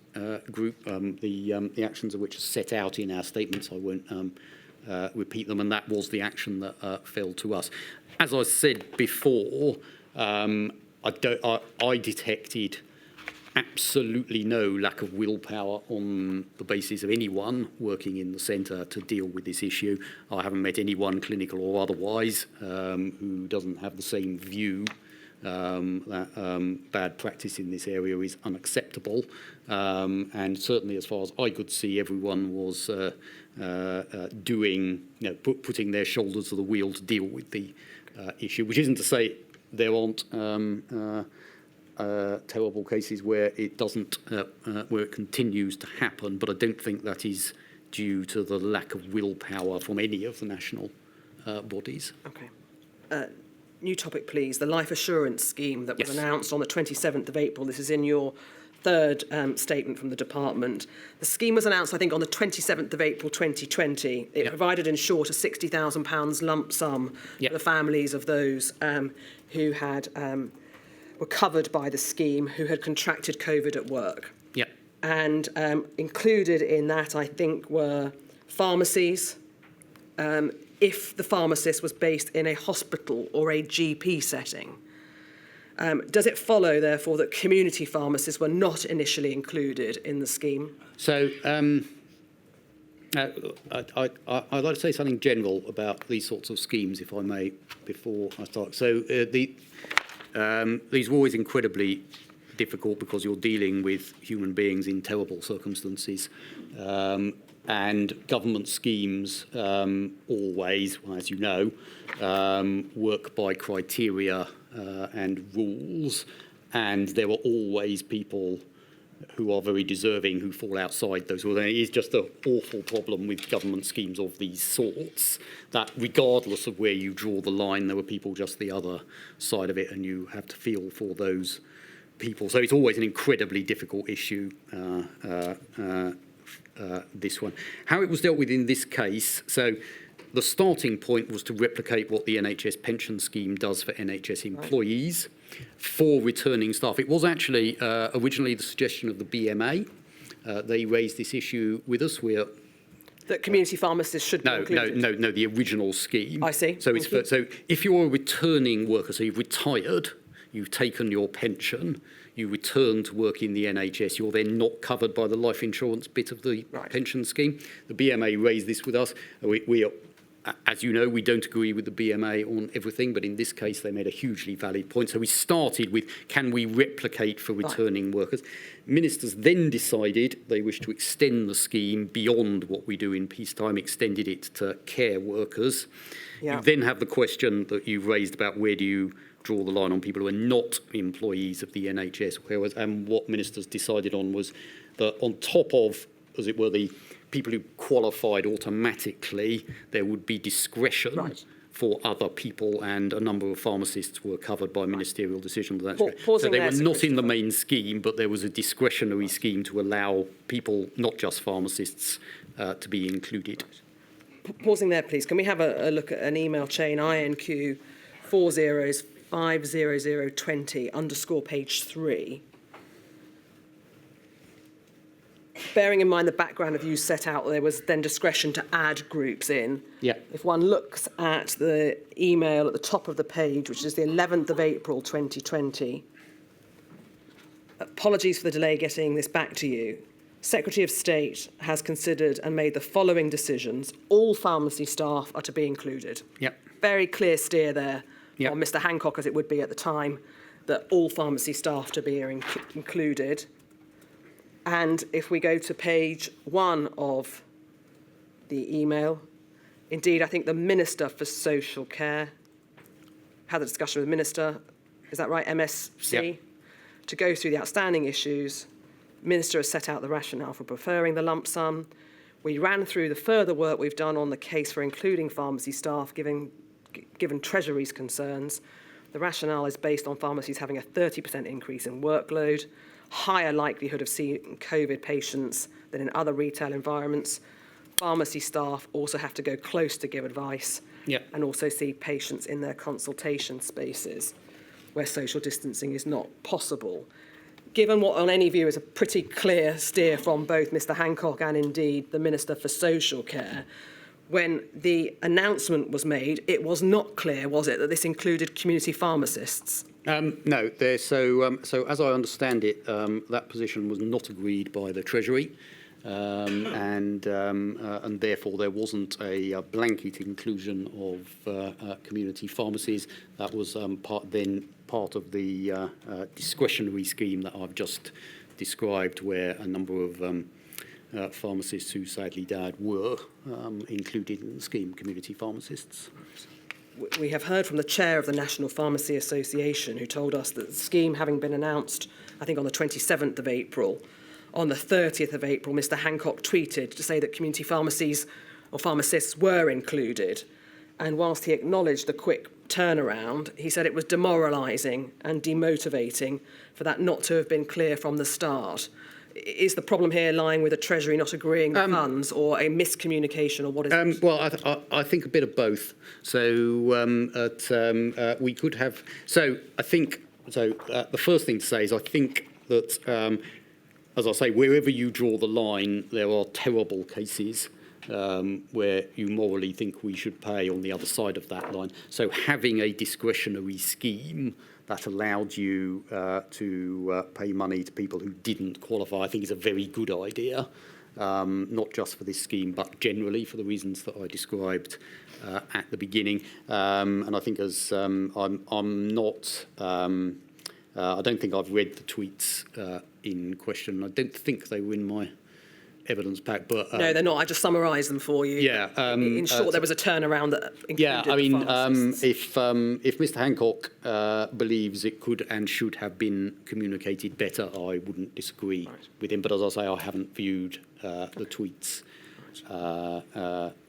group. The actions of which are set out in our statements, I won't repeat them, and that was the action that fell to us. As I said before, I detected absolutely no lack of willpower on the basis of anyone working in the centre to deal with this issue. I haven't met anyone, clinical or otherwise, who doesn't have the same view that bad practice in this area is unacceptable. And certainly, as far as I could see, everyone was putting their shoulders to the wheel to deal with the issue, which isn't to say there aren't terrible cases where it doesn't, where it continues to happen, but I don't think that is due to the lack of willpower from any of the national bodies. Okay. New topic, please. The life assurance scheme that was announced on the 27th of April. This is in your third statement from the department. The scheme was announced, I think, on the 27th of April 2020. It provided, in short, a £60,000 lump sum for the families of those who had were covered by the scheme, who had contracted COVID at work. Yeah. And included in that, I think, were pharmacies, if the pharmacist was based in a hospital or a GP setting. Does it follow, therefore, that community pharmacists were not initially included in the scheme? So I'd like to say something general about these sorts of schemes, if I may, before I start. So these are always incredibly difficult because you're dealing with human beings in terrible circumstances. And government schemes always, as you know, work by criteria and rules, and there are always people who are very deserving who fall outside those rules. And it is just an awful problem with government schemes of these sorts, that regardless of where you draw the line, there are people just the other side of it, and you have to feel for those people. So it's always an incredibly difficult issue, this one. How it was dealt with in this case, so the starting point was to replicate what the NHS pension scheme does for NHS employees for returning staff. It was actually originally the suggestion of the BMA. They raised this issue with us. That community pharmacists should be included? No, the original scheme. I see. So so if you're a returning worker, so you've retired, you've taken your pension, you return to work in the NHS, you're then not covered by the life insurance bit of the pension scheme. The BMA raised this with us. We are, as you know, we don't agree with the BMA on everything, but in this case they made a hugely valid point. So we started with, can we replicate for returning workers? Ministers then decided they wished to extend the scheme beyond what we do in peacetime, extended it to care workers. You then have the question that you've raised about where do you draw the line on people who are not employees of the NHS, and what ministers decided on was that on top of, as it were, the people who qualified automatically, there would be discretion for other people, and a number of pharmacists were covered by ministerial decision. So they were not in the main scheme, but there was a discretionary scheme to allow people, not just pharmacists, to be included. Pausing there, please. Can we have a look at an email chain, INQ 40050020 _ page 3. Bearing in mind the background of you set out, there was then discretion to add groups in. Yeah. If one looks at the email at the top of the page, which is the 11th of April 2020, apologies for the delay getting this back to you. Secretary of State has considered and made the following decisions. All pharmacy staff are to be included. Yep. Very clear steer there on Mr. Hancock, as it would be at the time, that all pharmacy staff to be included. And if we go to page 1 of the email, indeed, I think the Minister for Social Care had a discussion with the Minister, is that right, MSC, Yep. to go through the outstanding issues. Minister has set out the rationale for preferring the lump sum. We ran through the further work we've done on the case for including pharmacy staff, given Treasury's concerns. The rationale is based on pharmacies having a 30% increase in workload, higher likelihood of seeing COVID patients than in other retail environments. Pharmacy staff also have to go close to give advice and also see patients in their consultation spaces where social distancing is not possible. Given what on any view is a pretty clear steer from both Mr Hancock and indeed the Minister for Social Care, when the announcement was made, it was not clear, was it, that this included community pharmacists? No, so as I understand it, that position was not agreed by the Treasury, and therefore there wasn't a blanket inclusion of community pharmacies. That was part of the discretionary scheme that I've just described, where a number of pharmacists who sadly died were included in the scheme, community pharmacists. We have heard from the chair of the National Pharmacy Association, who told us that the scheme having been announced, I think on the 27th of April, on the 30th of April, Mr Hancock tweeted to say that community pharmacies or pharmacists were included. And whilst he acknowledged the quick turnaround, he said it was demoralising and demotivating for that not to have been clear from the start. Is the problem here lying with the Treasury not agreeing the funds, or a miscommunication, or what is it? Well, I think a bit of both. So we could have. So I think. So the first thing to say is I think that, as I say, wherever you draw the line, there are terrible cases where you morally think we should pay on the other side of that line. So having a discretionary scheme that allowed you to pay money to people who didn't qualify, I think is a very good idea, not just for this scheme, but generally for the reasons that I described at the beginning. And I think as I'm not, I don't think I've read the tweets in question. I don't think they were in my evidence pack, but no, they're not. I just summarised them for you. Yeah. In short, there was a turnaround that included yeah, I mean, the pharmacists. if Mr Hancock believes it could and should have been communicated better, I wouldn't disagree with him. But as I say, I haven't viewed the tweets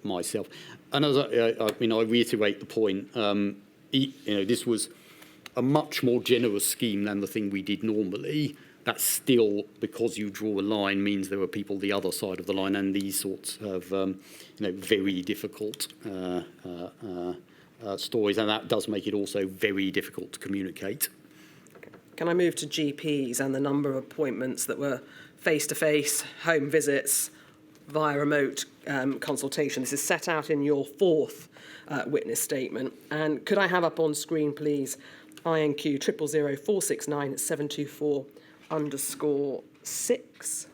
myself. And as I reiterate the point. This was a much more generous scheme than the thing we did normally. That still, because you draw a line, means there are people the other side of the line, and these sorts of, very difficult stories, and that does make it also very difficult to communicate. Can I move to GPs and the number of appointments that were face-to-face, home visits, via remote consultation? This is set out in your fourth witness statement. And could I have up on screen, please, INQ 000469724 _6.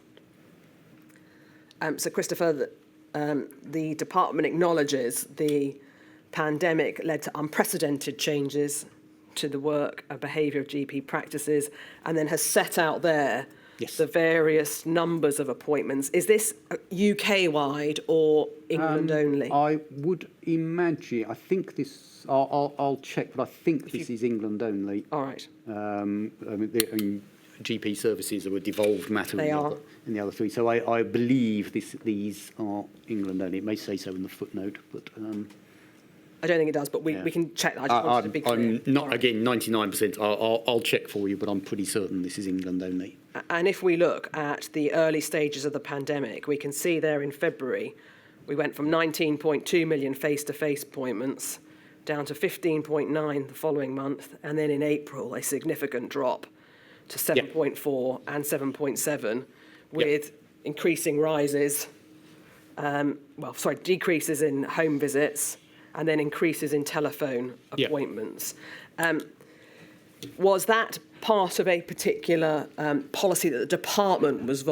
So, Christopher, the department acknowledges the pandemic led to unprecedented changes to the work and behaviour of GP practices, and then has set out there the various numbers of appointments. Is this UK-wide or England only? I would imagine, I think this, I'll check, but I think this is England only. All right. GP services are a devolved matter in the other three. So I believe these are England only. It may say so in the footnote, but I don't think it does, but we can check that. I just wanted to be clear. I'm not, again, 99%. I'll check for you, but I'm pretty certain this is England only. And if we look at the early stages of the pandemic, we can see there in February, we went from 19.2 million face-to-face appointments down to 15.9 the following month, and then in April, a significant drop to 7.4 and 7.7, with increasing rises, decreases in home visits, and then increases in telephone appointments. Was that part of a particular policy that the department was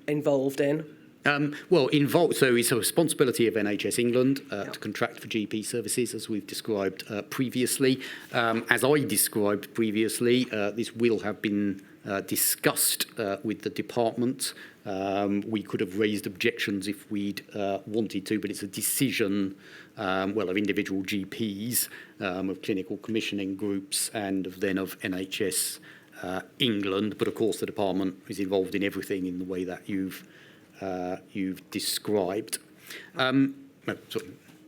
involved in? So it's a responsibility of NHS England to contract for GP services, as we've described previously. As I described previously, this will have been discussed with the department. We could have raised objections if we'd wanted to, but it's a decision, of individual GPs, of clinical commissioning groups, and of NHS England. But of course, the department is involved in everything in the way that you've described.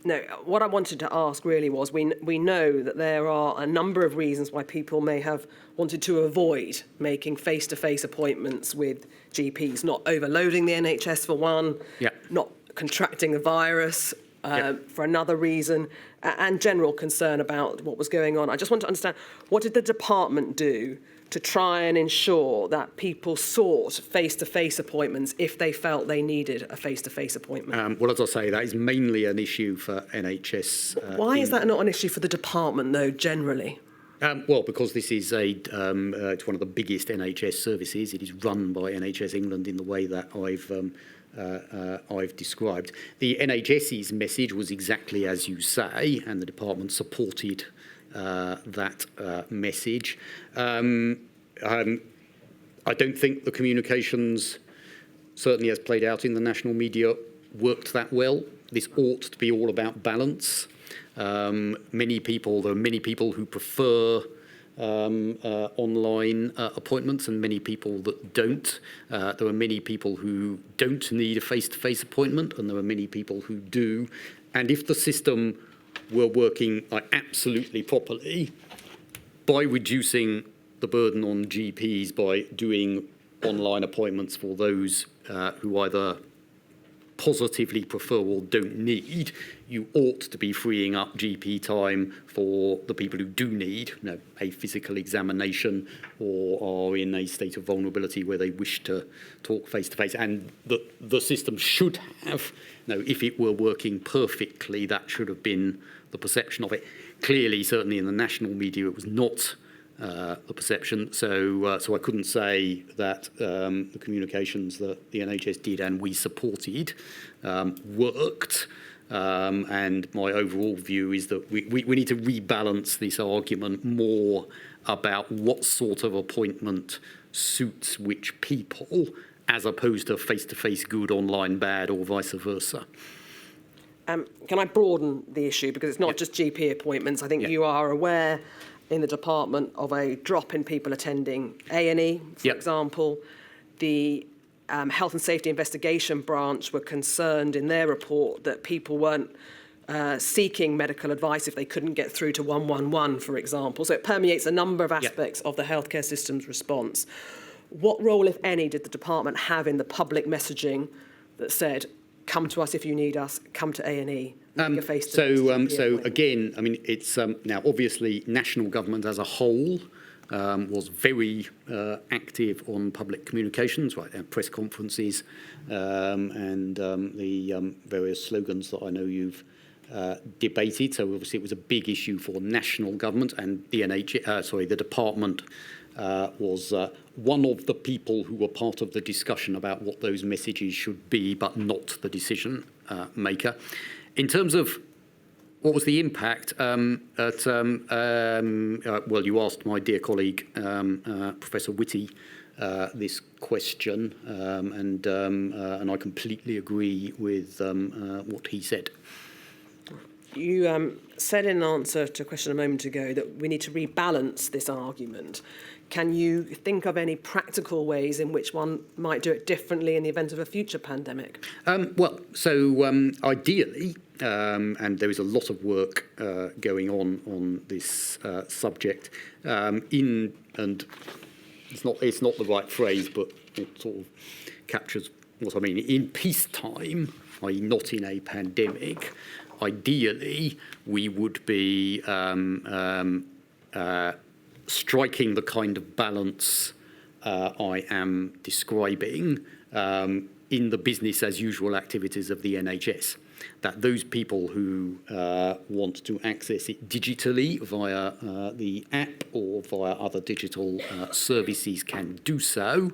No, what I wanted to ask really was, we know that there are a number of reasons why people may have wanted to avoid making face-to-face appointments with GPs, not overloading the NHS for one, not contracting the virus for another reason, and general concern about what was going on. I just want to understand, what did the department do to try and ensure that people sought face-to-face appointments if they felt they needed a face-to-face appointment? Well, as I say, that is mainly an issue for NHS. Why is that not an issue for the department, though, generally? Because this is it's one of the biggest NHS services. It is run by NHS England in the way that I've described. The NHS's message was exactly as you say, and the department supported that message. I don't think the communications, certainly as played out in the national media, worked that well. This ought to be all about balance. There are many people who prefer online appointments and many people that don't. There are many people who don't need a face-to-face appointment, and there are many people who do. And if the system were working absolutely properly, by reducing the burden on GPs, by doing online appointments for those who either positively prefer or don't need, you ought to be freeing up GP time for the people who do need a physical examination or are in a state of vulnerability where they wish to talk face-to-face. And the system should have, if it were working perfectly, that should have been the perception of it. Clearly, certainly in the national media, it was not the perception. So I couldn't say that the communications that the NHS did and we supported worked. And my overall view is that we need to rebalance this argument more about what sort of appointment suits which people, as opposed to face-to-face good, online bad, or vice versa. Can I broaden the issue? Because it's not just GP appointments. I think you are aware in the department of a drop in people attending A&E, for example. The Health and Safety Investigation Branch were concerned in their report that people weren't seeking medical advice if they couldn't get through to 111, for example. So it permeates a number of aspects of the healthcare system's response. What role, if any, did the department have in the public messaging that said, come to us if you need us, come to A&E? So again, I mean, it's now obviously national government as a whole was very active on public communications, press conferences, and the various slogans that I know you've debated. So obviously it was a big issue for national government, and the department was one of the people who were part of the discussion about what those messages should be, but not the decision maker. In terms of what was the impact, you asked my dear colleague, Professor Whitty, this question, and I completely agree with what he said. You said in answer to a question a moment ago that we need to rebalance this argument. Can you think of any practical ways in which one might do it differently in the event of a future pandemic? Ideally, and there is a lot of work going on this subject, and it's not the right phrase, but it sort of captures what I mean. In peacetime, i.e. not in a pandemic, ideally we would be striking the kind of balance I am describing in the business as usual activities of the NHS. That those people who want to access it digitally via the app or via other digital services can do so,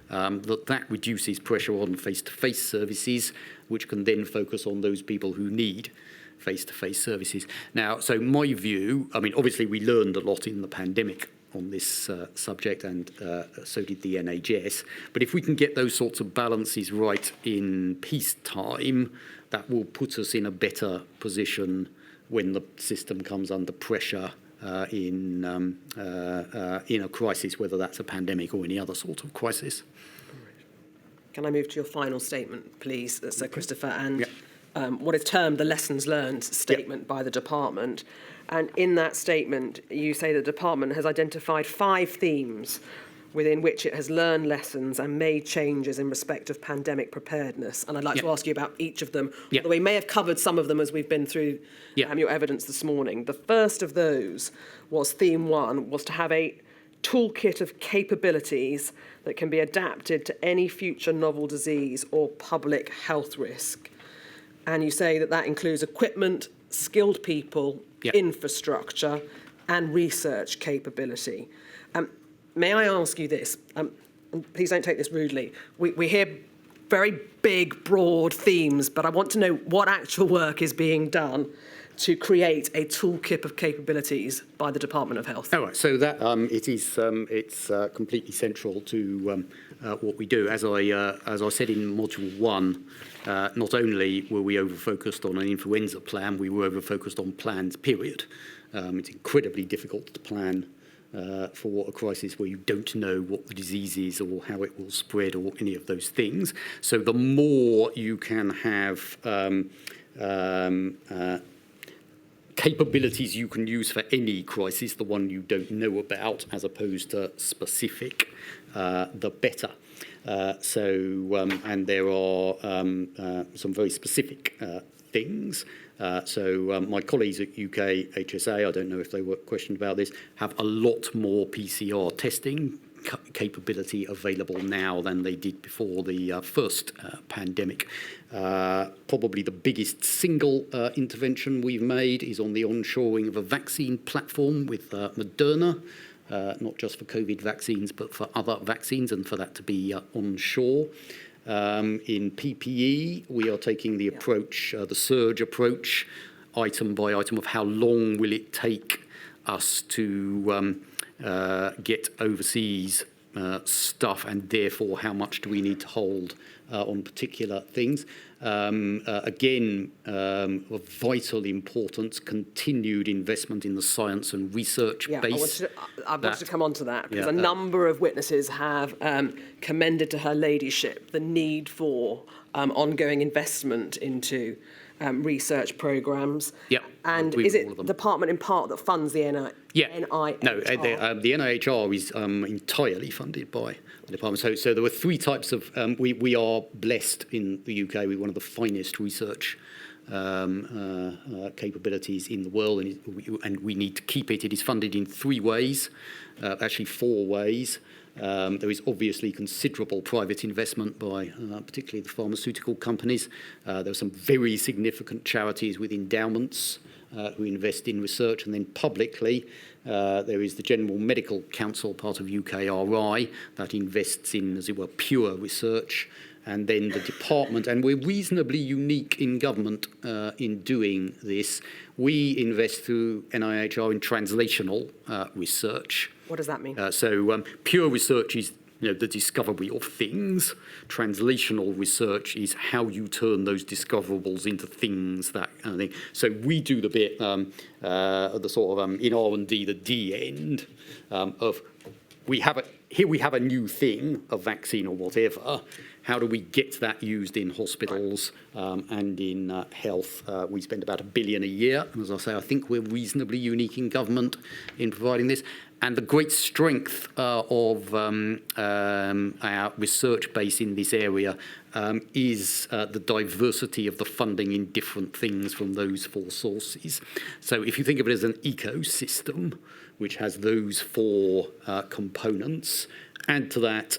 that reduces pressure on face-to-face services, which can then focus on those people who need face-to-face services. Now, so my view, I mean, obviously we learned a lot in the pandemic on this subject, and so did the NHS. But if we can get those sorts of balances right in peacetime, that will put us in a better position when the system comes under pressure in a crisis, whether that's a pandemic or any other sort of crisis. Can I move to your final statement, please, Sir Christopher, and what is termed the lessons learned statement by the department? And in that statement, you say the department has identified 5 themes within which it has learned lessons and made changes in respect of pandemic preparedness. And I'd like to ask you about each of them. Although we may have covered some of them as we've been through your evidence this morning. The first of those was theme 1, was to have a toolkit of capabilities that can be adapted to any future novel disease or public health risk. And you say that that includes equipment, skilled people, infrastructure, and research capability. May I ask you this? And please don't take this rudely. We hear very big, broad themes, but I want to know what actual work is being done to create a toolkit of capabilities by the Department of Health. All right, so that it's completely central to what we do. As I said in module 1, not only were we over-focused on an influenza plan, we were over-focused on plans, period. It's incredibly difficult to plan for a crisis where you don't know what the disease is or how it will spread or any of those things. So the more you can have capabilities you can use for any crisis, the one you don't know about, as opposed to specific, the better. And there are some very specific things. My colleagues at UK HSA, I don't know if they were questioned about this, have a lot more PCR testing capability available now than they did before the first pandemic. Probably the biggest single intervention we've made is on the onshoring of a vaccine platform with Moderna, not just for COVID vaccines, but for other vaccines, and for that to be onshore. In PPE, we are taking the approach, the surge approach, item by item, of how long will it take us to get overseas stuff, and therefore how much do we need to hold on particular things. Again, of vital importance, continued investment in the science and research base. I wanted to come on to that, because a number of witnesses have commended to her ladyship the need for ongoing investment into research programmes. And is it the department in part that funds the NIHR? No, the NIHR is entirely funded by the department. So there were 3 types of, we are blessed in the UK with one of the finest research capabilities in the world, and we need to keep it. It is funded in 3 ways, actually 4 ways. There is obviously considerable private investment by particularly the pharmaceutical companies. There are some very significant charities with endowments who invest in research, and then publicly there is the General Medical Council, part of UKRI, that invests in, as it were, pure research. And then the department, and we're reasonably unique in government in doing this. We invest through NIHR in translational research. What does that mean? Pure research is the discovery of things. Translational research is how you turn those discoverables into things, that kind of thing. So we do the bit, the sort of in R&D, the D end of we have a new thing, a vaccine or whatever. How do we get that used in hospitals and in health? We spend about $1 billion a year. And as I say, I think we're reasonably unique in government in providing this. And the great strength of our research base in this area is the diversity of the funding in different things from those 4 sources. So if you think of it as an ecosystem, which has those 4 components, add to that,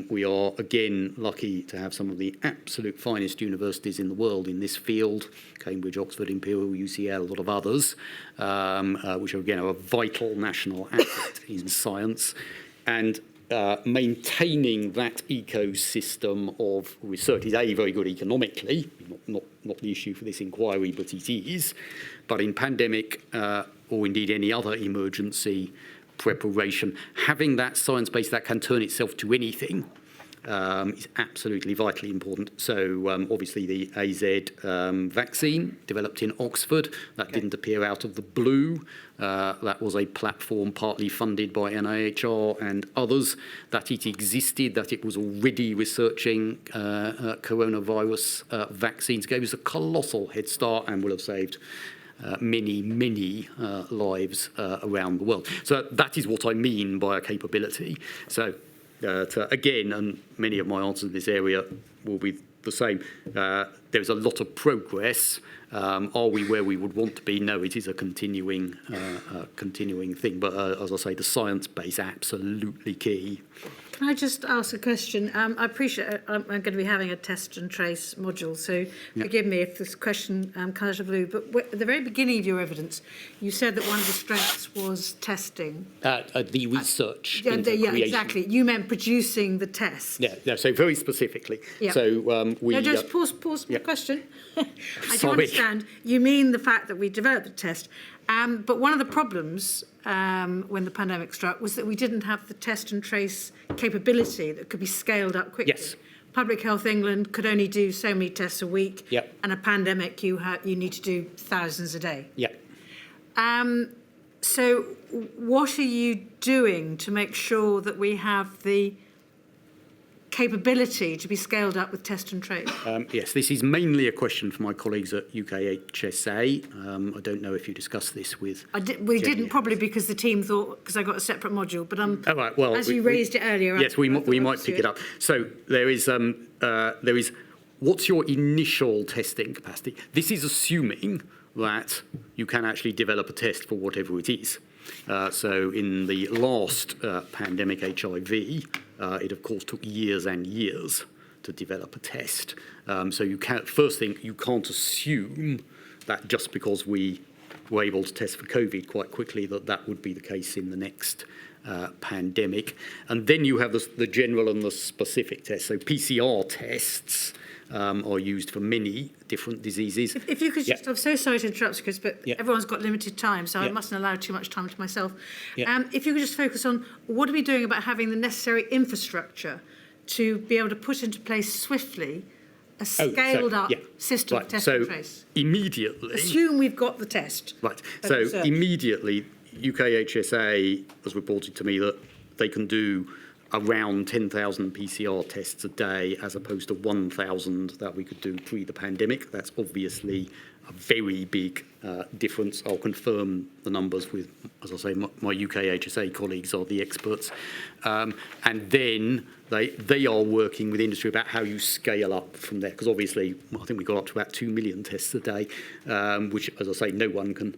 we are, again, lucky to have some of the absolute finest universities in the world in this field, Cambridge, Oxford, Imperial, UCL, a lot of others, which, again, are a vital national asset in science. And maintaining that ecosystem of research is, very good economically, not the issue for this inquiry, but it is. But in pandemic, or indeed any other emergency, preparation. Having that science base that can turn itself to anything is absolutely vitally important. So obviously the AZ vaccine developed in Oxford, that didn't appear out of the blue. That was a platform partly funded by NIHR and others, that it existed, that it was already researching coronavirus vaccines, gave us a colossal head start and will have saved many lives around the world. So that is what I mean by a capability. So again, and many of my answers in this area will be the same. There's a lot of progress. Are we where we would want to be? No, it is a continuing thing. But as I say, the science base absolutely key. Can I just ask a question? I appreciate I'm going to be having a test and trace module, so forgive me if this question comes out of the blue. But at the very beginning of your evidence, you said that one of the strengths was testing. The research into creation. Exactly. You meant producing the test. Yeah, so very specifically. Yeah. So we... No, just pause the question. I do Sorry. understand. You mean the fact that we developed the test. But one of the problems when the pandemic struck was that we didn't have the test and trace capability that could be scaled up quickly. Yes. Public Health England could only do so many tests a week. Yep. And a pandemic, you need to do thousands a day. Yeah. So what are you doing to make sure that we have the capability to be scaled up with test and trace? Yes, this is mainly a question for my colleagues at UKHSA. I don't know if you discussed this with... We didn't, probably because the team thought, because I got a separate module, but Oh, right, well, as you raised it earlier... Yes, we might pick it up. So there is what's your initial testing capacity? This is assuming that you can actually develop a test for whatever it is. So in the last pandemic, HIV, it of course took years and years to develop a test. So first thing, you can't assume that just because we were able to test for COVID quite quickly that would be the case in the next pandemic. And then you have the general and the specific tests. So PCR tests are used for many different diseases. If you could just, I'm so sorry to interrupt, Chris, but everyone's got limited time, so I Yeah. mustn't allow too much time to myself. Yeah. If you could just focus on what are we doing about having the necessary infrastructure to be able to put into place swiftly a scaled-up system of test and trace? Immediately... Assume we've got the test. Right. So immediately, UKHSA has reported to me that they can do around 10,000 PCR tests a day as opposed to 1,000 that we could do pre the pandemic. That's obviously a very big difference. I'll confirm the numbers with, as I say, my UKHSA colleagues are the experts. And then they are working with industry about how you scale up from there. Because obviously, I think we got up to about 2 million tests a day, which, as I say, no one can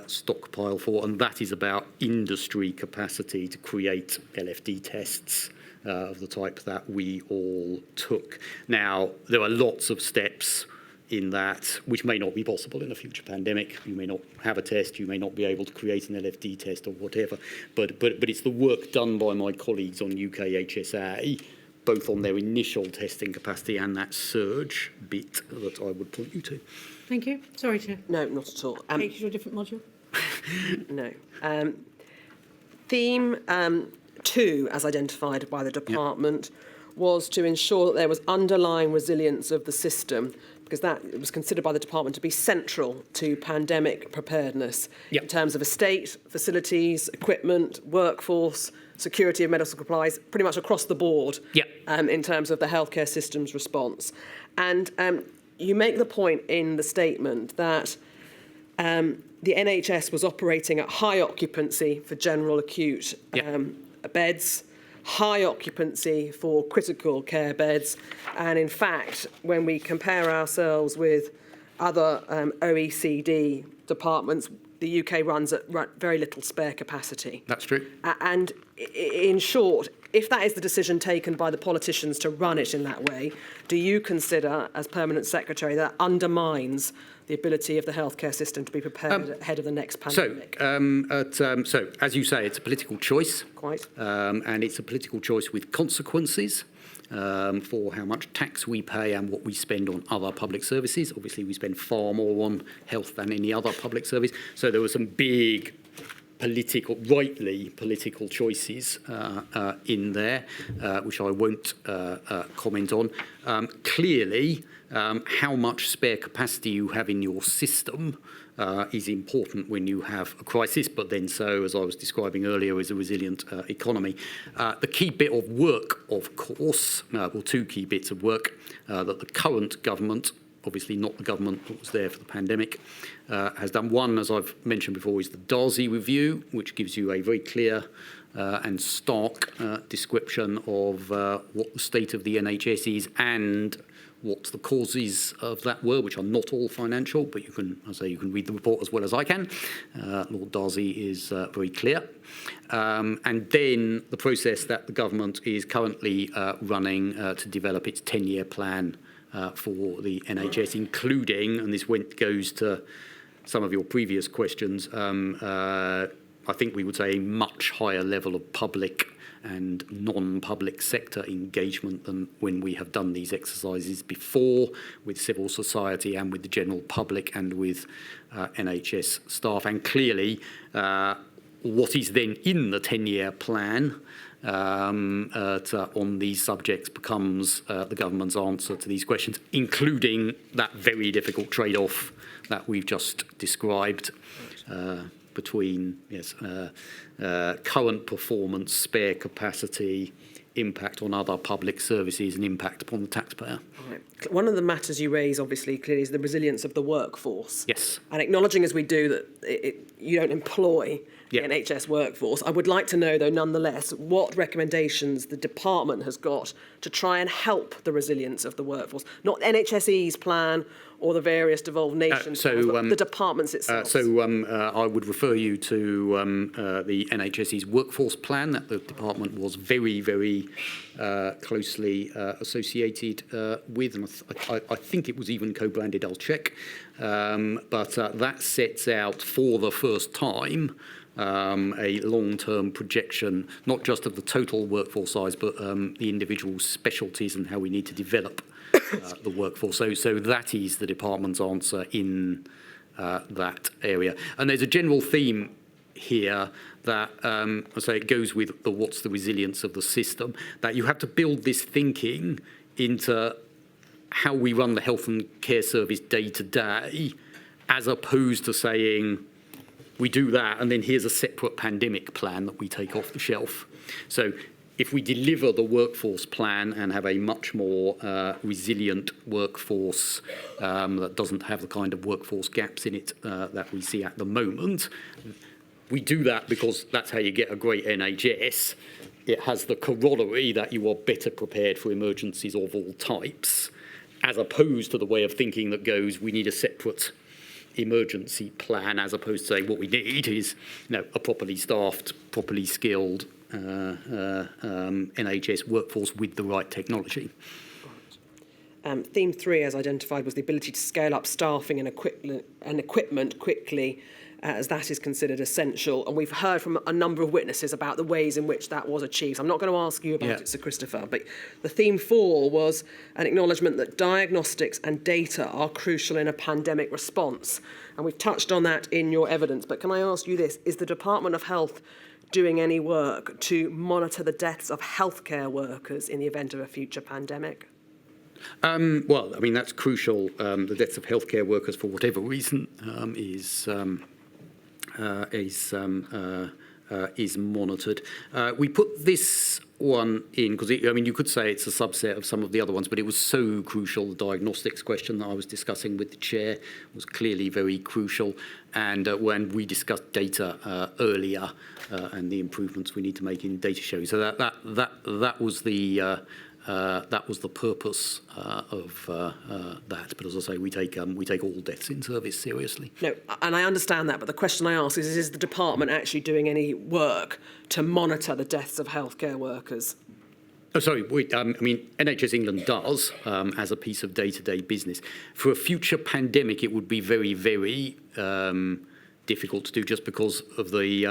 stockpile for, and that is about industry capacity to create LFD tests of the type that we all took. Now, there are lots of steps in that which may not be possible in a future pandemic. You may not have a test, you may not be able to create an LFD test or whatever, but it's the work done by my colleagues on UKHSA, both on their initial testing capacity and that surge bit that I would point you to. Thank you. Sorry to No, not at all. take you to a different module. No. Theme 2, as identified by the department, was to ensure that there was underlying resilience of the system, because that was considered by the department to be central to pandemic preparedness in terms of estate, facilities, equipment, workforce, security of medical supplies, pretty much across the board in terms of the healthcare system's response. And you make the point in the statement that the NHS was operating at high occupancy for general acute beds, high occupancy for critical care beds, and in fact, when we compare ourselves with other OECD departments, the UK runs at very little spare capacity. That's true. And in short, if that is the decision taken by the politicians to run it in that way, do you consider, as Permanent Secretary, that undermines the ability of the healthcare system to be prepared ahead of the next pandemic? So, as you say, it's a political choice. Quite. And it's a political choice with consequences for how much tax we pay and what we spend on other public services. Obviously, we spend far more on health than any other public service. So there were some big rightly political choices in there, which I won't comment on. Clearly, how much spare capacity you have in your system is important when you have a crisis, but then so, as I was describing earlier, is a resilient economy. The key bit of work, of course, well, two key bits of work that the current government, obviously not the government that was there for the pandemic, has done. One, as I've mentioned before, is the Darzi review, which gives you a very clear and stark description of what the state of the NHS is and what the causes of that were, which are not all financial, but you can, as I say, you can read the report as well as I can. Lord Darzi is very clear. And then the process that the government is currently running to develop its 10-year plan for the NHS, including, and this goes to some of your previous questions, I think we would say a much higher level of public and non-public sector engagement than when we have done these exercises before with civil society and with the general public and with NHS staff. And clearly, what is then in the 10-year plan on these subjects becomes the government's answer to these questions, including that very difficult trade-off that we've just described between current performance, spare capacity, impact on other public services and impact upon the taxpayer. Right. One of the matters you raise, obviously, clearly, is the resilience of the workforce. Yes. And acknowledging, as we do, that you don't employ the NHS workforce, I would like to know, though, nonetheless, what recommendations the department has got to try and help the resilience of the workforce. Not NHSE's plan or the various devolved nations, but the departments itself. I would refer you to the NHSE's workforce plan that the department was very, very closely associated with, and I think it was even co-branded, I'll check, but that sets out for the first time a long-term projection, not just of the total workforce size, but the individual specialties and how we need to develop the workforce. So that is the department's answer in that area. And there's a general theme here that, I say, it goes with the what's the resilience of the system, that you have to build this thinking into how we run the health and care service day to day, as opposed to saying, we do that, and then here's a separate pandemic plan that we take off the shelf. So if we deliver the workforce plan and have a much more resilient workforce that doesn't have the kind of workforce gaps in it that we see at the moment, we do that because that's how you get a great NHS. It has the corollary that you are better prepared for emergencies of all types, as opposed to the way of thinking that goes, we need a separate emergency plan, as opposed to saying what we need is a properly staffed, properly skilled NHS workforce with the right technology. Theme 3, as identified, was the ability to scale up staffing and equipment quickly, as that is considered essential. And we've heard from a number of witnesses about the ways in which that was achieved. I'm not going to ask you about it, Sir Christopher, but the theme 4 was an acknowledgement that diagnostics and data are crucial in a pandemic response. And we've touched on that in your evidence. But can I ask you this? Is the Department of Health doing any work to monitor the deaths of healthcare workers in the event of a future pandemic? Well, I mean, that's crucial. The deaths of healthcare workers, for whatever reason, is monitored. We put this one in because, I mean, you could say it's a subset of some of the other ones, but it was so crucial. The diagnostics question that I was discussing with the chair was clearly very crucial. And when we discussed data earlier and the improvements we need to make in data sharing, so that was the purpose of that. But as I say, we take all deaths in service seriously. No, and I understand that, but the question I ask is the department actually doing any work to monitor the deaths of healthcare workers? Oh, sorry, I mean, NHS England does as a piece of day-to-day business. For a future pandemic, it would be very, very difficult to do just because of the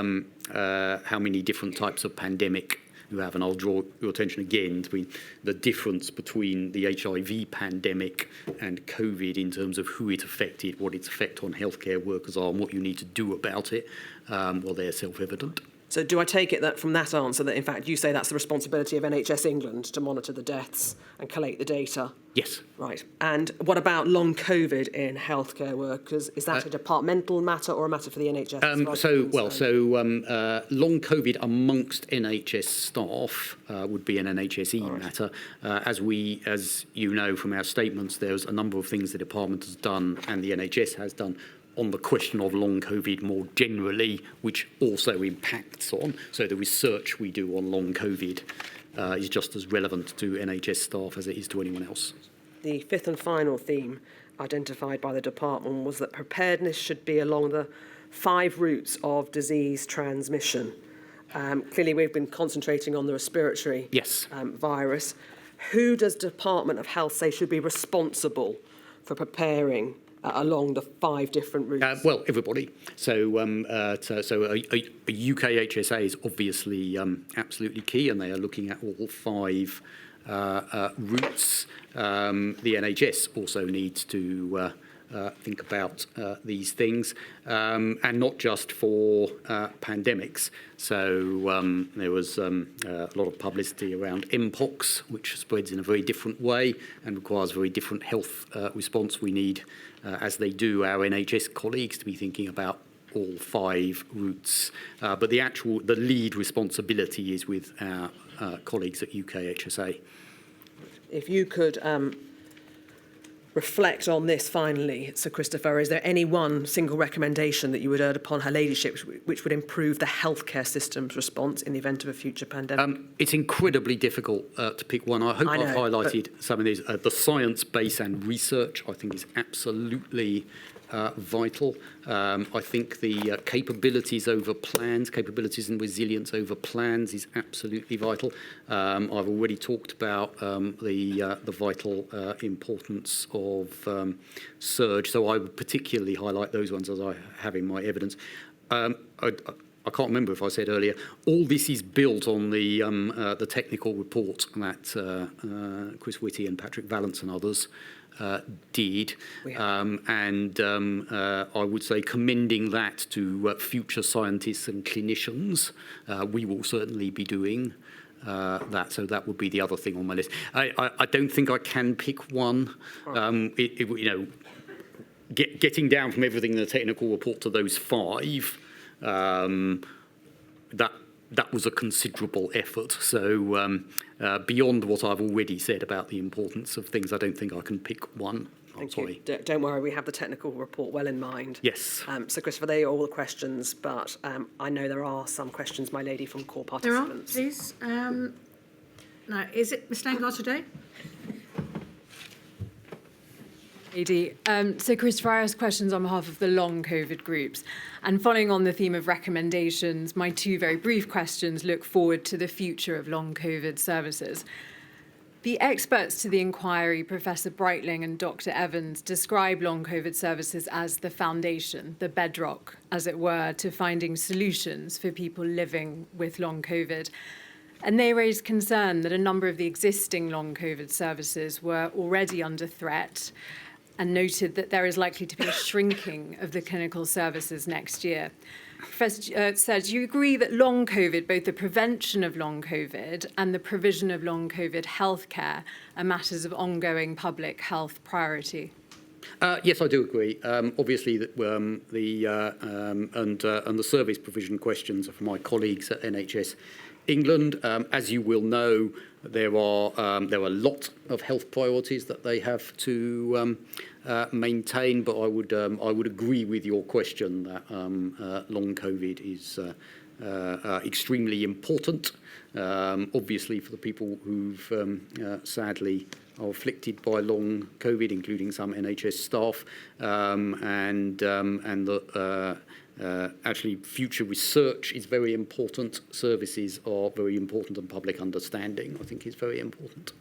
how many different types of pandemic you have. And I'll draw your attention again to the difference between the HIV pandemic and COVID in terms of who it affected, what its effect on healthcare workers are, and what you need to do about it. Well, they're self-evident. So do I take it that from that answer that, in fact, you say that's the responsibility of NHS England to monitor the deaths and collate the data? Yes. Right. And what about long COVID in healthcare workers? Is that a departmental matter or a matter for the NHS? Long COVID amongst NHS staff would be an NHSE matter. As you know from our statements, there's a number of things the department has done and the NHS has done on the question of long COVID more generally, which also impacts on. So the research we do on long COVID is just as relevant to NHS staff as it is to anyone else. The fifth and final theme identified by the department was that preparedness should be along the 5 routes of disease transmission. Clearly, we've been concentrating on the respiratory virus. Who does Department of Health say should be responsible for preparing along the 5 different routes? Well, everybody. So a UK HSA is obviously absolutely key, and they are looking at all 5 routes. The NHS also needs to think about these things, and not just for pandemics. So there was a lot of publicity around Mpox, which spreads in a very different way and requires very different health response. We need, as they do, our NHS colleagues to be thinking about all 5 routes. But the lead responsibility is with our colleagues at UK HSA. If you could reflect on this finally, Sir Christopher, is there any one single recommendation that you would urge upon Her Ladyship which would improve the healthcare system's response in the event of a future pandemic? It's incredibly difficult to pick one. I hope I've highlighted some of these. The science base and research, I think, is absolutely vital. I think the capabilities over plans, capabilities and resilience over plans is absolutely vital. I've already talked about the vital importance of surge, so I would particularly highlight those ones as I have in my evidence. I can't remember if I said earlier, all this is built on the technical report that Chris Whitty and Patrick Vallance and others did, and I would say commending that to future scientists and clinicians. We will certainly be doing that, so that would be the other thing on my list. I don't think I can pick one. Getting down from everything in the technical report to those 5, that was a considerable effort. So beyond what I've already said about the importance of things, I don't think I can pick one. Thank you. Don't worry, we have the technical report well in mind. Yes. So, Christopher, they are all the questions, but I know there are some questions, my lady, from core participants. There are, please. Now, is it Ms Stengar today? Lady. So Christopher, I asked questions on behalf of the long COVID groups. And following on the theme of recommendations, my 2 very brief questions look forward to the future of long COVID services. The experts to the inquiry, Professor Breitling and Dr. Evans, describe long COVID services as the foundation, the bedrock, as it were, to finding solutions for people living with long COVID. And they raised concern that a number of the existing long COVID services were already under threat, and noted that there is likely to be a shrinking of the clinical services next year. Professor said, do you agree that long COVID, both the prevention of long COVID and the provision of long COVID healthcare, are matters of ongoing public health priority? Yes, I do agree. Obviously, the service provision questions are for my colleagues at NHS England. As you will know, there are a lot of health priorities that they have to maintain, but I would agree with your question that long COVID is extremely important. Obviously, for the people who've sadly are afflicted by long COVID, including some NHS staff, actually, future research is very important. Services are very important, and public understanding, I think, is very important.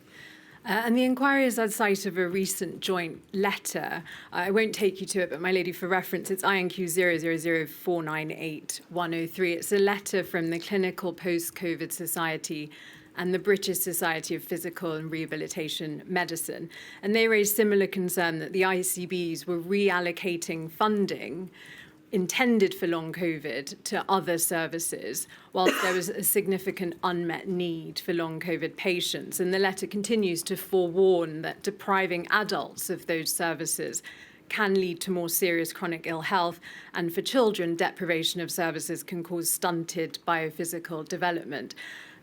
And the inquiry is a site of a recent joint letter. I won't take you to it, but my lady, for reference, it's INQ 000498-103. It's a letter from the Clinical Post-COVID Society and the British Society of Physical and Rehabilitation Medicine. And they raised similar concern that the ICBs were reallocating funding intended for long COVID to other services, whilst there was a significant unmet need for long COVID patients. And the letter continues to forewarn that depriving adults of those services can lead to more serious chronic ill health, and for children, deprivation of services can cause stunted biophysical development.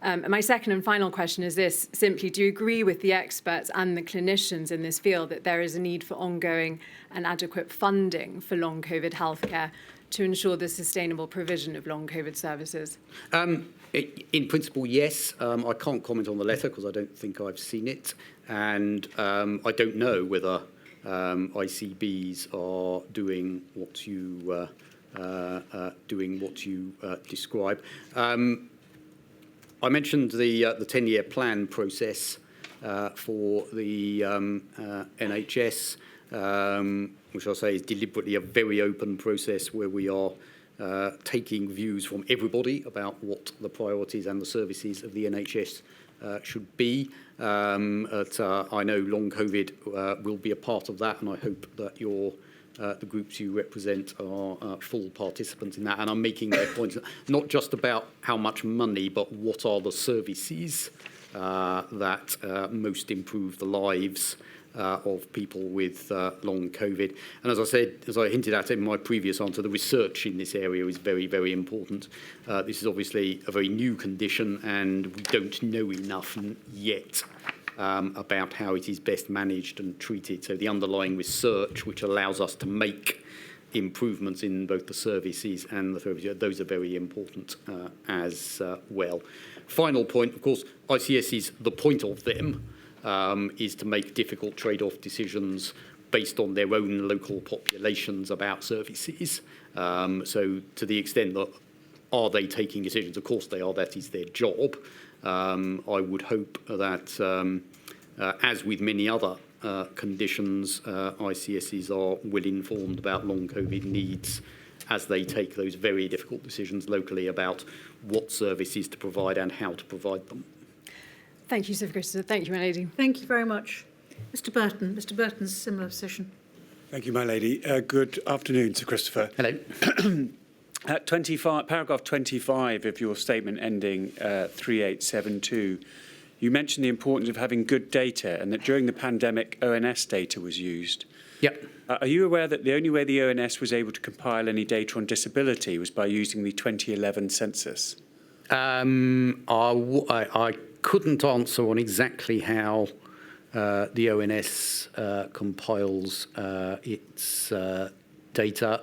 And my second and final question is this, simply, do you agree with the experts and the clinicians in this field that there is a need for ongoing and adequate funding for long COVID healthcare to ensure the sustainable provision of long COVID services? In principle, yes. I can't comment on the letter because I don't think I've seen it. And I don't know whether ICBs are doing what you describe. I mentioned the 10-year plan process for the NHS, which I'll say is deliberately a very open process where we are taking views from everybody about what the priorities and the services of the NHS should be. I know long COVID will be a part of that, and I hope that the groups you represent are full participants in that, and I'm making their points not just about how much money, but what are the services that most improve the lives of people with long COVID. And as I said, as I hinted at in my previous answer, the research in this area is very, very important. This is obviously a very new condition, and we don't know enough yet about how it is best managed and treated. So the underlying research, which allows us to make improvements in both the services and the therapies, those are very important as well. Final point, of course, ICSs, the point of them is to make difficult trade-off decisions based on their own local populations about services. So to the extent that are they taking decisions? Of course they are, that is their job. I would hope that, as with many other conditions, ICSs are well informed about long COVID needs as they take those very difficult decisions locally about what services to provide and how to provide them. Thank you, Sir Christopher. Thank you, my lady. Thank you very much. Mr. Burton. Mr. Burton's a similar position. Thank you, my lady. Good afternoon, Sir Christopher. Hello. At paragraph 25 of your statement ending 3872, you mentioned the importance of having good data and that during the pandemic, ONS data was used. Yep. Are you aware that the only way the ONS was able to compile any data on disability was by using the 2011 census? I couldn't answer on exactly how the ONS compiles its data.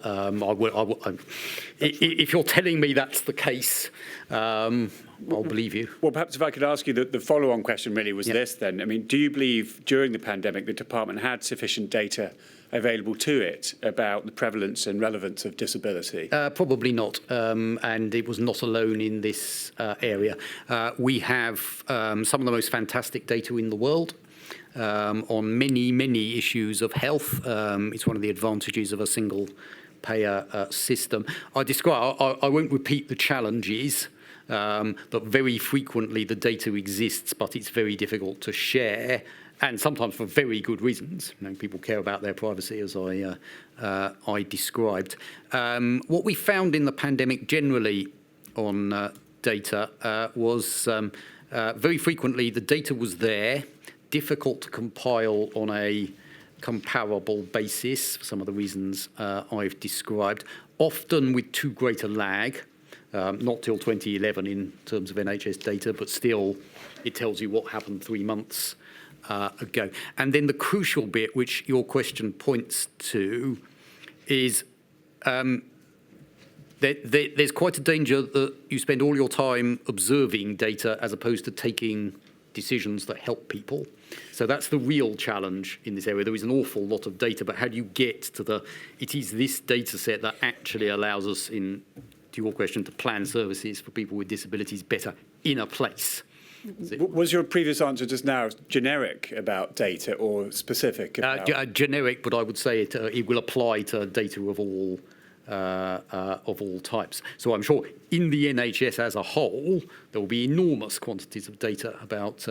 If you're telling me that's the case, I'll believe you. Well, perhaps if I could ask you, the follow-on question really was this then. I mean, do you believe during the pandemic the department had sufficient data available to it about the prevalence and relevance of disability? Probably not, and it was not alone in this area. We have some of the most fantastic data in the world on many, many issues of health. It's one of the advantages of a single payer system. I won't repeat the challenges, that very frequently the data exists, but it's very difficult to share, and sometimes for very good reasons. You know, people care about their privacy, as I described. What we found in the pandemic generally on data was very frequently the data was there, difficult to compile on a comparable basis for some of the reasons I've described, often with too great a lag. Not till 2011 in terms of NHS data, but still it tells you what happened 3 months ago. And then the crucial bit, which your question points to, is there's quite a danger that you spend all your time observing data as opposed to taking decisions that help people. So that's the real challenge in this area. There is an awful lot of data, but how do you get to it is this data set that actually allows us, to your question, to plan services for people with disabilities better in a place. Was your previous answer just now generic about data or specific about... Generic, but I would say it will apply to data of all types. So I'm sure in the NHS as a whole, there will be enormous quantities of data about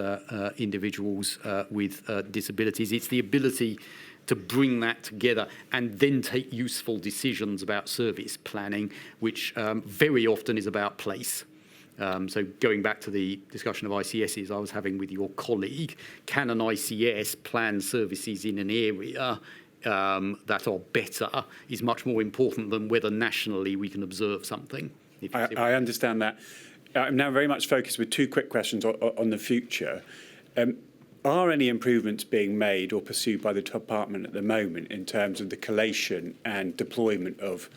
individuals with disabilities. It's the ability to bring that together and then take useful decisions about service planning, which very often is about place. So going back to the discussion of ICSs I was having with your colleague, can an ICS plan services in an area that are better is much more important than whether nationally we can observe something. I understand that. I'm now very much focused with two quick questions on the future. Are any improvements being made or pursued by the department at the moment in terms of the collation and deployment of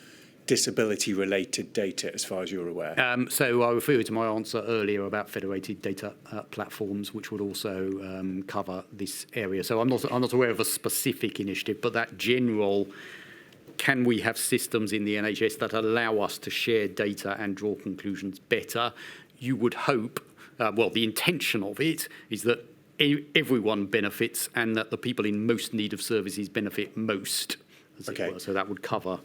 disability-related data, as far as you're aware? So I refer you to my answer earlier about federated data platforms, which would also cover this area. So I'm not aware of a specific initiative, but that general, can we have systems in the NHS that allow us to share data and draw conclusions better? You would hope, well, the intention of it is that everyone benefits and that the people in most need of services benefit most, as it were. So that would cover...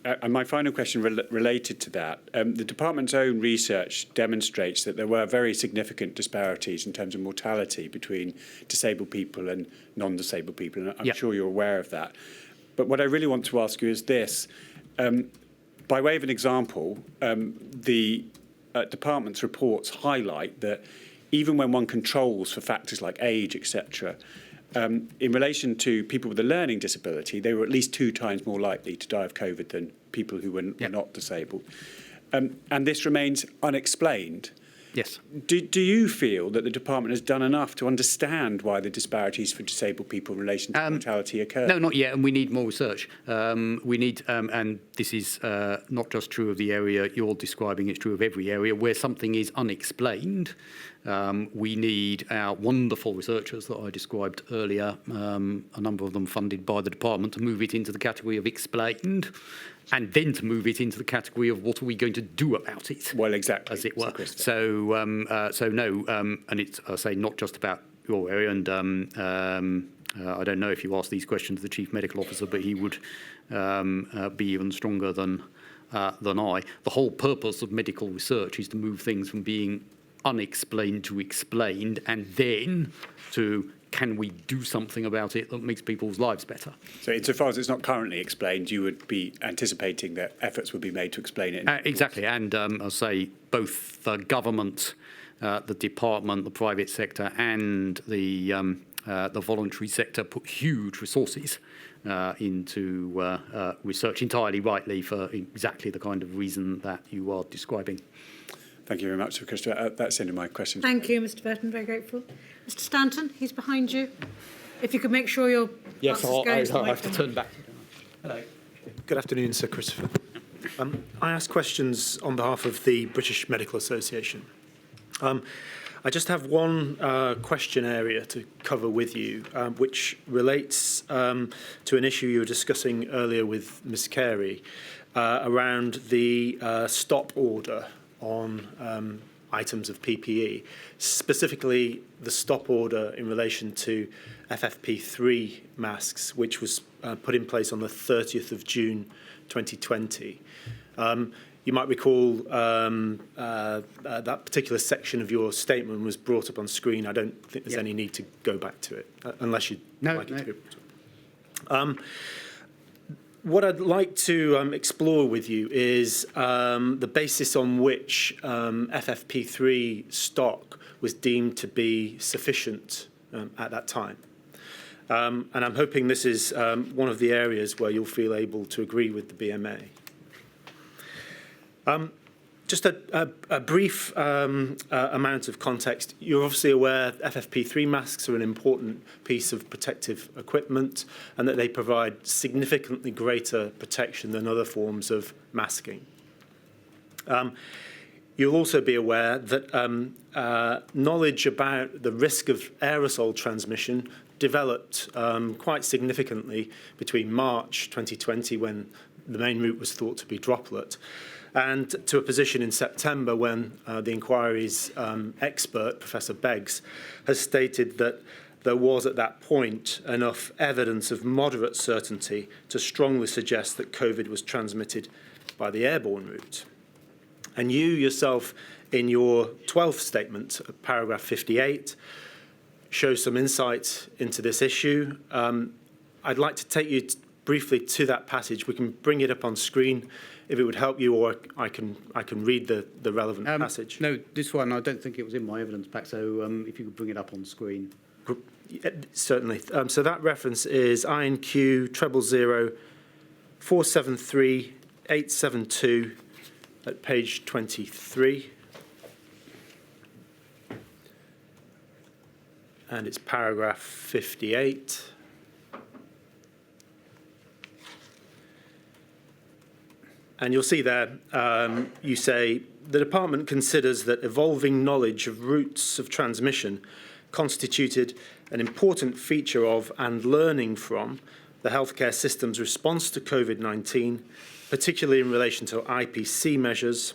And my final question related to that, the department's own research demonstrates that there were very significant disparities in terms of mortality between disabled people and non-disabled people, and I'm sure you're aware of that. But what I really want to ask you is this. By way of an example, the department's reports highlight that even when one controls for factors like age, etc., in relation to people with a learning disability, they were at least 2 times more likely to die of COVID than people who were not disabled. And this remains unexplained. Yes. Do you feel that the department has done enough to understand why the disparities for disabled people in relation to mortality occur? No, not yet, and we need more research. We need, and this is not just true of the area you're describing, it's true of every area, where something is unexplained. We need our wonderful researchers that I described earlier, a number of them funded by the department, to move it into the category of explained, and then to move it into the category of what are we going to do about it. Well, exactly. As it were. So no, and it's, I say, not just about your area, and I don't know if you ask these questions to the Chief Medical Officer, but he would be even stronger than I. The whole purpose of medical research is to move things from being unexplained to explained, and then to can we do something about it that makes people's lives better. So insofar as it's not currently explained, you would be anticipating that efforts would be made to explain it? Exactly, and I'll say both the government, the department, the private sector, and the voluntary sector put huge resources into research, entirely rightly, for exactly the kind of reason that you are describing. Thank you very much, Sir Christopher. That's the end of my questions. Thank you, Mr. Burton. Very grateful. Mr. Stanton, he's behind you. If you could make sure your Yes, I have to turn back. Hello. Good afternoon, Sir Christopher. I ask questions on behalf of the British Medical Association. I just have one question area to cover with you, which relates to an issue you were discussing earlier with Ms. Carey around the stop order on items of PPE, specifically the stop order in relation to FFP3 masks, which was put in place on the 30th of June 2020. You might recall that particular section of your statement was brought up on screen. I don't think there's any need to go back to it, unless you'd like it to be brought up. What I'd like to explore with you is the basis on which FFP3 stock was deemed to be sufficient at that time. And I'm hoping this is one of the areas where you'll feel able to agree with the BMA. Just a brief amount of context. You're obviously aware FFP3 masks are an important piece of protective equipment and that they provide significantly greater protection than other forms of masking. You'll also be aware that knowledge about the risk of aerosol transmission developed quite significantly between March 2020, when the main route was thought to be droplet, and to a position in September when the inquiry's expert, Professor Beggs, has stated that there was at that point enough evidence of moderate certainty to strongly suggest that COVID was transmitted by the airborne route. And you yourself, in your 12th statement, paragraph 58, show some insight into this issue. I'd like to take you briefly to that passage. We can bring it up on screen if it would help you, or I can read the relevant passage. No, this one, I don't think it was in my evidence pack, so if you could bring it up on screen. Certainly. So that reference is INQ 000 473 872 at page 23. And it's paragraph 58. And you'll see there, you say, the department considers that evolving knowledge of routes of transmission constituted an important feature of and learning from the healthcare system's response to COVID-19, particularly in relation to IPC measures.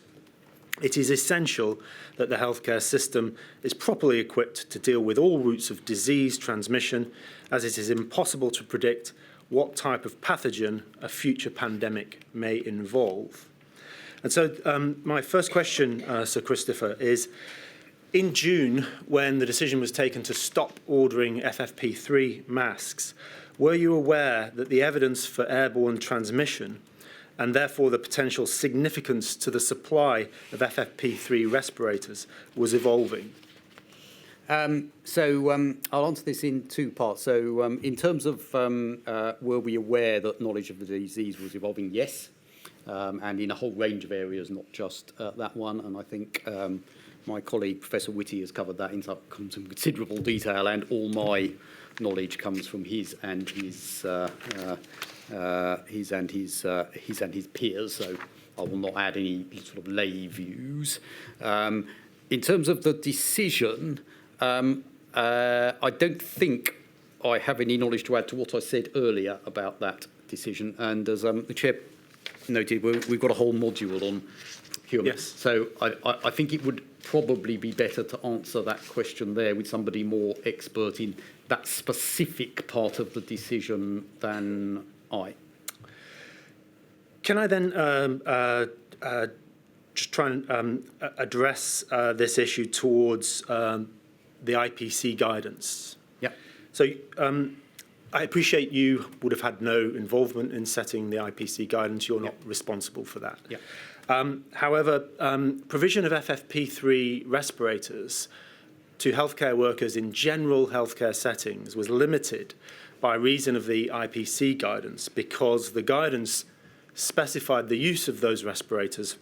It is essential that the healthcare system is properly equipped to deal with all routes of disease transmission, as it is impossible to predict what type of pathogen a future pandemic may involve. And so my first question, Sir Christopher, is in June, when the decision was taken to stop ordering FFP3 masks, were you aware that the evidence for airborne transmission and therefore the potential significance to the supply of FFP3 respirators was evolving? I'll answer this in two parts. So in terms of were we aware that knowledge of the disease was evolving? Yes, and in a whole range of areas, not just that one. And I think my colleague, Professor Whitty, has covered that in some considerable detail, and all my knowledge comes from his and his peers. So I will not add any sort of lay views. In terms of the decision, I don't think I have any knowledge to add to what I said earlier about that decision. And as the Chair noted, we've got a whole module on procurement. Yes. So I think it would probably be better to answer that question there with somebody more expert in that specific part of the decision than I. Can I then just try and address this issue towards the IPC guidance? Yeah. So I appreciate you would have had no involvement in setting the IPC guidance. You're not responsible for that. Yeah. However, provision of FFP3 respirators to healthcare workers in general healthcare settings was limited by reason of the IPC guidance, because the guidance specified the use of those respirators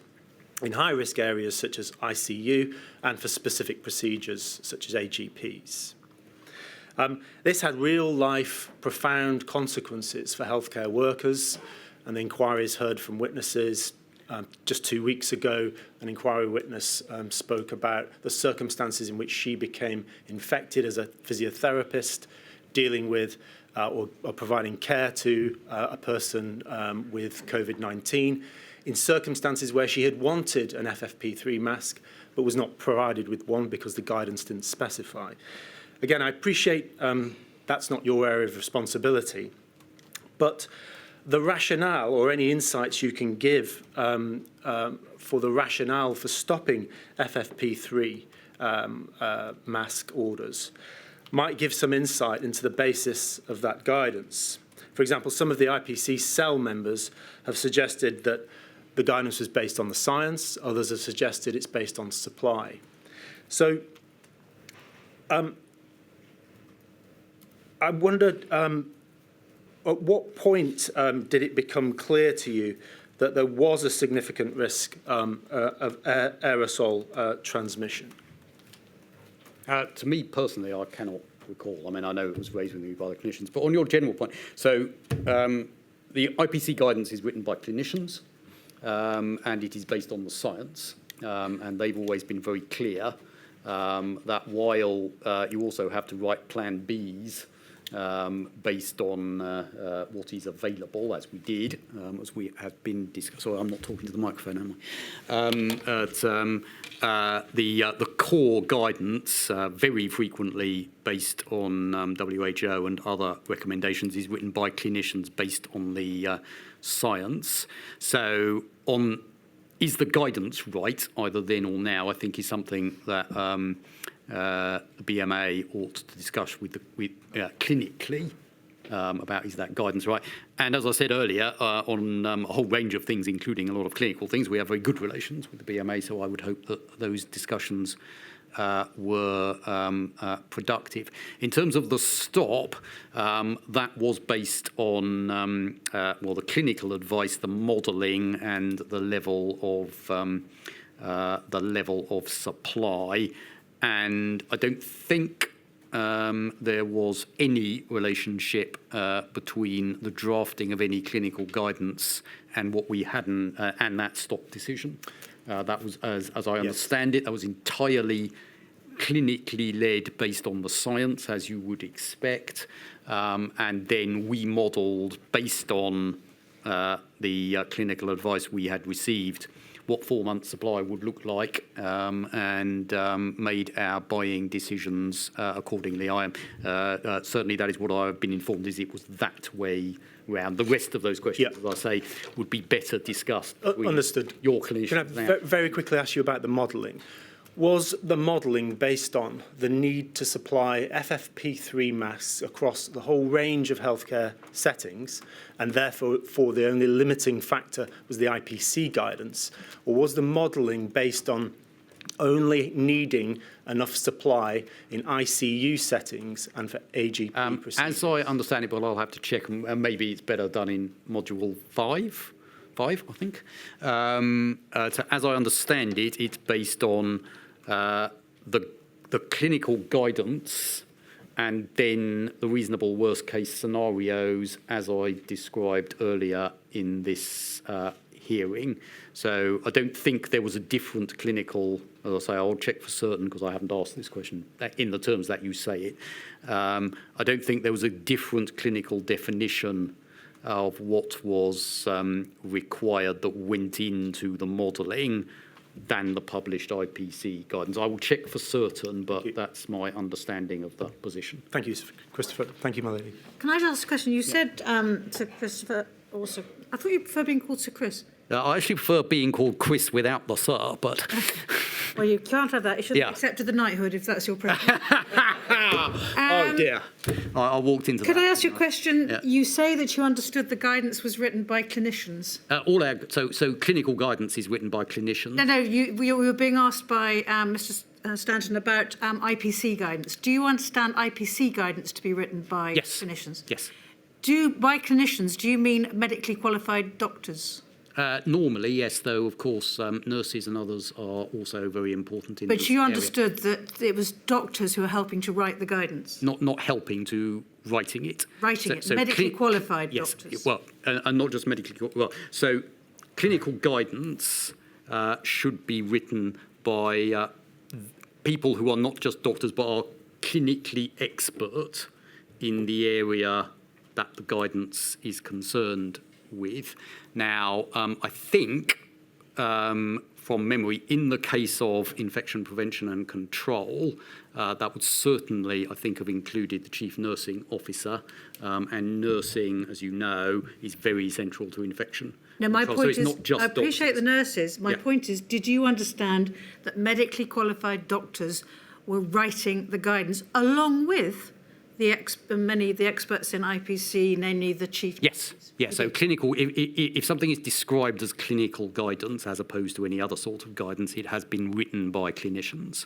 in high-risk areas such as ICU and for specific procedures such as AGPs. This had real-life, profound consequences for healthcare workers, and the inquiries heard from witnesses. Just 2 weeks ago, an inquiry witness spoke about the circumstances in which she became infected as a physiotherapist, dealing with or providing care to a person with COVID-19, in circumstances where she had wanted an FFP3 mask but was not provided with one because the guidance didn't specify. Again, I appreciate that's not your area of responsibility, but the rationale or any insights you can give for the rationale for stopping FFP3 mask orders might give some insight into the basis of that guidance. For example, some of the IPC cell members have suggested that the guidance was based on the science. Others have suggested it's based on supply. So I wondered, at what point did it become clear to you that there was a significant risk of aerosol transmission? To me personally, I cannot recall. I mean, I know it was raised with me by the clinicians, but on your general point, so the IPC guidance is written by clinicians, and it is based on the science, and they've always been very clear that while you also have to write Plan Bs based on what is available, as we did, as we have been discussing. Sorry, I'm not talking to the microphone, am I? The core guidance, very frequently based on WHO and other recommendations, is written by clinicians based on the science. So is the guidance right, either then or now, I think is something that the BMA ought to discuss with clinically about is that guidance right. And as I said earlier, on a whole range of things, including a lot of clinical things, we have very good relations with the BMA, so I would hope that those discussions were productive. In terms of the stop, that was based on the clinical advice, the modelling, and the level of supply. And I don't think there was any relationship between the drafting of any clinical guidance and what we hadn't, and that stop decision. That was, as I understand it, that was entirely clinically led based on the science, as you would expect. And then we modelled, based on the clinical advice we had received, what 4-month supply would look like, and made our buying decisions accordingly. Certainly that is what I've been informed, is it was that way round. The rest of those questions, as I say, would be better discussed with Understood. your clinicians. Can I very quickly ask you about the modelling? Was the modelling based on the need to supply FFP3 masks across the whole range of healthcare settings, and therefore the only limiting factor was the IPC guidance? Or was the modelling based on only needing enough supply in ICU settings and for AGP procedures? As I understand it, but I'll have to check, and maybe it's better done in module 5, I think. So as I understand it, it's based on the clinical guidance and then the reasonable worst case scenarios, as I described earlier in this hearing. So I don't think there was a different clinical, as I say, I'll check for certain because I haven't asked this question in the terms that you say it. I don't think there was a different clinical definition of what was required that went into the modelling than the published IPC guidance. I will check for certain, but that's my understanding of the position. Thank you, Christopher. Thank you, my lady. Can I just ask a question? You said to Christopher also, I thought you prefer being called Sir Chris. I actually prefer being called Chris without the sir, but... Well, you can't have that. You should have accepted the knighthood if that's your preference. Oh dear. I walked into Could that. I ask you a question? Yeah. You say that you understood the guidance was written by clinicians. So clinical guidance is written by clinicians. No, you were being asked by Mr. Stanton about IPC guidance. Do you understand IPC guidance to be written by clinicians? Yes. By clinicians, do you mean medically qualified doctors? Normally, yes, though, of course, nurses and others are also very important in But this you area. understood that it was doctors who were helping to write the guidance? Not helping to writing it. Medically qualified yes, doctors? Well, and not just medically well. So clinical guidance should be written by people who are not just doctors but are clinically expert in the area that the guidance is concerned with. Now, I think, from memory, in the case of infection prevention and control, that would certainly, I think, have included the chief nursing officer, and nursing, as you know, is very central to infection. No, my control. point So it's is, not just I appreciate doctors. the nurses. My point is, did you understand that medically qualified doctors were writing the guidance along with many of the experts in IPC, namely the chief? Yes. So clinical, if something is described as clinical guidance as opposed to any other sort of guidance, it has been written by clinicians.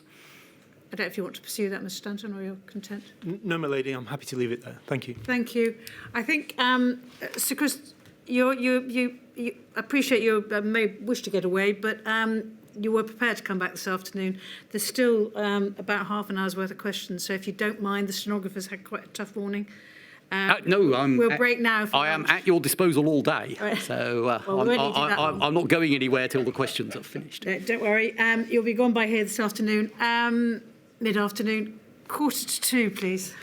I don't know if you want to pursue that, Mr. Stanton, or you're content. No, my lady, I'm happy to leave it there. Thank you. Thank you. I think, Sir Chris, you appreciate you may wish to get away, but you were prepared to come back this afternoon. There's still about half an hour's worth of questions, so if you don't mind, the stenographers had quite a tough morning. No, we'll break now. I am at your disposal all day, so I'm not going anywhere till the questions are finished. Don't worry. You'll be gone by here this afternoon, mid-afternoon. 1:45, please.